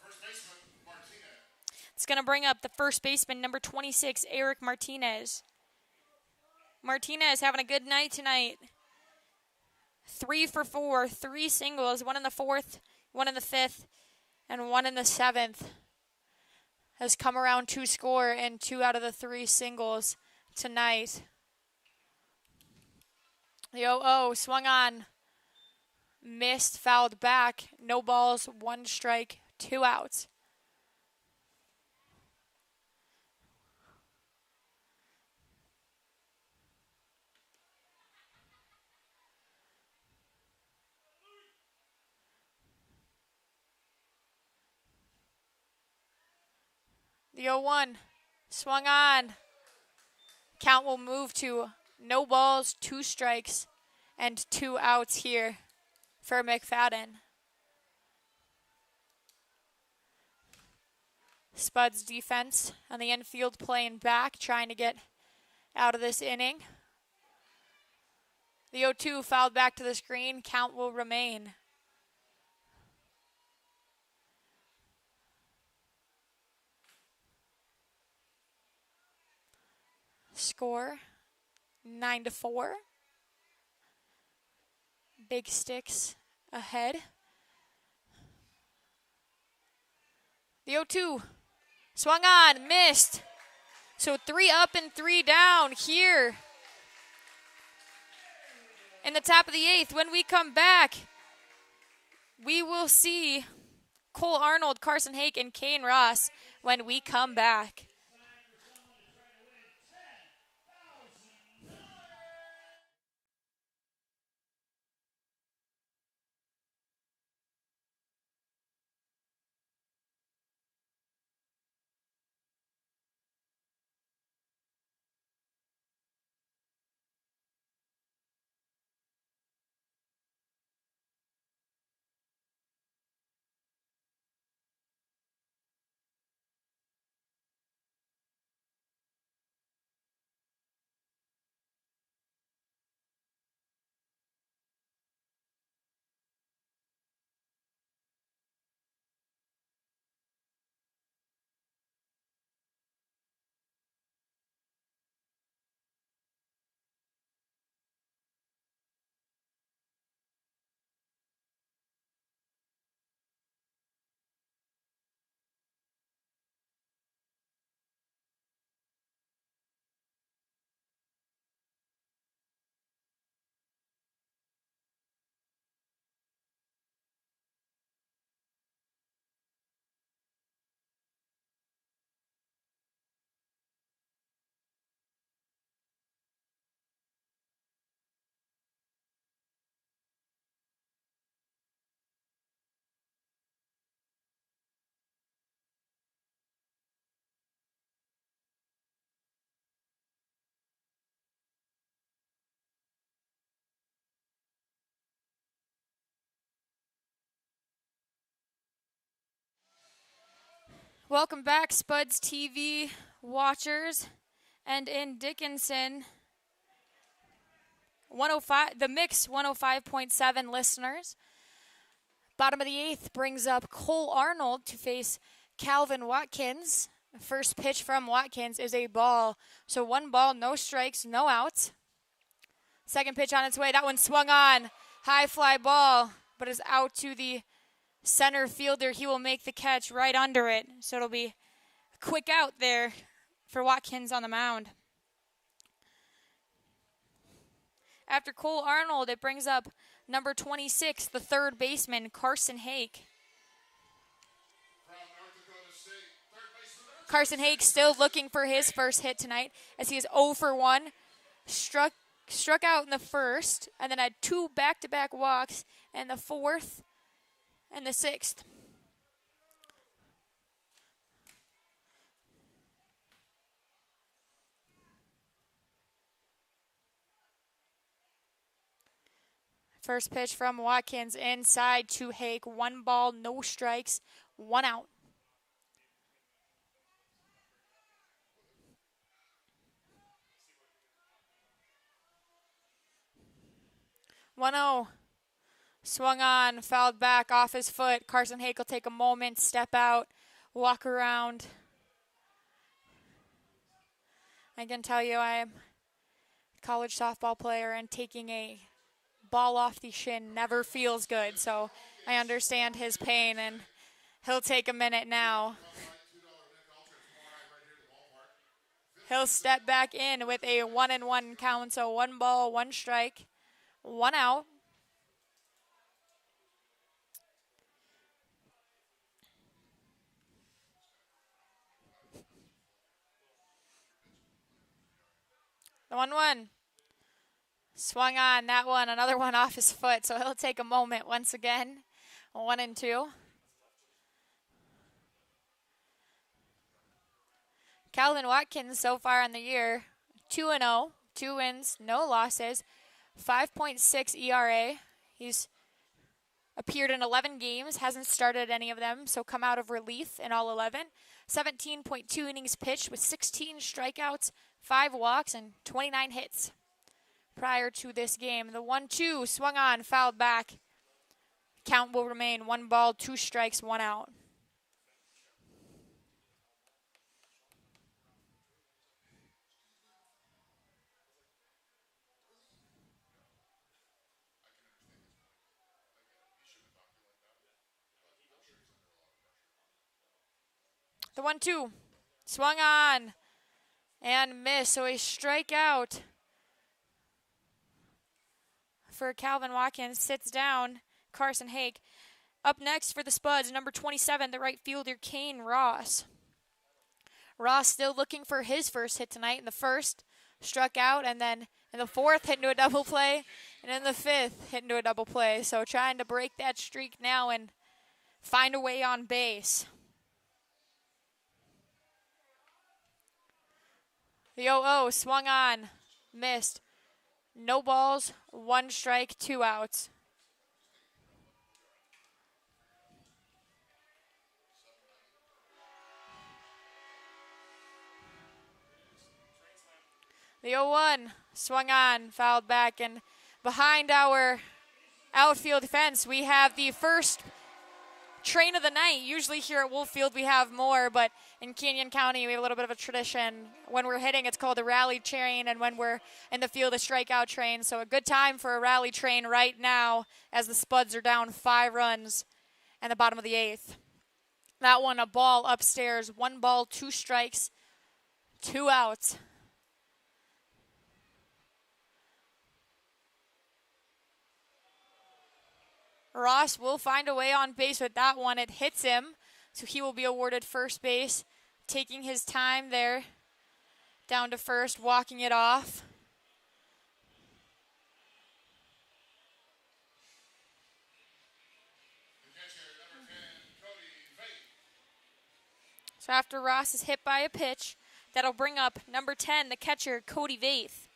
First baseman, Martinez. It's going to bring up the first baseman, number 26, Eric Martinez. Martinez having a good night tonight. 3 for 4, 3 singles, 1 in the 4th, 1 in the 5th, and 1 in the 7th. Has come around to score in 2 out of the 3 singles tonight. The 0-0 swung on. Missed, fouled back. No balls, 1 strike, 2 outs. The 0-1 swung on. Count will move to no balls, 2 strikes, and 2 outs here for McFadden. Spuds defense on the infield playing back, trying to get out of this inning. The 0-2 fouled back to the screen. Count will remain. Score 9-4. Big Sticks ahead. The 0-2 swung on, missed. So 3 up and 3 down here in the top of the 8th. When we come back, we will see Cole Arnold, Carson Hake, and Kane Ross when we come back. Welcome back, Spuds TV watchers, and in Dickinson, 105, the Mix 105.7 listeners. Bottom of the 8th brings up Cole Arnold to face Calvin Watkins. The first pitch from Watkins is a ball. So 1 ball, no strikes, no outs. Second pitch on its way. That one swung on. High fly ball, but is out to the center fielder. He will make the catch right under it. So it'll be a quick out there for Watkins on the mound. After Cole Arnold, it brings up number 26, the third baseman, Carson Hake. Carson Hake still looking for his first hit tonight as he is 0 for 1. Struck out in the first and then had 2 back-to-back walks in the 4th and the 6th. First pitch from Watkins inside to Hake. 1 ball, no strikes, 1 out. 1-0. Swung on, fouled back off his foot. Carson Hake will take a moment, step out, walk around. I can tell you I am a college softball player, and taking a ball off the shin never feels good. So I understand his pain, and he'll take a minute now. He'll step back in with a 1-1 count. So 1 ball, 1 strike, 1 out. The 1-1. Swung on that one, another one off his foot, so he'll take a moment once again. 1-2. Calvin Watkins so far in the year, 2-0, 2 wins, no losses, 5.6 ERA. He's appeared in 11 games, hasn't started any of them, so come out of relief in all 11. 17.2 innings pitched with 16 strikeouts, 5 walks, and 29 hits prior to this game. The 1-2 swung on, fouled back. Count will remain 1 ball, 2 strikes, 1 out. The 1-2 swung on and missed, so a strikeout for Calvin Watkins. Sits down Carson Hake. Up next for the Spuds, number 27, the right fielder, Kane Ross. Ross still looking for his first hit tonight. In the first, struck out, and then in the 4th, hit into a double play, and in the 5th, hit into a double play. So trying to break that streak now and find a way on base. The 0-0 swung on, missed. No balls, 1 strike, 2 outs. The 0-1 swung on, fouled back, and behind our outfield fence, we have the first train of the night. Usually here at Wolffield we have more, but in Canyon County we have a little bit of a tradition. When we're hitting, it's called a rally train, and when we're in the field, a strikeout train. So a good time for a rally train right now as the Spuds are down 5 runs in the bottom of the 8th. That one, a ball upstairs, 1 ball, 2 strikes, 2 outs. Ross will find a way on base with that one. It hits him, so he will be awarded first base, taking his time there down to first, walking it off. So after Ross is hit by a pitch, that'll bring up number 10, the catcher, Cody Vaith.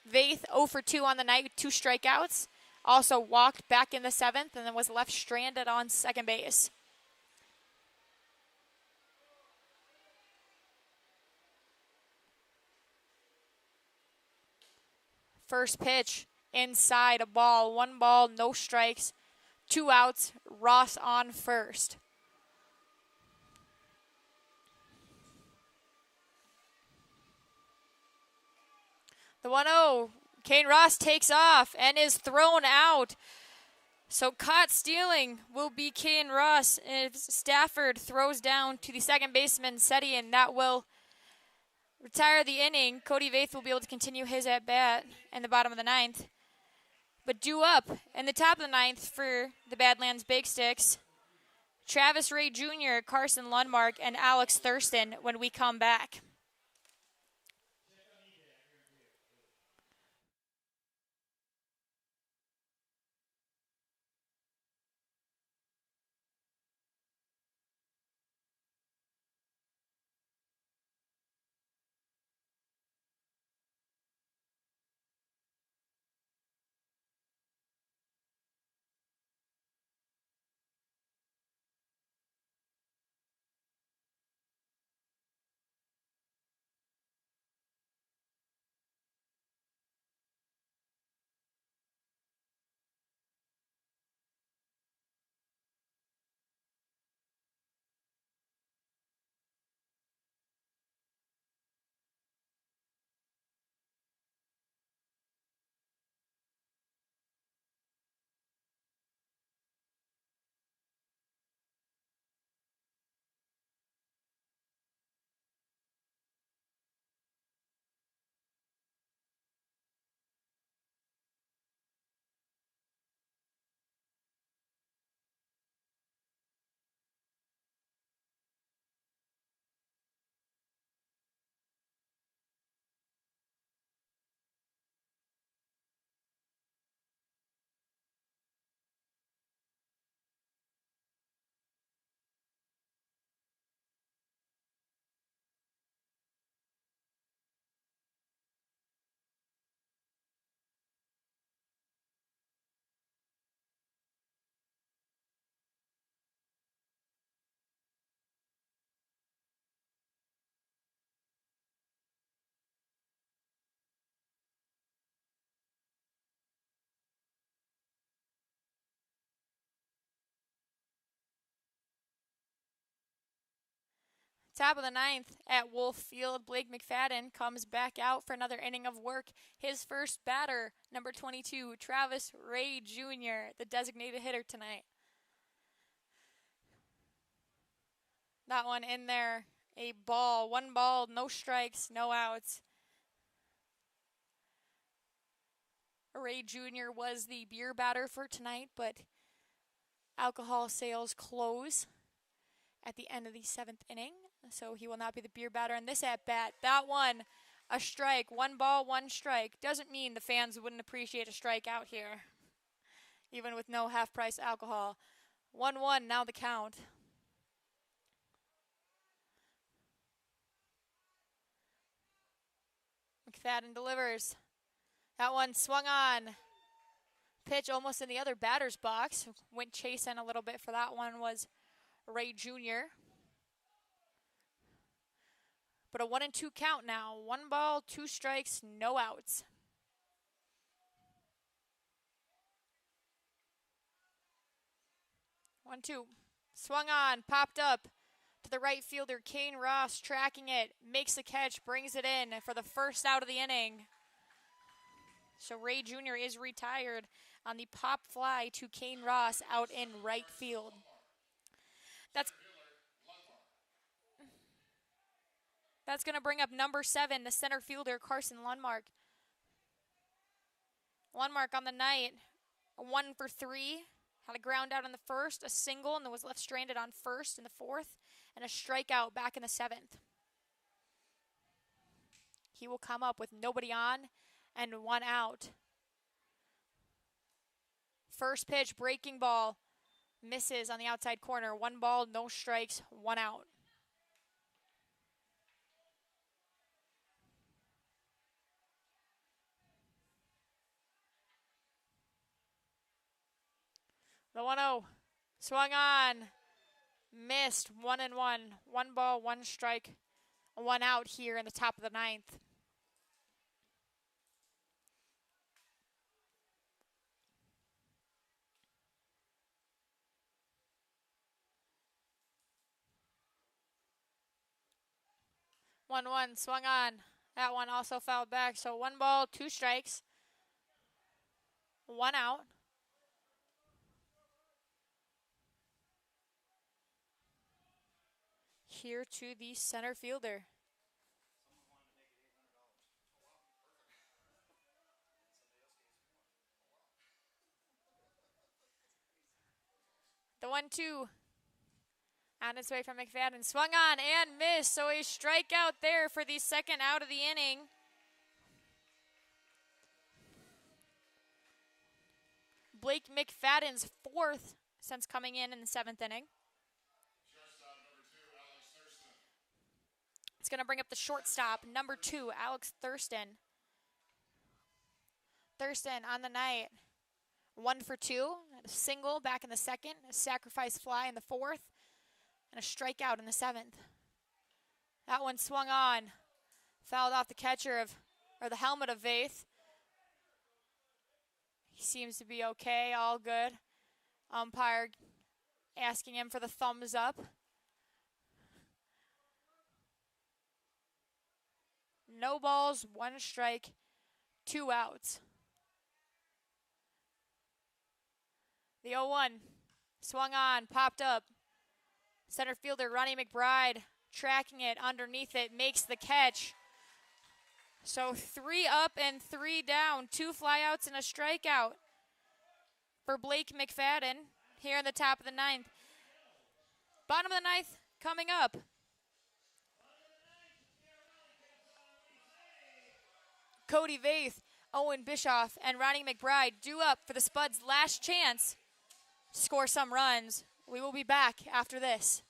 Vaith 0 for 2 on the night with 2 strikeouts. Also walked back in the 7th and then was left stranded on second base. First pitch, inside, a ball. 1 ball, no strikes. 2 outs, Ross on first. The 1-0, Kane Ross takes off and is thrown out. So caught stealing will be Kane Ross. If Stafford throws down to the second baseman, Seti, and that will retire the inning. Cody Vaith will be able to continue his at-bat in the bottom of the 9th. But due up in the top of the 9th for the Badlands Big Sticks, Travis Ray Jr., Carson Lundmark, and Alex Thurston when we come back. Top of the 9th at Wolf Field, Blake McFadden comes back out for another inning of work. His first batter, number 22, Travis Ray Jr., the designated hitter tonight. That one in there, a ball. 1 ball, no strikes, no outs. Ray Jr. was the beer batter for tonight, but alcohol sales close at the end of the 7th inning, so he will not be the beer batter in this at-bat. That one, a strike. 1 ball, 1 strike. Doesn't mean the fans wouldn't appreciate a strike out here, even with no half-price alcohol. 1-1, now the count. McFadden delivers. That one swung on. Pitch almost in the other batter's box. Went chasing a little bit for that one was Ray Jr. But a 1-2 count now. 1 ball, 2 strikes, no outs. One, two. Swung on, popped up to the right fielder, Kane Ross, tracking it, makes the catch, brings it in for the first out of the inning. So Ray Jr. is retired on the pop fly to Kane Ross out in right field. That's going to bring up number 7, the center fielder, Carson Lundmark. Lundmark on the night, a 1 for 3. Had a ground out in the first, a single, and then was left stranded on first in the 4th, and a strikeout back in the 7th. He will come up with nobody on and 1 out. First pitch, breaking ball, misses on the outside corner. 1 ball, no strikes, 1 out. The 1-0, swung on, missed, 1-1. 1 ball, 1 strike, 1 out here in the top of the 9th. 1-1 swung on. That one also fouled back. So 1 ball, 2 strikes. 1 out. Here to the center fielder. The 1-2 on its way from McFadden. Swung on and missed. So a strikeout there for the second out of the inning. Blake McFadden's 4th since coming in the 7th inning. It's going to bring up the shortstop, number 2, Alex Thurston. Thurston on the night, 1 for 2, a single back in the 2nd, a sacrifice fly in the 4th, and a strikeout in the 7th. That one swung on, fouled off the the helmet of Vaith. He seems to be okay, all good. Umpire asking him for the thumbs up. No balls, 1 strike, 2 outs. The 0-1 swung on, popped up. Center fielder Ronnie McBride tracking it underneath it, makes the catch. So 3 up and 3 down, 2 flyouts and a strikeout for Blake McFadden here in the top of the 9th. Bottom of the 9th coming up. Cody Vaith, Owen Bischoff, and Ronnie McBride due up for the Spuds' last chance to score some runs. We will be back after this.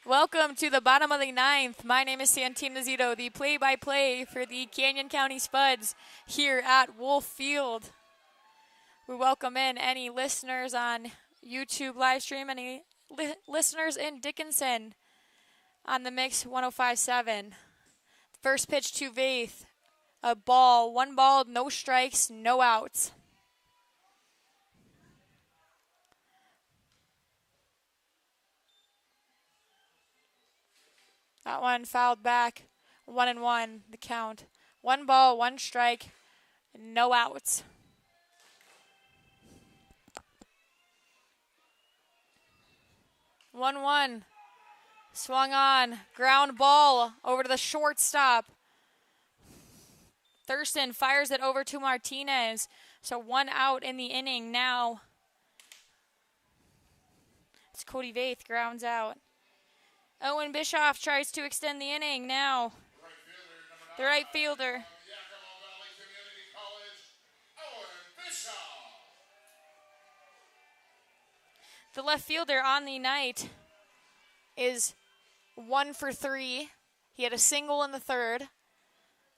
Welcome to the bottom of the 9th. My name is Santina Zito, the play-by-play for the Canyon County Spuds here at Wolf Field. We welcome in any listeners on YouTube live stream, any listeners in Dickinson on the Mix 105.7. First pitch to Vaith, a ball, 1 ball, no strikes, no outs. That one fouled back, 1-1 the count. 1 ball, 1 strike, no outs. One swung on, ground ball over to the shortstop. Thurston fires it over to Martinez. So 1 out in the inning now. It's Cody Vaith, grounds out. Owen Bischoff tries to extend the inning now. The right fielder. The left fielder on the night is 1 for 3. He had a single in the 3rd,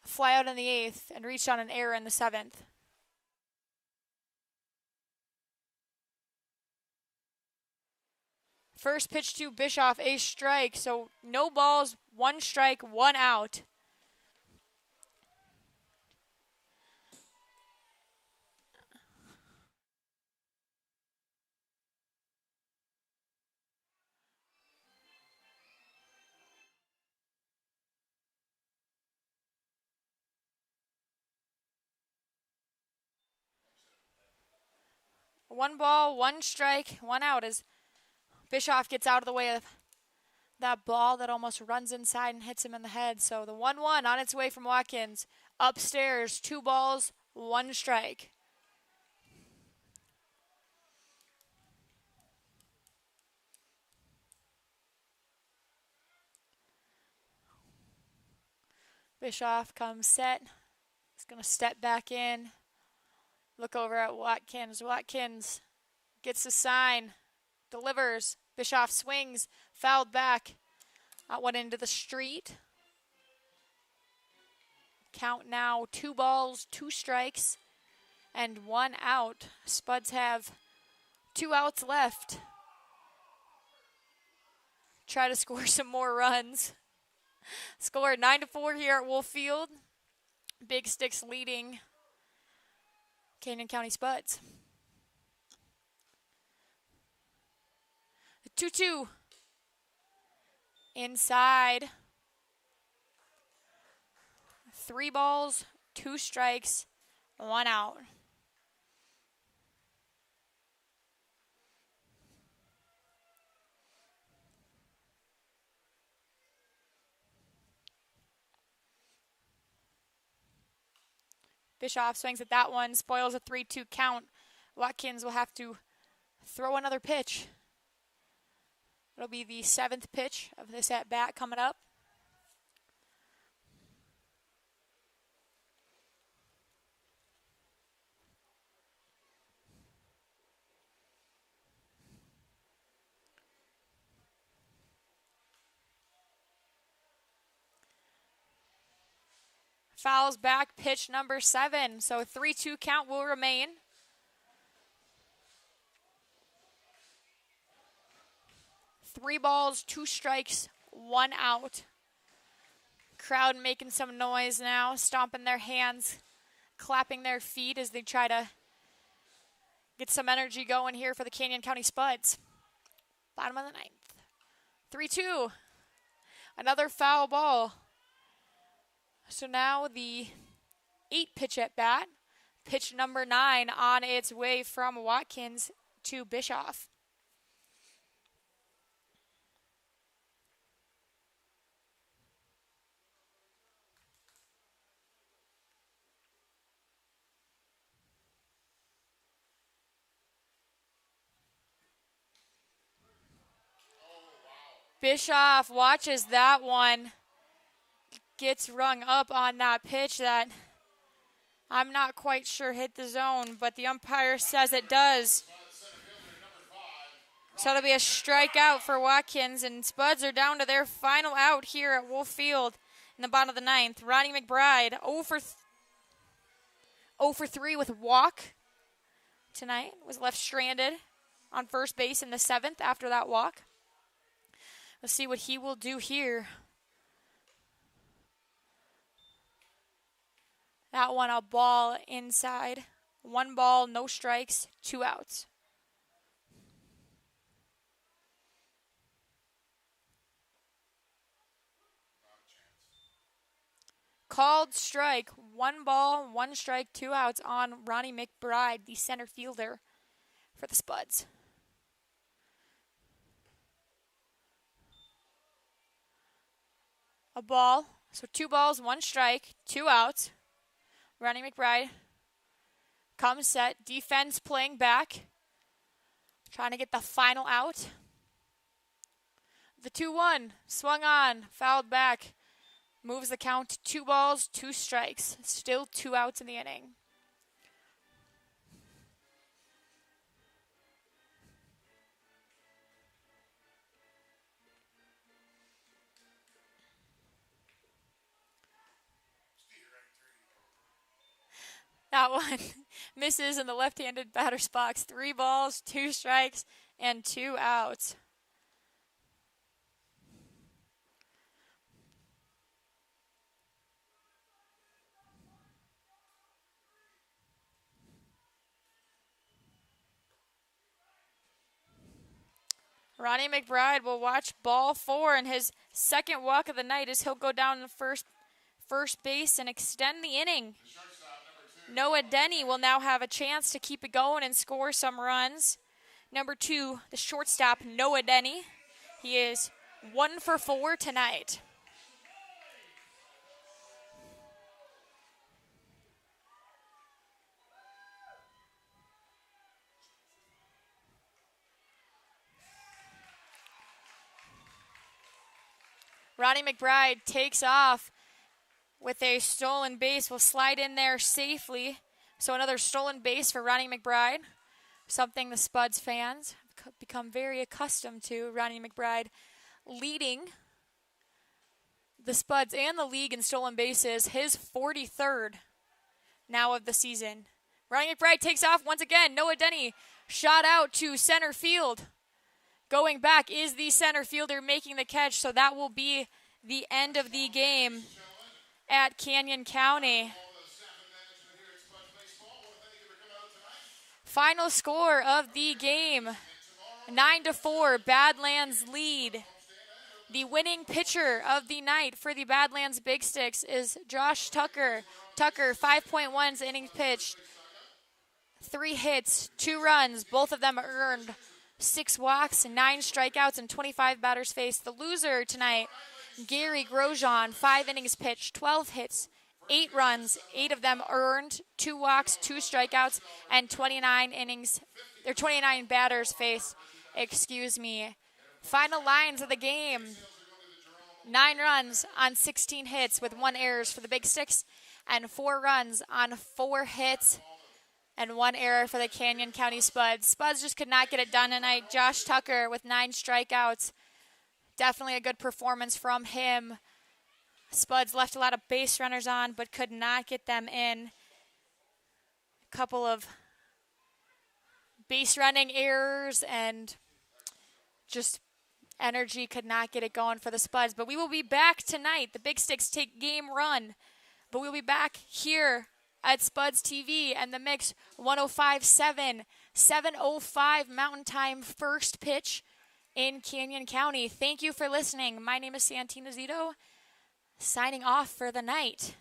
a fly out in the 8th, and reached on an error in the 7th. First pitch to Bischoff, a strike. So no balls, 1 strike, 1 out. 1 ball, 1 strike, 1 out as Bischoff gets out of the way of that ball that almost runs inside and hits him in the head. So the 1-1 on its way from Watkins. Upstairs, 2 balls, 1 strike. Bischoff comes set. He's going to step back in. Look over at Watkins. Watkins gets the sign. Delivers. Bischoff swings. Fouled back. That one into the street. Count now 2 balls, 2 strikes, and 1 out. Spuds have 2 outs left. Try to score some more runs. Score 9-4 here at Wolf Field. Big Sticks leading Canyon County Spuds. The 2-2. Inside. 3 balls, 2 strikes, 1 out. Bischoff swings at that one, spoils a 3-2 count. Watkins will have to throw another pitch. It'll be the 7th pitch of this at-bat coming up. Fouls back, pitch number 7. So 3-2 count will remain. Three balls, 2 strikes, 1 out. Crowd making some noise now, stomping their hands, clapping their feet as they try to get some energy going here for the Canyon County Spuds. Bottom of the 9th. 3-2. Another foul ball. So now the 8 pitch at bat. Pitch number 9 on its way from Watkins to Bischoff. Bischoff watches that one. Gets rung up on that pitch that I'm not quite sure hit the zone, but the umpire says it does. So it'll be a strikeout for Watkins, and Spuds are down to their final out here at Wolf Field in the bottom of the 9th. Ronnie McBride 0 for 3 with walk tonight. Was left stranded on first base in the 7th after that walk. Let's see what he will do here. That one a ball inside. 1 ball, no strikes, 2 outs. Called strike. 1 ball, 1 strike, 2 outs on Ronnie McBride, the center fielder for the Spuds. A ball. So 2 balls, 1 strike, 2 outs. Ronnie McBride comes set. Defense playing back. Trying to get the final out. The 2-1 swung on, fouled back. Moves the count to 2 balls, 2 strikes. Still 2 outs in the inning. That one misses in the left-handed batter's box. 3 balls, 2 strikes, and 2 outs. Ronnie McBride will watch ball 4 in his second walk of the night as he'll go down to first base and extend the inning Noah Denny will now have a chance to keep it going and score some runs. Number 2, the shortstop, Noah Denny. He is 1 for 4 tonight. Ronnie McBride takes off with a stolen base. Will slide in there safely. So another stolen base for Ronnie McBride. Something the Spuds fans have become very accustomed to. Ronnie McBride leading the Spuds and the league in stolen bases. His 43rd now of the season. Ronnie McBride takes off once again. Noah Denny shot out to center field. Going back is the center fielder making the catch, so that will be the end of the game at Canyon County. Final score of the game, 9-4, Badlands lead. The winning pitcher of the night for the Badlands Big Sticks is Josh Tucker. Tucker, 5.1 innings pitched, 3 hits, 2 runs, both of them earned. 6 walks, 9 strikeouts, and 25 batters faced. The loser tonight, Gary Grosjean, 5 innings pitched, 12 hits, 8 runs, 8 of them earned, 2 walks, 2 strikeouts, and 29 batters faced. Final lines of the game: 9 runs on 16 hits with 1 errors for the Big Sticks, and 4 runs on 4 hits and 1 error for the Canyon County Spuds. Spuds just could not get it done tonight. Josh Tucker with 9 strikeouts. Definitely a good performance from him. Spuds left a lot of base runners on, but could not get them in. A couple of base running errors and just energy could not get it going for the Spuds. But we will be back tonight. The Big Sticks take game run. But we'll be back here at Spuds TV and the Mix 105.7, 7:05 Mountain Time first pitch in Canyon County. Thank you for listening. My name is Santina Zito, signing off for the night.